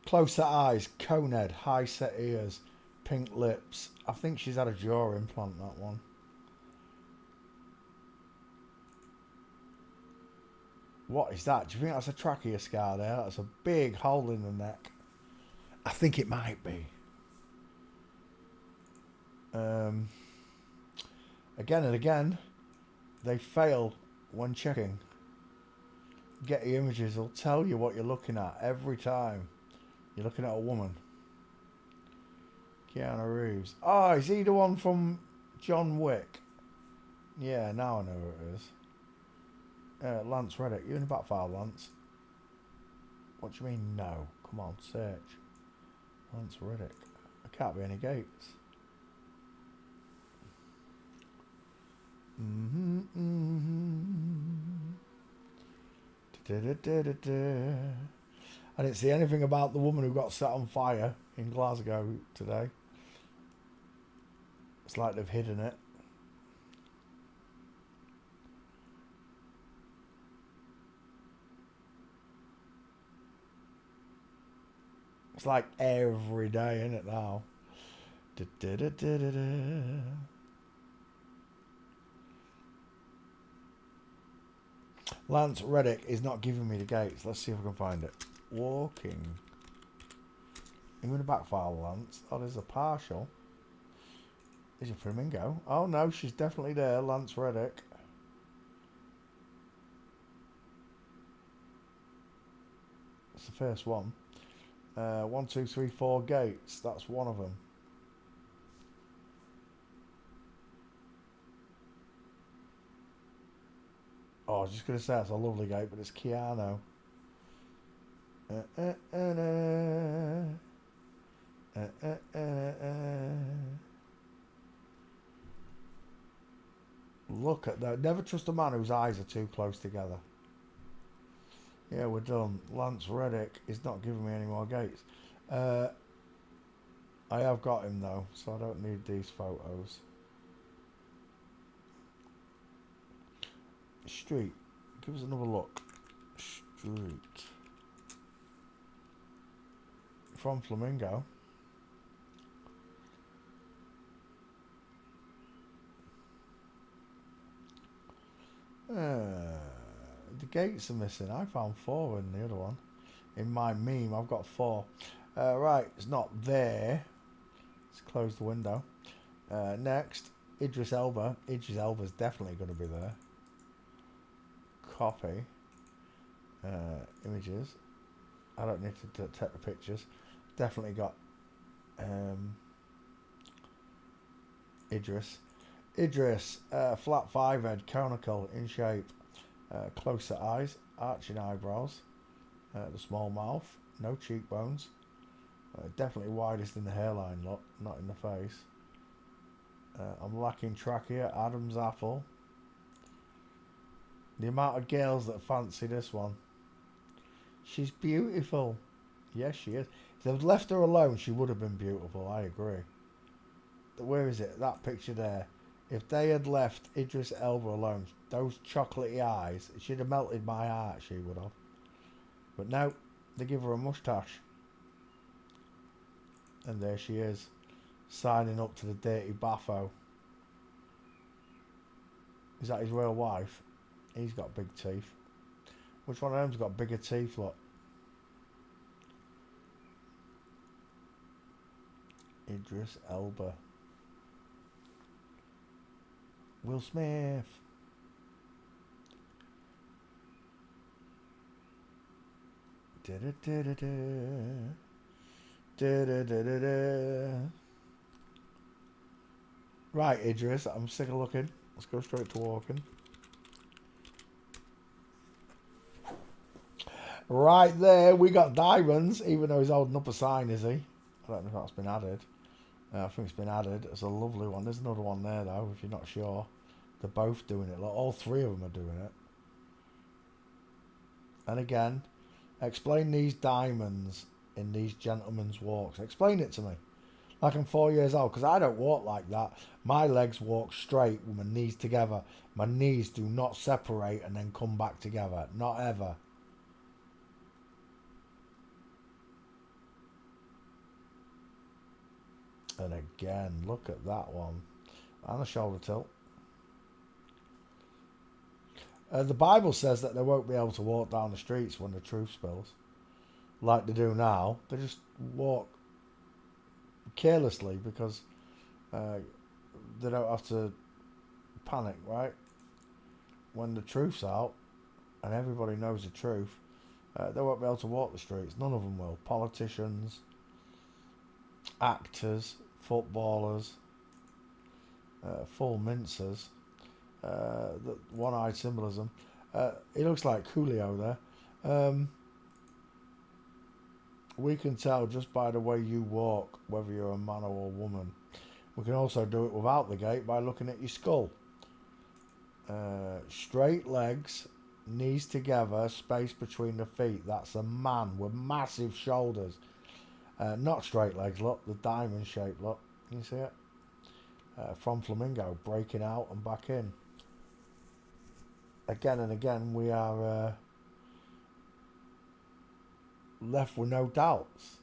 Closer eyes, cone head, high set ears, pink lips. I think she's had a jaw implant, that one. What is that? Do you think that's a trachea scar there? That's a big hole in the neck. I think it might be. Again and again, they fail when checking. Getty Images will tell you what you're looking at every time. You're looking at a woman. Keanu Reeves. Oh, is he the one from John Wick? Yeah, now I know who it is. Lance Reddick. You in the back file, Lance? What do you mean, no? Come on, search. Lance Reddick. There can't be any gates. I didn't see anything about the woman who got set on fire in Glasgow today. It's like they've hidden it. It's like every day, isn't it now? Lance Reddick is not giving me the gates. Let's see if I can find it. Walking. I'm going to backfile, Lance. Oh, there's a partial. Is it Flamingo? Oh, no, she's definitely there. Lance Reddick. It's the first one. 1, 2, 3, 4 gates. That's one of them. Oh, I was just going to say it's a lovely gate, but it's Keanu. Look at that. Never trust a man whose eyes are too close together. Yeah, we're done. Lance Reddick is not giving me any more gates. I have got him though, so I don't need these photos. Street. Give us another look. Street. From Flamingo. The gates are missing. I found 4 in the other one. In my meme, I've got 4. Right, it's not there. Let's close the window. Next, Idris Elba. Idris Elba's definitely going to be there. Copy. Images. I don't need to take the pictures. Definitely got Idris. Idris, flat 5 head, conical in shape, closer eyes, arching eyebrows, the small mouth, no cheekbones, definitely widest in the hairline, look, not in the face. I'm lacking trachea, Adam's apple. The amount of girls that fancy this one. She's beautiful. Yes, she is. If they'd left her alone, she would have been beautiful, I agree. Where is it? That picture there. If they had left Idris Elba alone, those chocolatey eyes, she'd have melted my heart, she would have. But no, they give her a moustache. And there she is, signing up to the dirty baffo. Is that his real wife? He's got big teeth. Which one of them's got bigger teeth, look? Idris Elba. Will Smith. Right, Idris, I'm sick of looking. Let's go straight to walking. Right there, we got diamonds, even though he's holding up a sign, is he? I don't know if that's been added. I think it's been added. It's a lovely one. There's another one there, though, if you're not sure. They're both doing it. Look, all 3 of them are doing it. And again, explain these diamonds in these gentlemen's walks. Explain it to me. Like I'm 4 years old, because I don't walk like that. My legs walk straight with my knees together. My knees do not separate and then come back together. Not ever. And again, look at that one. And a shoulder tilt. The Bible says that they won't be able to walk down the streets when the truth spills. Like they do now. They just walk carelessly because they don't have to panic, right? When the truth's out and everybody knows the truth, they won't be able to walk the streets. None of them will. Politicians, actors, footballers, full mincers, the one-eyed symbolism. He looks like Coolio there. We can tell just by the way you walk whether you're a man or a woman. We can also do it without the gait by looking at your skull. Straight legs, knees together, space between the feet. That's a man with massive shoulders. Not straight legs, look, the diamond shape, look. Can you see it? From Flamingo, breaking out and back in. Again and again, we are left with no doubts.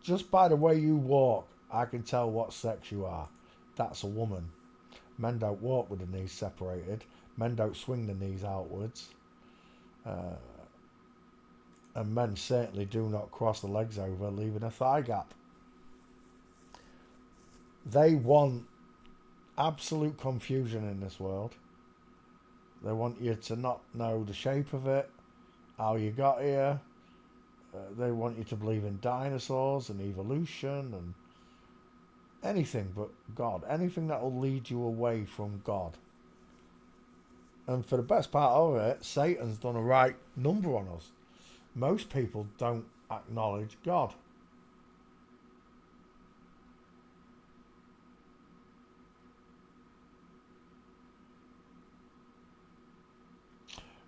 Just by the way you walk, I can tell what sex you are. That's a woman. Men don't walk with the knees separated. Men don't swing the knees outwards. And men certainly do not cross the legs over, leaving a thigh gap. They want absolute confusion in this world. They want you to not know the shape of it, how you got here. They want you to believe in dinosaurs and evolution and anything but God. Anything that will lead you away from God. And for the best part of it, Satan's done a right number on us. Most people don't acknowledge God.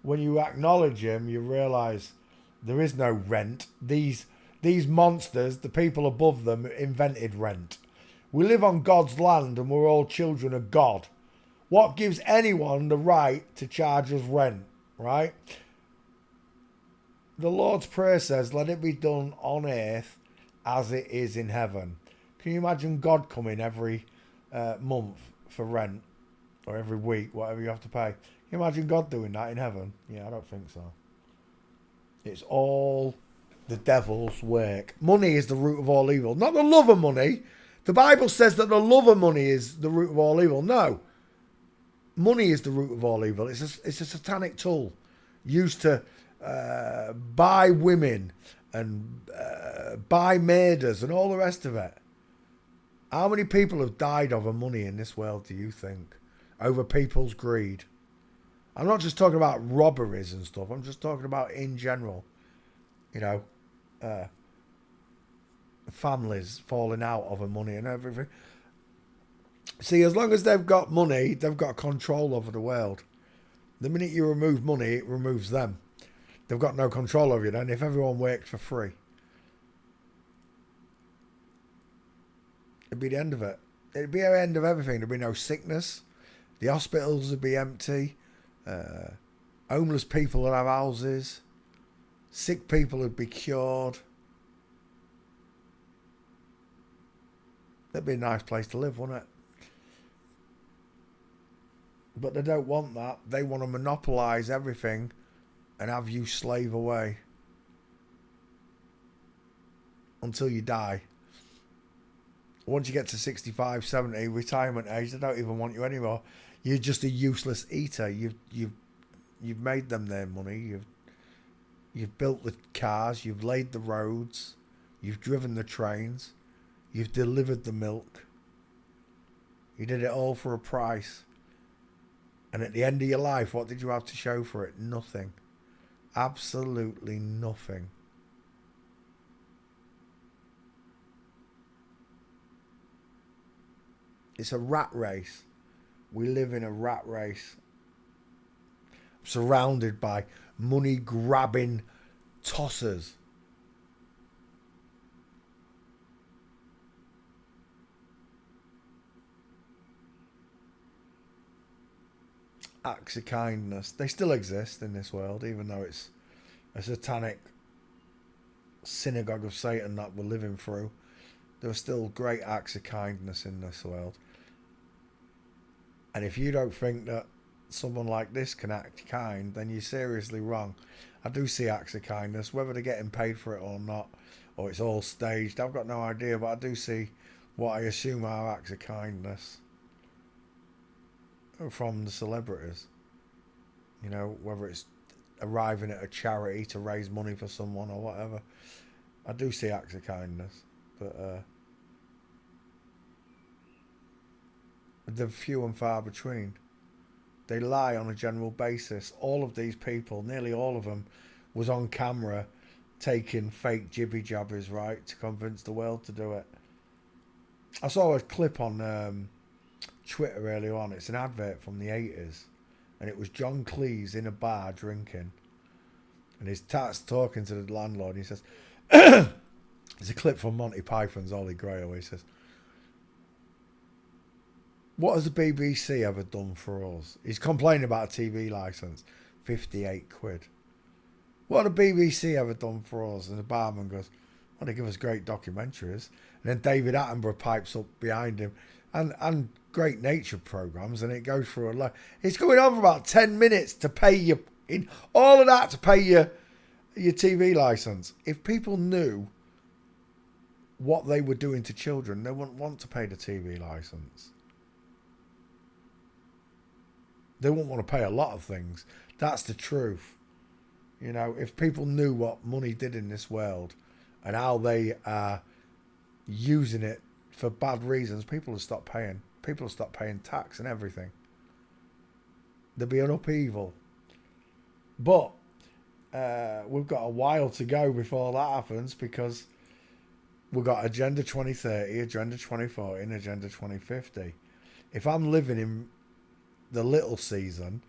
When you acknowledge him, you realise there is no rent. These monsters, the people above them, invented rent. We live on God's land and we're all children of God. What gives anyone the right to charge us rent, right? The Lord's Prayer says, let it be done on earth as it is in heaven. Can you imagine God coming every month for rent? Or every week, whatever you have to pay? Can you imagine God doing that in heaven? Yeah, I don't think so. It's all the devil's work. Money is the root of all evil. Not the love of money. The Bible says that the love of money is the root of all evil. No. Money is the root of all evil. It's a satanic tool used to buy women and buy murders and all the rest of it. How many people have died over money in this world, do you think? Over people's greed. I'm not just talking about robberies and stuff. I'm just talking about in general. You know, families falling out over money and everything. See, as long as they've got money, they've got control over the world. The minute you remove money, it removes them. They've got no control over you then if everyone worked for free. It'd be the end of it. It'd be the end of everything. There'd be no sickness. The hospitals would be empty. Homeless people would have houses. Sick people would be cured. That'd be a nice place to live, wouldn't it? But they don't want that. They want to monopolise everything and have you slave away until you die. Once you get to 65, 70, retirement age, they don't even want you anymore. You're just a useless eater. You've made them their money. You've built the cars. You've laid the roads. You've driven the trains. You've delivered the milk. You did it all for a price. And at the end of your life, what did you have to show for it? Nothing. Absolutely nothing. It's a rat race. We live in a rat race. Surrounded by money-grabbing tossers. Acts of kindness. They still exist in this world, even though it's a satanic synagogue of Satan that we're living through. There are still great acts of kindness in this world. And if you don't think that someone like this can act kind, then you're seriously wrong. I do see acts of kindness, whether they're getting paid for it or not, or it's all staged. I've got no idea, but I do see what I assume are acts of kindness from the celebrities. You know, whether it's arriving at a charity to raise money for someone or whatever. I do see acts of kindness, but they're few and far between. They lie on a general basis. All of these people, nearly all of them, was on camera taking fake jibby jabbers, right, to convince the world to do it. I saw a clip on Twitter earlier on. It's an advert from the 80s, and it was John Cleese in a bar drinking, and his tat's talking to the landlord, and he says, it's a clip from Monty Python's Holy Grail, where he says, what has the BBC ever done for us? He's complaining about a TV licence, 58 quid. What have the BBC ever done for us? And the barman goes, well, they give us great documentaries. And then David Attenborough pipes up behind him, and great nature programmes, and it goes through a lot. It's going on for about 10 minutes to pay you, in all of that to pay your TV licence. If people knew what they were doing to children, they wouldn't want to pay the TV licence. They wouldn't want to pay a lot of things. That's the truth. You know, if people knew what money did in this world and how they are using it for bad reasons, people will stop paying. People will stop paying tax and everything. There'll be an upheaval. But we've got a while to go before that happens, because we've got Agenda 2030, Agenda 2040 and Agenda 2050. If I'm living in the little season,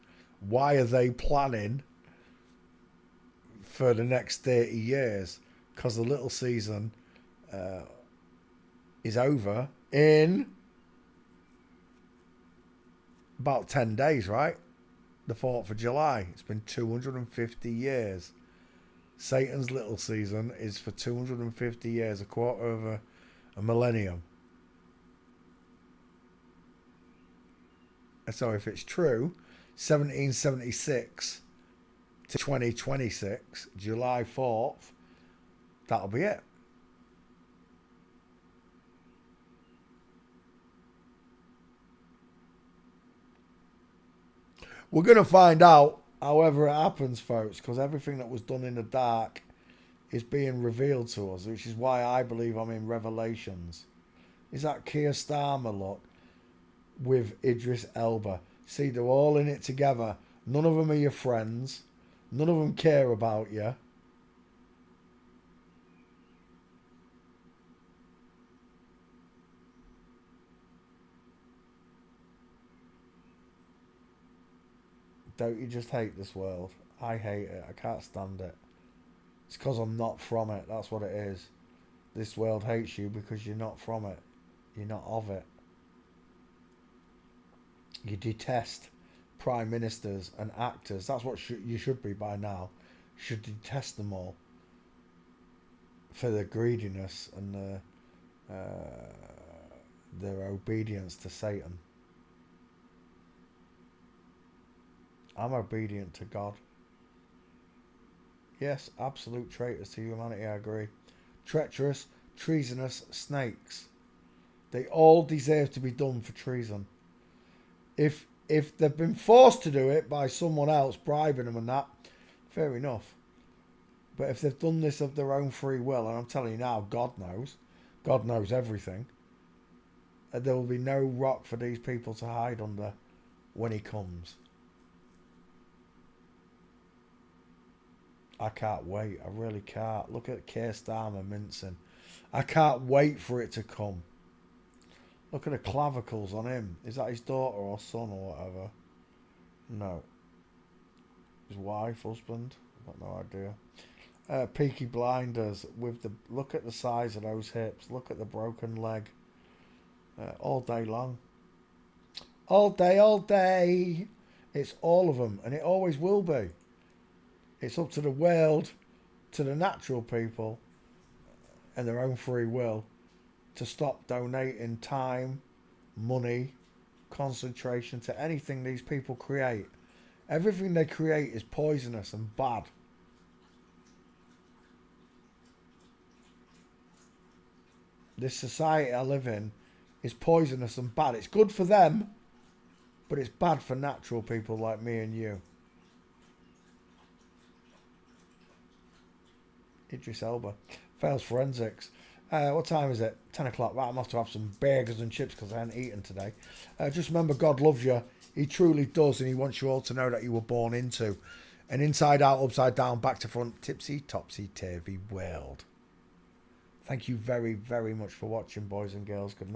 why are they planning for the next 30 years? Because the little season is over in about 10 days, right? The 4th of July. It's been 250 years. Satan's little season is for 250 years, a quarter of a millennium. And so if it's true, 1776 to 2026, July 4th, that'll be it. We're going to find out however it happens, folks, because everything that was done in the dark is being revealed to us, which is why I believe I'm in Revelations. Is that Keir Starmer look with Idris Elba? See, they're all in it together. None of them are your friends. None of them care about you. Don't you just hate this world? I hate it. I can't stand it. It's because I'm not from it. That's what it is. This world hates you because you're not from it. You're not of it. You detest prime ministers and actors. That's what you should be by now. You should detest them all for their greediness and their obedience to Satan. I'm obedient to God. Yes, absolute traitors to humanity, I agree. Treacherous, treasonous snakes. They all deserve to be done for treason. If they've been forced to do it by someone else bribing them and that, fair enough. But if they've done this of their own free will, and I'm telling you now, God knows everything, there will be no rock for these people to hide under when he comes. I can't wait. I really can't. Look at Keir Starmer mincing. I can't wait for it to come. Look at the clavicles on him. Is that his daughter or son or whatever? No. His wife, husband? I've got no idea. Peaky Blinders with the... Look at the size of those hips. Look at the broken leg. All day long. All day, all day. It's all of them. And it always will be. It's up to the world, to the natural people, and their own free will, to stop donating time, money, concentration to anything these people create. Everything they create is poisonous and bad. This society I live in is poisonous and bad. It's good for them, but it's bad for natural people like me and you. Idris Elba. Fails forensics. What time is it? 10 o'clock. Right, I must have some burgers and chips because I hadn't eaten today. Just remember, God loves you. He truly does, and he wants you all to know that you were born into an inside out, upside down, back to front, tipsy, topsy, turvy world. Thank you very, very much for watching, boys and girls. Good night.